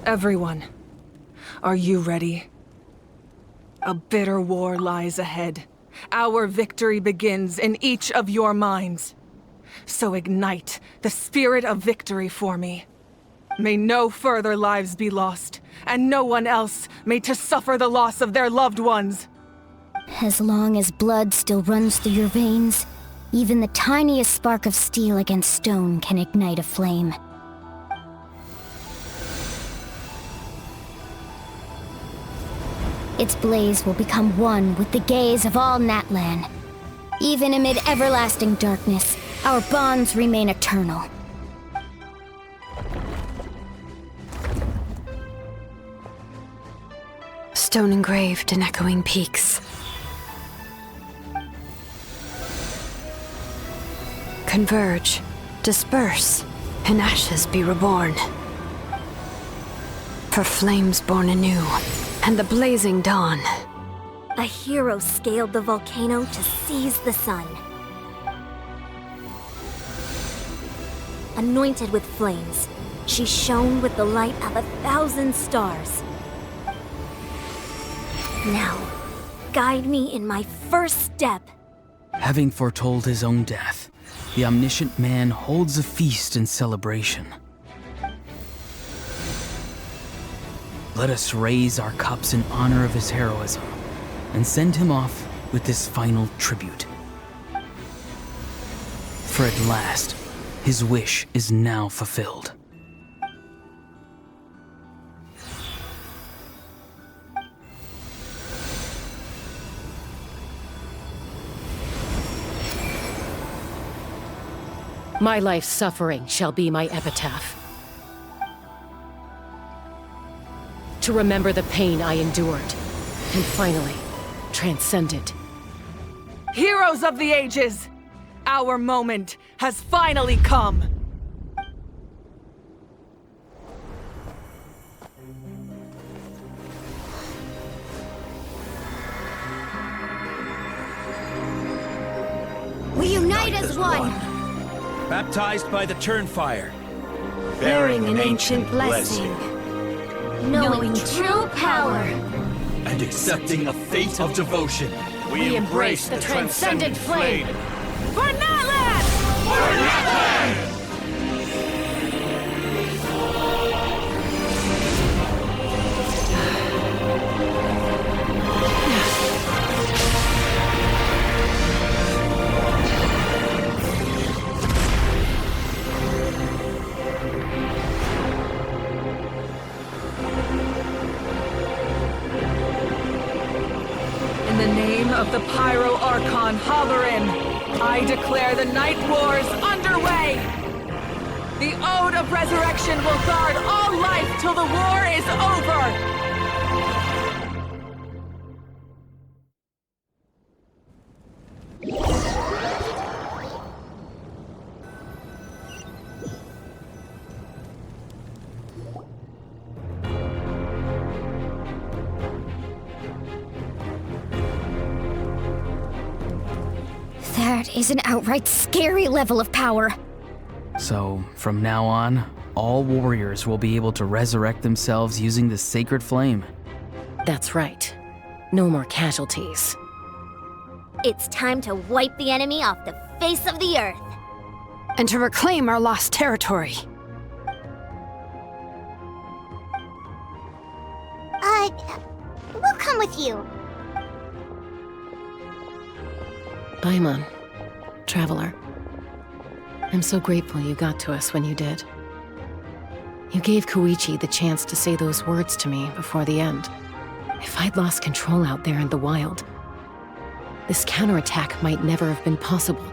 Everyone, are you ready? A bitter war lies ahead. Our victory begins in each of your minds. So ignite the spirit of victory for me. May no further lives be lost, and no one else may to suffer the loss of their loved ones. As long as blood still runs through your veins, even the tiniest spark of steel against stone can ignite a flame. Its blaze will become one with the gaze of all Natlan. Even amid everlasting darkness, our bonds remain eternal. Stone engraved in echoing peaks. Converge, disperse, in ashes be reborn. For flames born anew, and the blazing dawn. A hero scaled the volcano to seize the sun. Anointed with flames, she shone with the light of 1,000 stars. Now, guide me in my first step. Having foretold his own death, the omniscient man holds a feast in celebration. Let us raise our cups in honor of his heroism, and send him off with this final tribute. For at last, his wish is now fulfilled. My life's suffering shall be my epitaph. To remember the pain I endured, and finally, transcend it. Heroes of the ages! Our moment has finally come! We unite as one! Baptized by the Turnfire. Bearing an ancient blessing. Knowing true power. And accepting a fate of devotion. We embrace the transcendent flame. For Natlan! For Natlan! In the name of the Pyro Archon Halloran, I declare the Night Wars underway! The Ode of Resurrection will guard all life till the war is over! That is an outright scary level of power. So, from now on, all warriors will be able to resurrect themselves using the sacred flame. That's right. No more casualties. It's time to wipe the enemy off the face of the earth. And to reclaim our lost territory. We'll come with you. Paimon, Traveler. I'm so grateful you got to us when you did. You gave Koichi the chance to say those words to me before the end. If I'd lost control out there in the wild, this counterattack might never have been possible.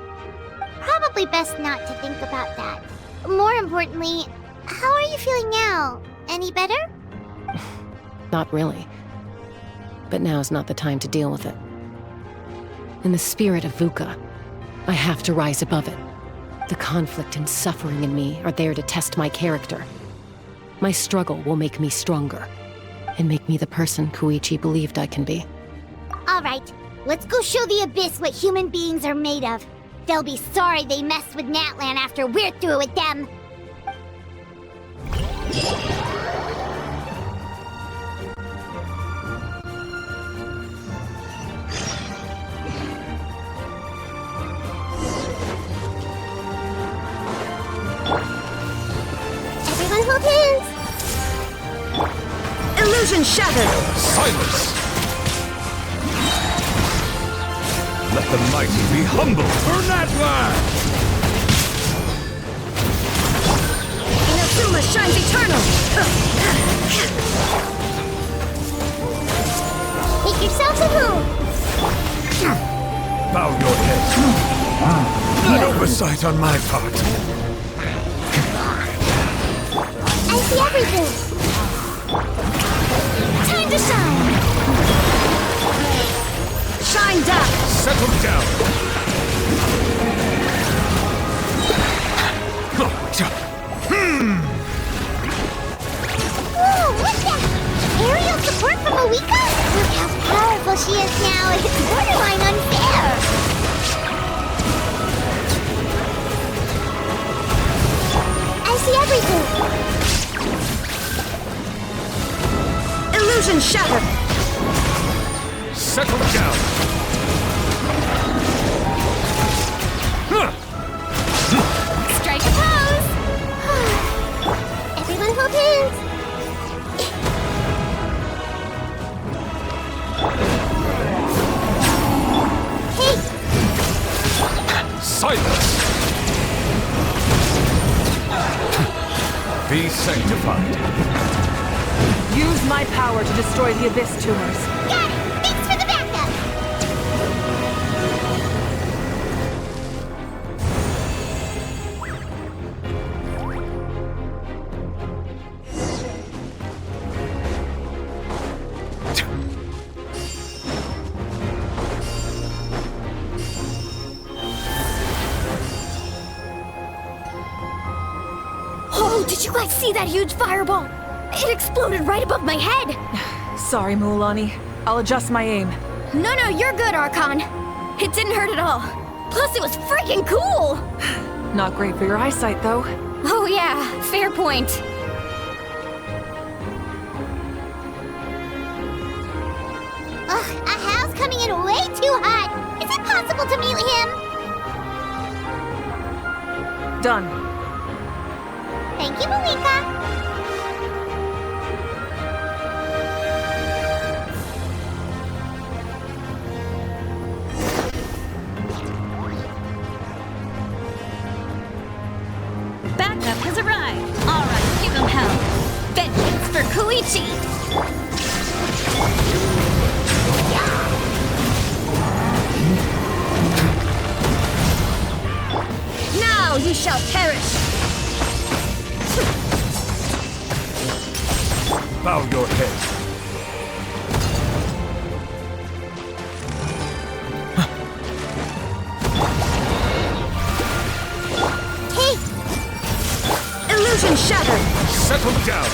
Probably best not to think about that. More importantly, how are you feeling now? Any better? Not really. But now's not the time to deal with it. In the spirit of VUCA, I have to rise above it. The conflict and suffering in me are there to test my character. My struggle will make me stronger, and make me the person Koichi believed I can be. Alright, let's go show the Abyss what human beings are made of. They'll be sorry they messed with Natlan after we're through with them. Everyone hold hands! Illusion shattered! Silence! Let the mighty be humble for Natlan! Inazuma shines eternal! Make yourselves at home! Bow your head. An oversight on my part. I see everything! Time to shine! Shine down! Settle down! Whoa, what's that? Aerial support from Awika? Look how powerful she is now. It's borderline unfair. I see everything. Illusion shattered! Settle down! Strike a pose! Everyone hold hands! Hey! Silence! Be sanctified. Use my power to destroy the Abyss tumors. Got it! Thanks for the backup! Oh, did you guys see that huge fireball? It exploded right above my head! Sorry, Mualani. I'll adjust my aim. No, you're good, Archon. It didn't hurt at all. Plus, it was freaking cool! Not great for your eyesight, though. Oh yeah, fair point. Ugh, a house coming in way too hot. Is it possible to meet him? Done. Thank you, Malika. Backup has arrived. All right, give them hell. Vengeance for Koichi. Now you shall perish! Bow your head. Hey! Illusion shattered! Settle down.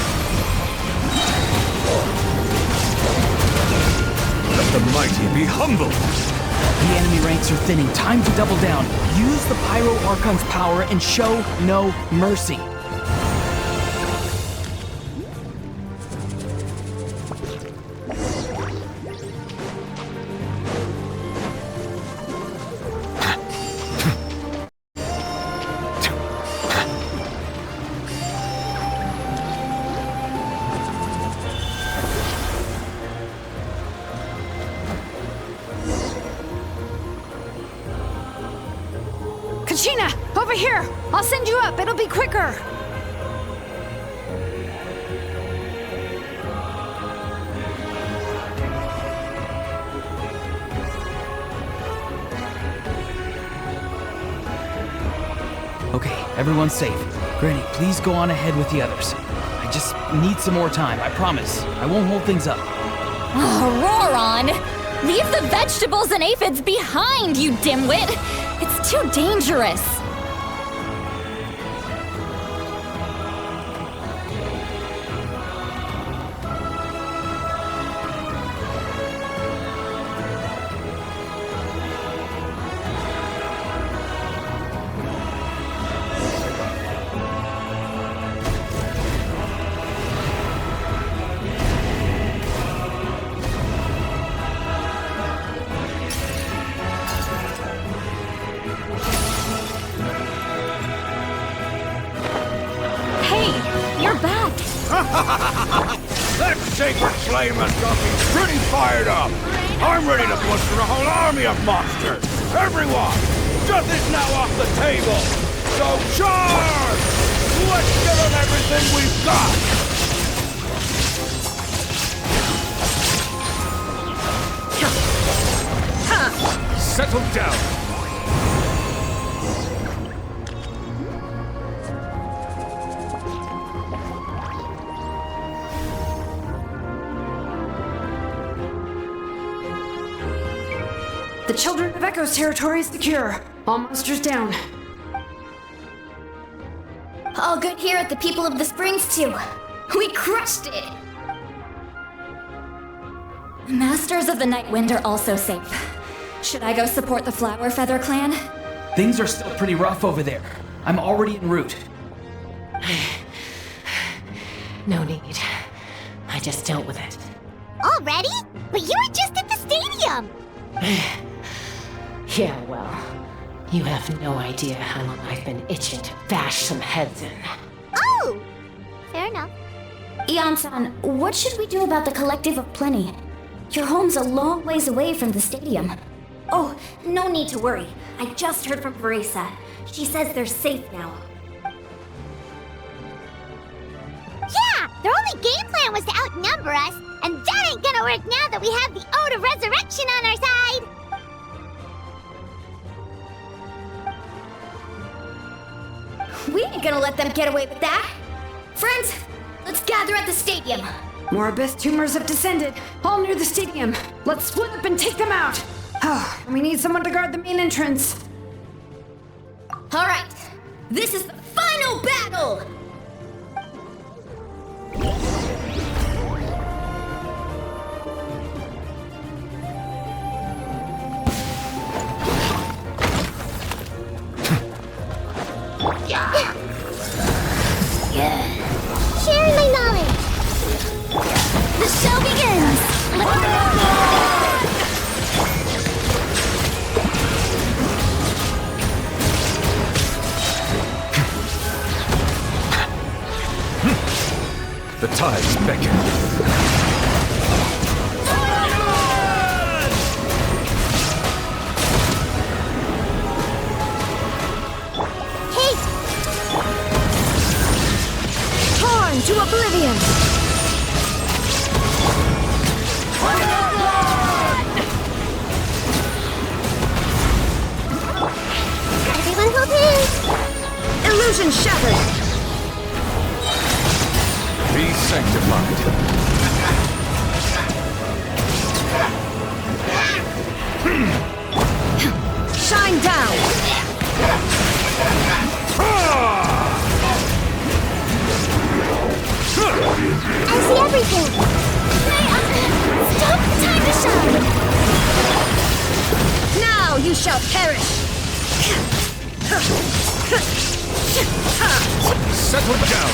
Let the mighty be humble. The enemy ranks are thinning. Time to double down. Use the Pyro Archon's power and show no mercy. Kachina, over here! I'll send you up, it'll be quicker! Okay, everyone's safe. Granny, please go on ahead with the others. I just need some more time, I promise. I won't hold things up. Oh, Roron! Leave the vegetables and aphids behind, you dimwit! It's too dangerous! That sacred flame has got me pretty fired up! I'm ready to butcher a whole army of monsters! Everyone! Death is now off the table! So charge! Let's give them everything we've got! Settle down! The Children of Echo's territory is secure. All monsters down. All good here at the People of the Springs, too. We crushed it! Masters of the Night Wind are also safe. Should I go support the Flower Feather clan? Things are still pretty rough over there. I'm already en route. No need. I just dealt with it. Already? But you were just at the stadium! Yeah, well, you have no idea how long I've been itching to bash some heads in. Oh! Fair enough. Ian-san, what should we do about the Collective of Plenty? Your home's a long ways away from the stadium. Oh, no need to worry. I just heard from Veresa. She says they're safe now. Yeah! Their only game plan was to outnumber us, and that ain't gonna work now that we have the Ode of Resurrection on our side! We ain't gonna let them get away with that! Friends, let's gather at the stadium! More abyss tumors have descended, all near the stadium. Let's split up and take them out! Oh, we need someone to guard the main entrance. Alright, this is the final battle! tides beckon. Torn to oblivion! Everyone hold hands! Illusion shattered! Be sanctified. Shine down! I see everything! Stop the time to shine! Now you shall perish! Settle down.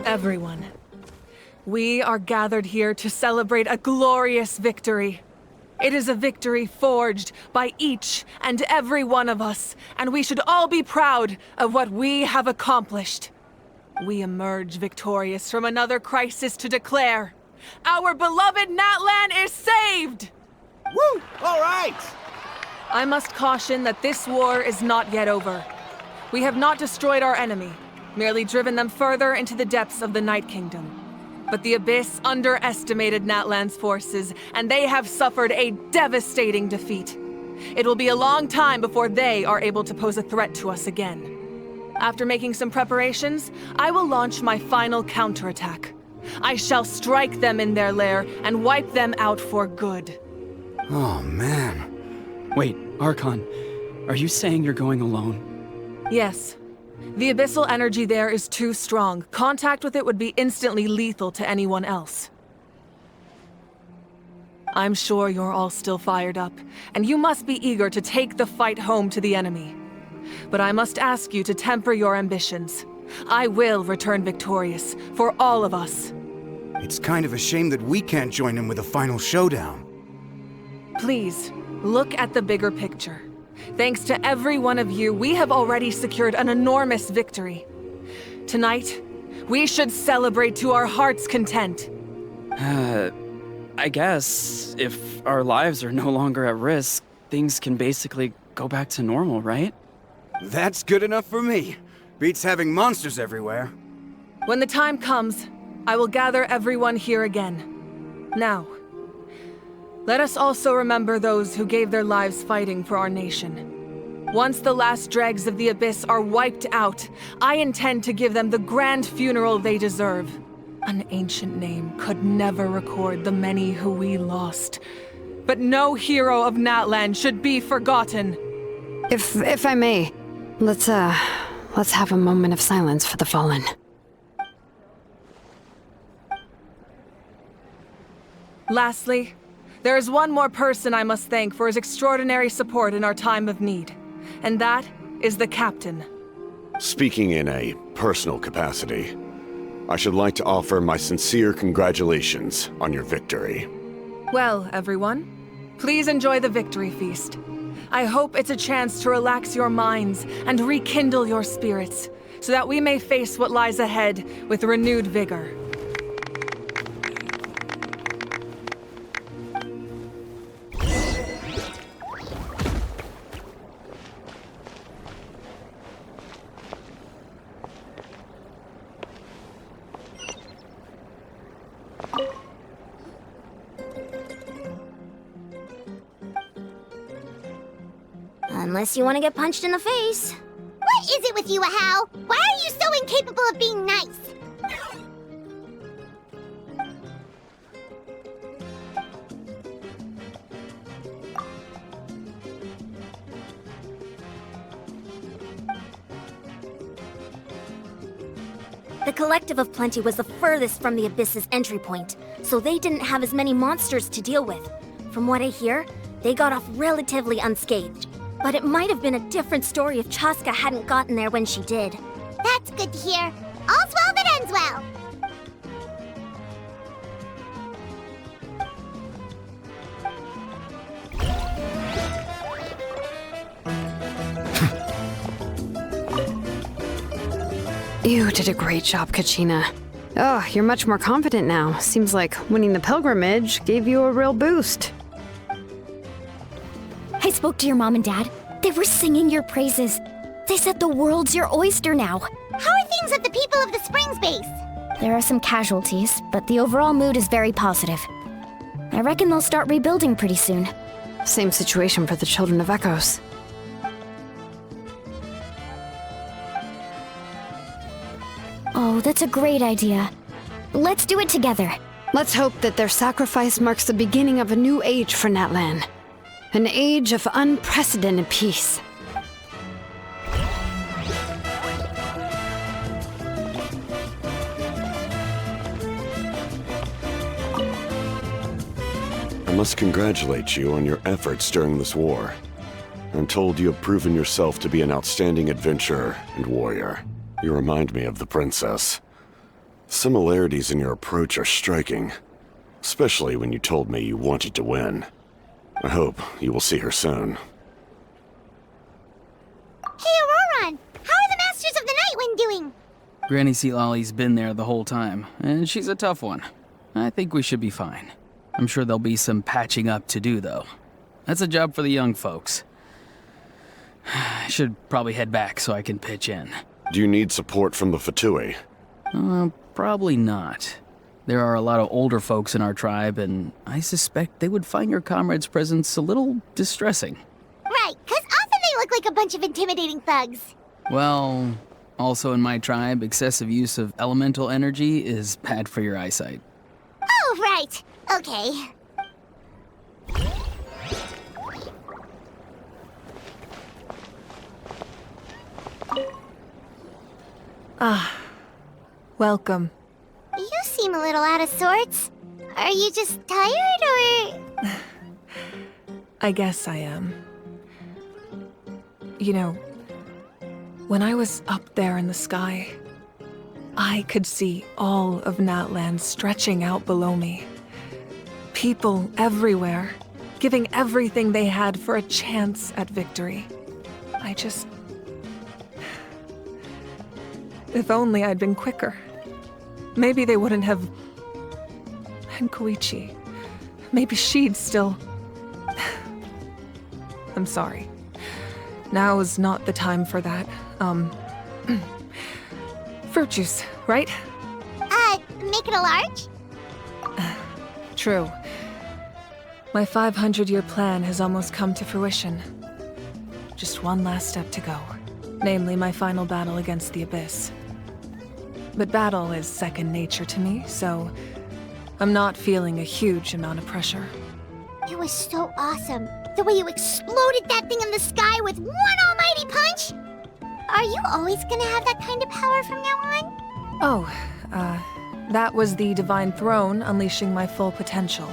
Everyone, we are gathered here to celebrate a glorious victory. It is a victory forged by each and every one of us, and we should all be proud of what we have accomplished. We emerge victorious from another crisis to declare, our beloved Natlan is saved! Woo! All right! I must caution that this war is not yet over. We have not destroyed our enemy, merely driven them further into the depths of the Night Kingdom. But the Abyss underestimated Natlan's forces, and they have suffered a devastating defeat. It will be a long time before they are able to pose a threat to us again. After making some preparations, I will launch my final counterattack. I shall strike them in their lair and wipe them out for good. Oh, man. Wait, Archon, are you saying you're going alone? Yes. The abyssal energy there is too strong. Contact with it would be instantly lethal to anyone else. I'm sure you're all still fired up, and you must be eager to take the fight home to the enemy. But I must ask you to temper your ambitions. I will return victorious, for all of us. It's kind of a shame that we can't join in with a final showdown. Please, look at the bigger picture. Thanks to every one of you, we have already secured an enormous victory. Tonight, we should celebrate to our heart's content. I guess if our lives are no longer at risk, things can basically go back to normal, right? That's good enough for me. Beats having monsters everywhere. When the time comes, I will gather everyone here again. Now, let us also remember those who gave their lives fighting for our nation. Once the last dregs of the Abyss are wiped out, I intend to give them the grand funeral they deserve. An ancient name could never record the many who we lost. But no hero of Natlan should be forgotten. If I may, let's have a moment of silence for the fallen. Lastly, there is one more person I must thank for his extraordinary support in our time of need, and that is the Captain. Speaking in a personal capacity, I should like to offer my sincere congratulations on your victory. Well, everyone, please enjoy the victory feast. I hope it's a chance to relax your minds and rekindle your spirits, so that we may face what lies ahead with renewed vigor. Unless you want to get punched in the face. What is it with you, Ahau? Why are you so incapable of being nice? The Collective of Plenty was the furthest from the Abyss's entry point, so they didn't have as many monsters to deal with. From what I hear, they got off relatively unscathed. But it might have been a different story if Chaska hadn't gotten there when she did. That's good to hear. All's well that ends well. You did a great job, Kachina. Oh, you're much more confident now. Seems like winning the pilgrimage gave you a real boost. I spoke to your mom and dad. They were singing your praises. They said the world's your oyster now. How are things at the people of the Springs base? There are some casualties, but the overall mood is very positive. I reckon they'll start rebuilding pretty soon. Same situation for the Children of Echoes. Oh, that's a great idea. Let's do it together. Let's hope that their sacrifice marks the beginning of a new age for Natlan. An age of unprecedented peace. I must congratulate you on your efforts during this war. I'm told you have proven yourself to be an outstanding adventurer and warrior. You remind me of the princess. Similarities in your approach are striking, especially when you told me you wanted to win. I hope you will see her soon. Hey, Auroron! How are the Masters of the Nightwind doing? Granny Sealali's been there the whole time, and she's a tough one. I think we should be fine. I'm sure there'll be some patching up to do, though. That's a job for the young folks. I should probably head back so I can pitch in. Do you need support from the Fatui? Probably not. There are a lot of older folks in our tribe, and I suspect they would find your comrade's presence a little distressing. Right, 'cause often they look like a bunch of intimidating thugs. Well, also in my tribe, excessive use of elemental energy is bad for your eyesight. Oh, right. Okay. Welcome. You seem a little out of sorts. Are you just tired, or...? I guess I am. You know, when I was up there in the sky, I could see all of Natlan stretching out below me. People everywhere, giving everything they had for a chance at victory. If only I'd been quicker. Maybe they wouldn't have... And Koichi. Maybe she'd still... I'm sorry. Now is not the time for that. Fruit juice, right? Make it a large? True. My 500-year plan has almost come to fruition. just one last step to go. Namely, my final battle against the Abyss. But battle is second nature to me, so I'm not feeling a huge amount of pressure. It was so awesome. The way you exploded that thing in the sky with one almighty punch! Are you always gonna have that kind of power from now on? Oh, that was the Divine Throne unleashing my full potential.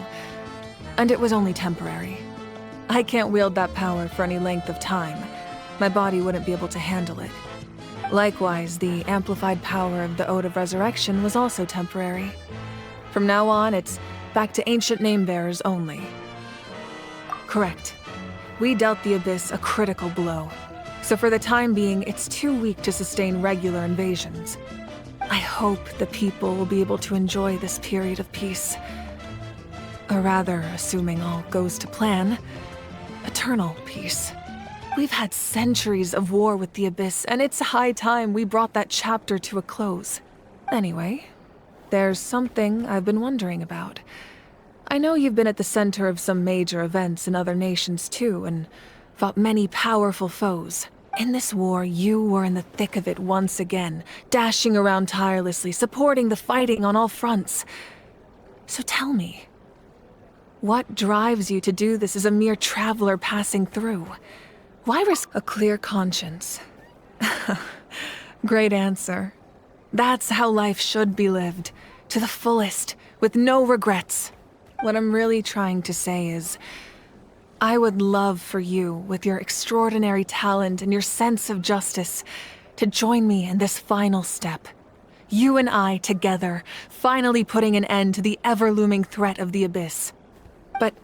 And it was only temporary. I can't wield that power for any length of time. My body wouldn't be able to handle it. Likewise, the amplified power of the Ode of Resurrection was also temporary. From now on, it's back to ancient name-bearers only. Correct. We dealt the Abyss a critical blow. So for the time being, it's too weak to sustain regular invasions. I hope the people will be able to enjoy this period of peace. Or rather, assuming all goes to plan, eternal peace. We've had centuries of war with the Abyss, and it's high time we brought that chapter to a close. Anyway, there's something I've been wondering about. I know you've been at the center of some major events in other nations too, and fought many powerful foes. In this war, you were in the thick of it once again, dashing around tirelessly, supporting the fighting on all fronts. So tell me, what drives you to do this as a mere traveler passing through? Why risk a clear conscience? Great answer. That's how life should be lived, to the fullest, with no regrets. What I'm really trying to say is, I would love for you, with your extraordinary talent and your sense of justice, to join me in this final step. You and I together, finally putting an end to the ever-looming threat of the Abyss. But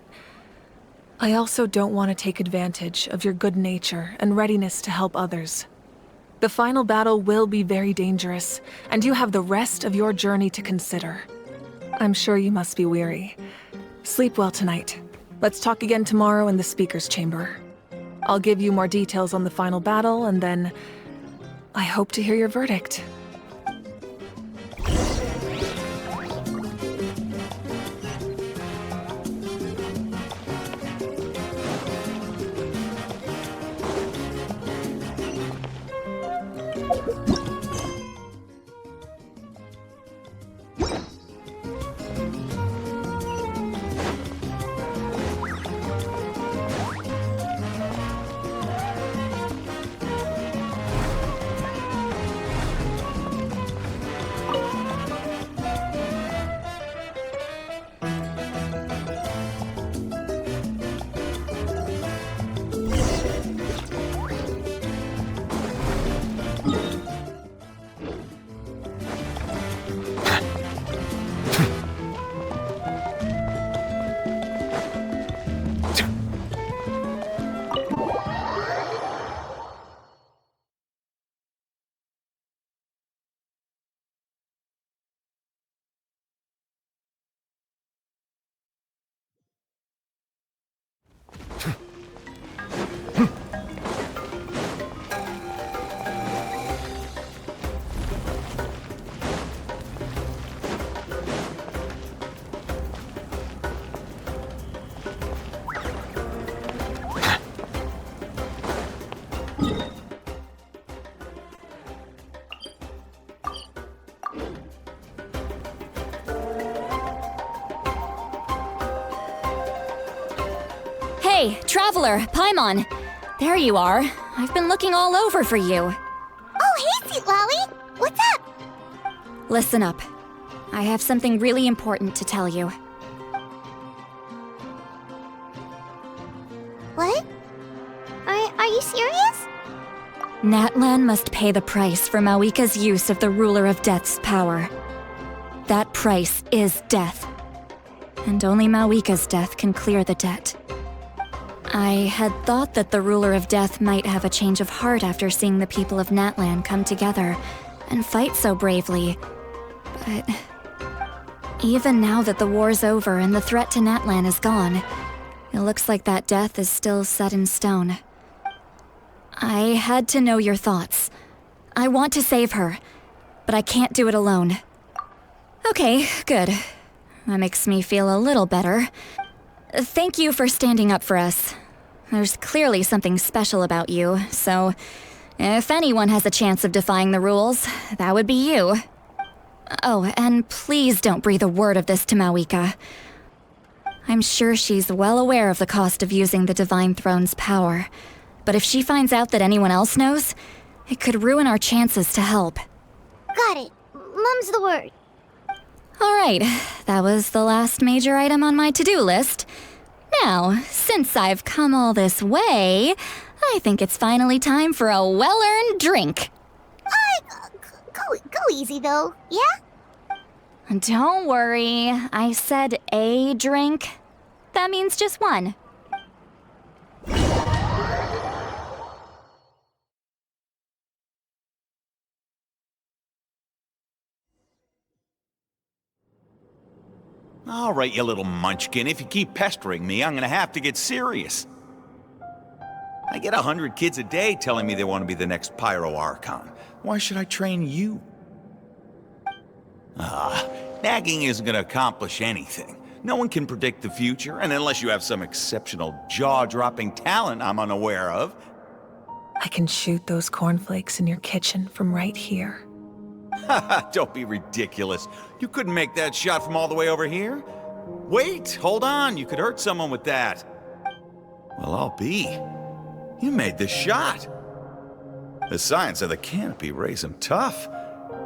I also don't want to take advantage of your good nature and readiness to help others. The final battle will be very dangerous, and you have the rest of your journey to consider. I'm sure you must be weary. Sleep well tonight. Let's talk again tomorrow in the speaker's chamber. I'll give you more details on the final battle, and then I hope to hear your verdict. Hey, Traveler, Paimon. There you are. I've been looking all over for you. Oh, hey, Sweet Lolly! What's up? Listen up. I have something really important to tell you. What? Are you serious? Natlan must pay the price for Mawika's use of the Ruler of Death's power. That price is death. And only Mawika's death can clear the debt. I had thought that the Ruler of Death might have a change of heart after seeing the people of Natlan come together and fight so bravely. But even now that the war's over and the threat to Natlan is gone, it looks like that death is still set in stone. I had to know your thoughts. I want to save her, but I can't do it alone. Okay, good. That makes me feel a little better. Thank you for standing up for us. There's clearly something special about you, so if anyone has a chance of defying the rules, that would be you. Oh, and please don't breathe a word of this to Mawika. I'm sure she's well aware of the cost of using the Divine Throne's power, but if she finds out that anyone else knows, it could ruin our chances to help. Got it. Mum's the word. Alright, that was the last major item on my to-do list. Now, since I've come all this way, I think it's finally time for a well-earned drink. Go easy, though, yeah? Don't worry, I said a drink. That means just one. All right, you little munchkin. If you keep pestering me, I'm gonna have to get serious. I get 100 kids a day telling me they want to be the next Pyro Archon. Why should I train you? Nagging isn't gonna accomplish anything. No one can predict the future, and unless you have some exceptional jaw-dropping talent I'm unaware of. I can shoot those cornflakes in your kitchen from right here. Don't be ridiculous. You couldn't make that shot from all the way over here. Wait, hold on. You could hurt someone with that. Well, I'll be. You made the shot. The science of the canopy raised him tough.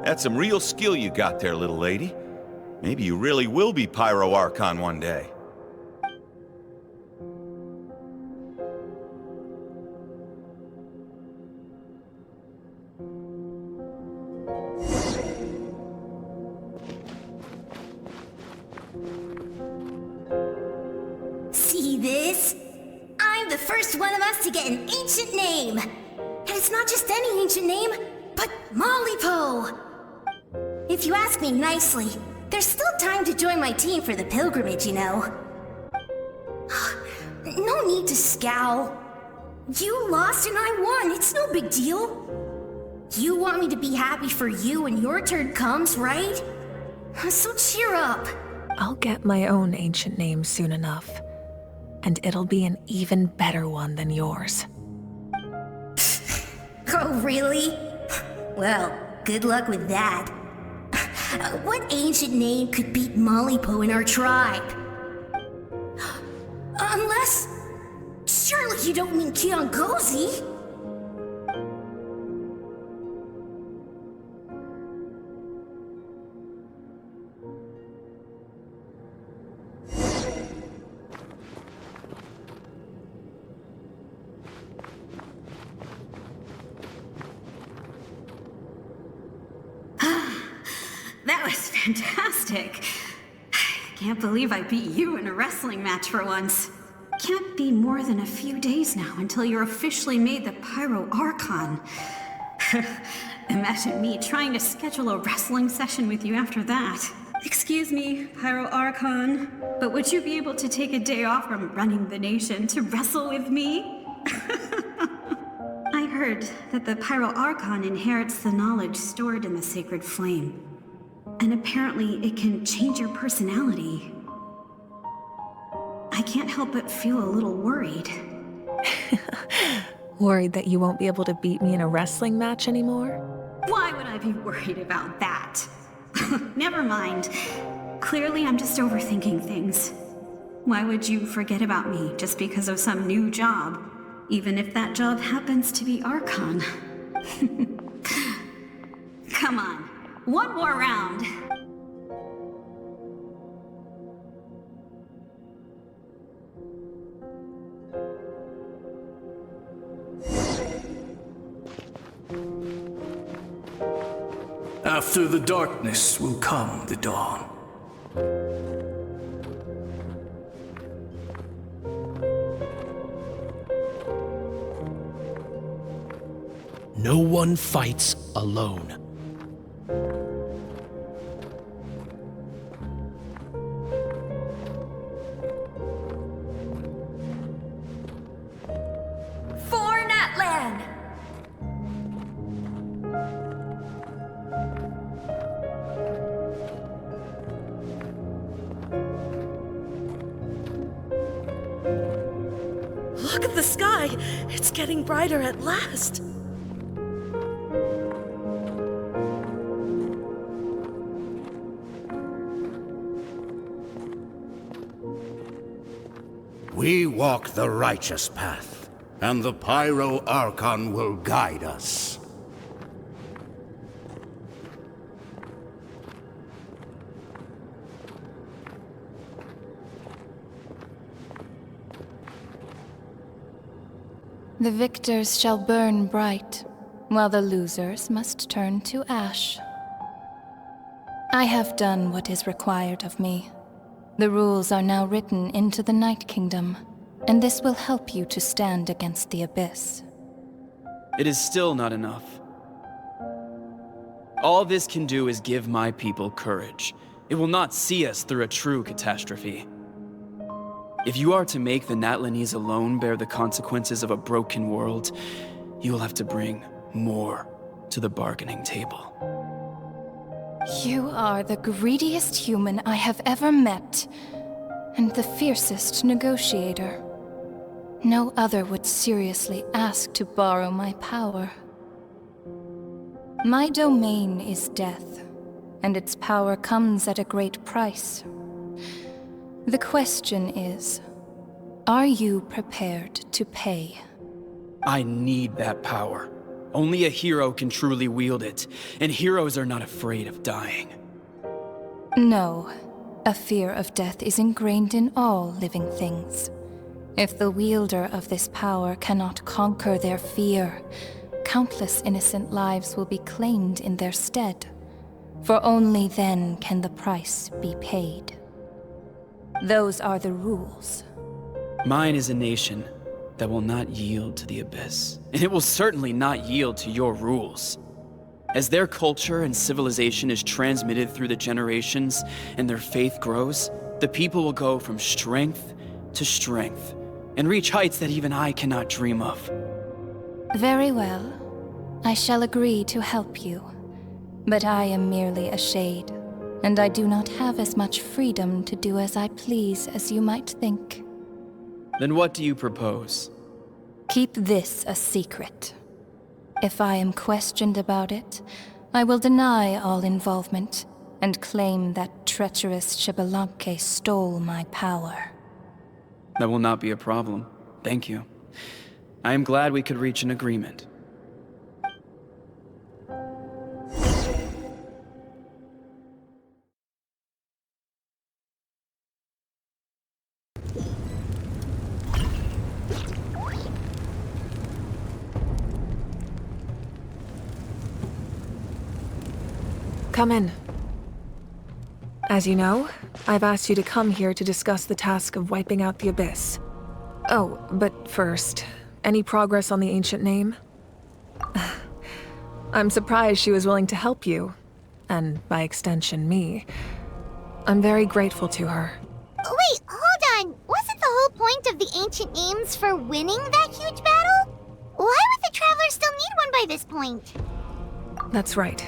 That's some real skill you got there, little lady. Maybe you really will be Pyro Archon one day. See this? I'm the first one of us to get an ancient name. And it's not just any ancient name, but Malipo. If you ask me nicely, there's still time to join my team for the pilgrimage, you know. No need to scowl. You lost and I won, it's no big deal. You want me to be happy for you when your turn comes, right? So cheer up. I'll get my own ancient name soon enough. And it'll be an even better one than yours. Oh, really? Well, good luck with that. What ancient name could beat Malipo in our tribe? Unless... surely you don't mean Kiangozi? That was fantastic. Can't believe I beat you in a wrestling match for once. Can't be more than a few days now until you're officially made the Pyro Archon. Imagine me trying to schedule a wrestling session with you after that. Excuse me, Pyro Archon, but would you be able to take a day off from running the nation to wrestle with me? I heard that the Pyro Archon inherits the knowledge stored in the sacred flame. And apparently it can change your personality. I can't help but feel a little worried. Worried that you won't be able to beat me in a wrestling match anymore? Why would I be worried about that? Never mind. Clearly I'm just overthinking things. Why would you forget about me just because of some new job? Even if that job happens to be Archon. Come on. One more round. After the darkness will come the dawn. No one fights alone. For Natlan! Look at the sky! sky. It's getting brighter at last. We walk the righteous path, and the Pyro Archon will guide us. The victors shall burn bright, while the losers must turn to ash. I have done what is required of me. The rules are now written into the Night Kingdom, and this will help you to stand against the Abyss. It is still not enough. All this can do is give my people courage. It will not see us through a true catastrophe. If you are to make the Natlanese alone bear the consequences of a broken world, you will have to bring more to the bargaining table. You are the greediest human I have ever met, and the fiercest negotiator. No other would seriously ask to borrow my power. My domain is death, and its power comes at a great price. The question is, are you prepared to pay? I need that power. Only a hero can truly wield it, and heroes are not afraid of dying. No, a fear of death is ingrained in all living things. If the wielder of this power cannot conquer their fear, countless innocent lives will be claimed in their stead, for only then can the price be paid. Those are the rules. Mine is a nation that will not yield to the Abyss, and it will certainly not yield to your rules. As their culture and civilization is transmitted through the generations and their faith grows, the people will go from strength to strength and reach heights that even I cannot dream of. Very well. I shall agree to help you. But I am merely a shade, and I do not have as much freedom to do as I please as you might think. Then what do you propose? Keep this a secret. If I am questioned about it, I will deny all involvement and claim that treacherous Xbalanque stole my power. That will not be a problem. Thank you. I am glad we could reach an agreement. Come in. As you know, I've asked you to come here to discuss the task of wiping out the Abyss. Oh, but first, any progress on the ancient name? I'm surprised she was willing to help you, and by extension, me. I'm very grateful to her. Wait, hold on. Wasn't the whole point of the ancient names for winning that huge battle? Why would the Travelers still need one by this point? That's right.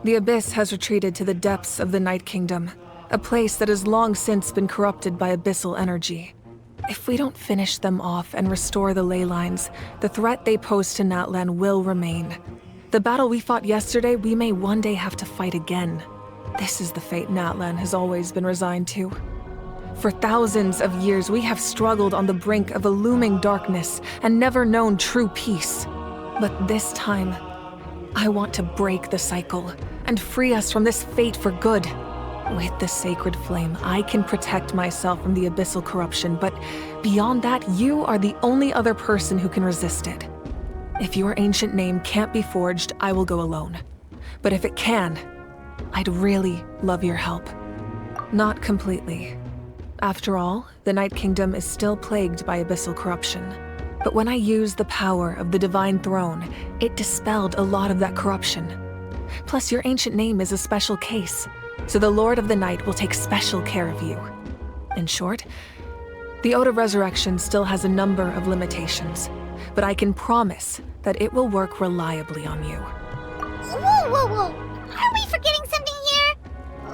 The Abyss has retreated to the depths of the Night Kingdom, a place that has long since been corrupted by abyssal energy. If we don't finish them off and restore the ley lines, the threat they pose to Natlan will remain. The battle we fought yesterday, we may one day have to fight again. This is the fate Natlan has always been resigned to. For thousands of years, we have struggled on the brink of a looming darkness and never known true peace. But this time, I want to break the cycle and free us from this fate for good. With the sacred flame, I can protect myself from the abyssal corruption, but beyond that, you are the only other person who can resist it. If your ancient name can't be forged, I will go alone. But if it can, I'd really love your help. Not completely. After all, the Night Kingdom is still plagued by abyssal corruption. But when I used the power of the Divine Throne, it dispelled a lot of that corruption. Plus, your ancient name is a special case, so the Lord of the Night will take special care of you. In short, the Ode of Resurrection still has a number of limitations, but I can promise that it will work reliably on you. Whoa, whoa, whoa! Are we forgetting something here?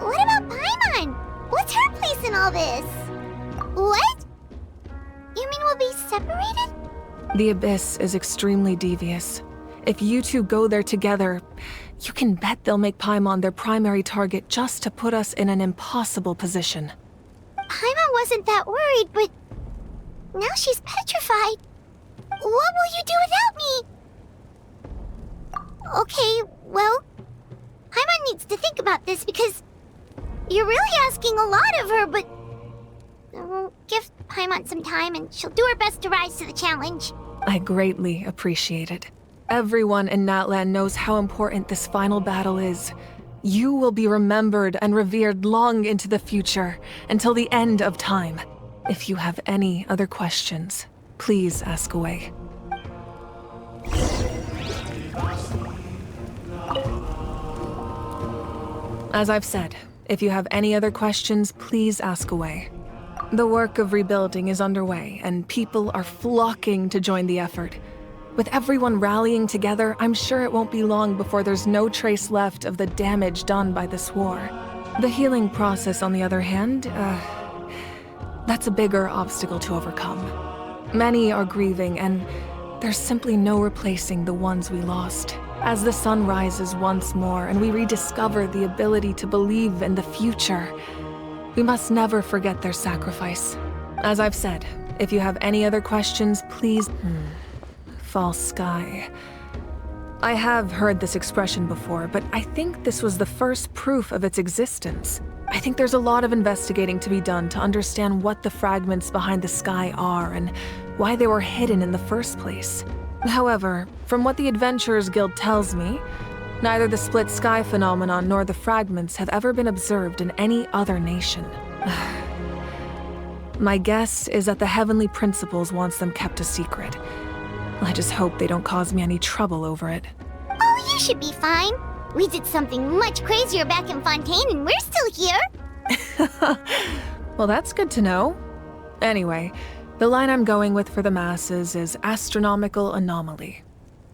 What about Paimon? What's her place in all this? What? You mean we'll be separated? The Abyss is extremely devious. If you two go there together, you can bet they'll make Paimon their primary target just to put us in an impossible position. Paimon wasn't that worried, but now she's petrified. What will you do without me? Okay, well, Paimon needs to think about this because you're really asking a lot of her, but we'll give Paimon some time and she'll do her best to rise to the challenge. I greatly appreciate it. Everyone in Natlan knows how important this final battle is. You will be remembered and revered long into the future, until the end of time. If you have any other questions, please ask away. As I've said, if you have any other questions, please ask away. The work of rebuilding is underway, and people are flocking to join the effort. With everyone rallying together, I'm sure it won't be long before there's no trace left of the damage done by this war. The healing process, on the other hand, that's a bigger obstacle to overcome. Many are grieving, and there's simply no replacing the ones we lost. As the sun rises once more and we rediscover the ability to believe in the future, we must never forget their sacrifice. As I've said, if you have any other questions, please... False sky. I have heard this expression before, but I think this was the first proof of its existence. I think there's a lot of investigating to be done to understand what the fragments behind the sky are and why they were hidden in the first place. However, from what the Adventurers Guild tells me, neither the split sky phenomenon nor the fragments have ever been observed in any other nation. My guess is that the Heavenly Principles wants them kept a secret. I just hope they don't cause me any trouble over it. Oh, you should be fine. We did something much crazier back in Fontaine and we're still here. Well, that's good to know. Anyway, the line I'm going with for the masses is astronomical anomaly.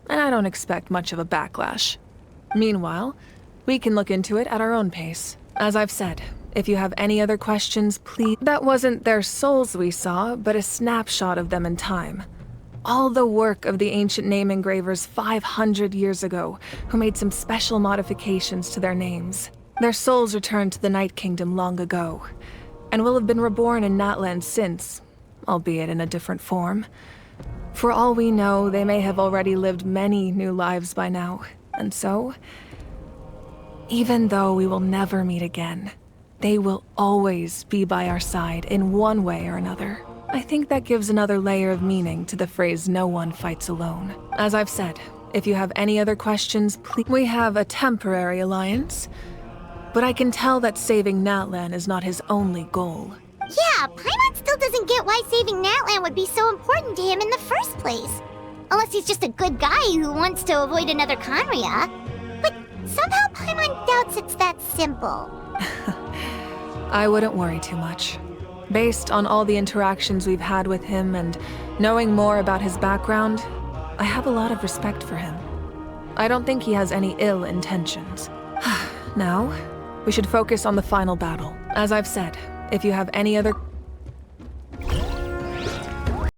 And I don't expect much of a backlash. Meanwhile, we can look into it at our own pace. As I've said, if you have any other questions, please... That wasn't their souls we saw, but a snapshot of them in time. All the work of the ancient name engravers 500 years ago, who made some special modifications to their names. Their souls returned to the Night Kingdom long ago, and will have been reborn in Natlan since, albeit in a different form. For all we know, they may have already lived many new lives by now, and so, even though we will never meet again, they will always be by our side in one way or another. I think that gives another layer of meaning to the phrase "no one fights alone." As I've said, if you have any other questions, please... We have a temporary alliance, but I can tell that saving Natlan is not his only goal. Yeah, Paimon still doesn't get why saving Natlan would be so important to him in the first place. Unless he's just a good guy who wants to avoid another Khaenri'ah. But somehow Paimon doubts it's that simple. I wouldn't worry too much. Based on all the interactions we've had with him and knowing more about his background, I have a lot of respect for him. I don't think he has any ill intentions. Now, we should focus on the final battle. As I've said, if you have any other...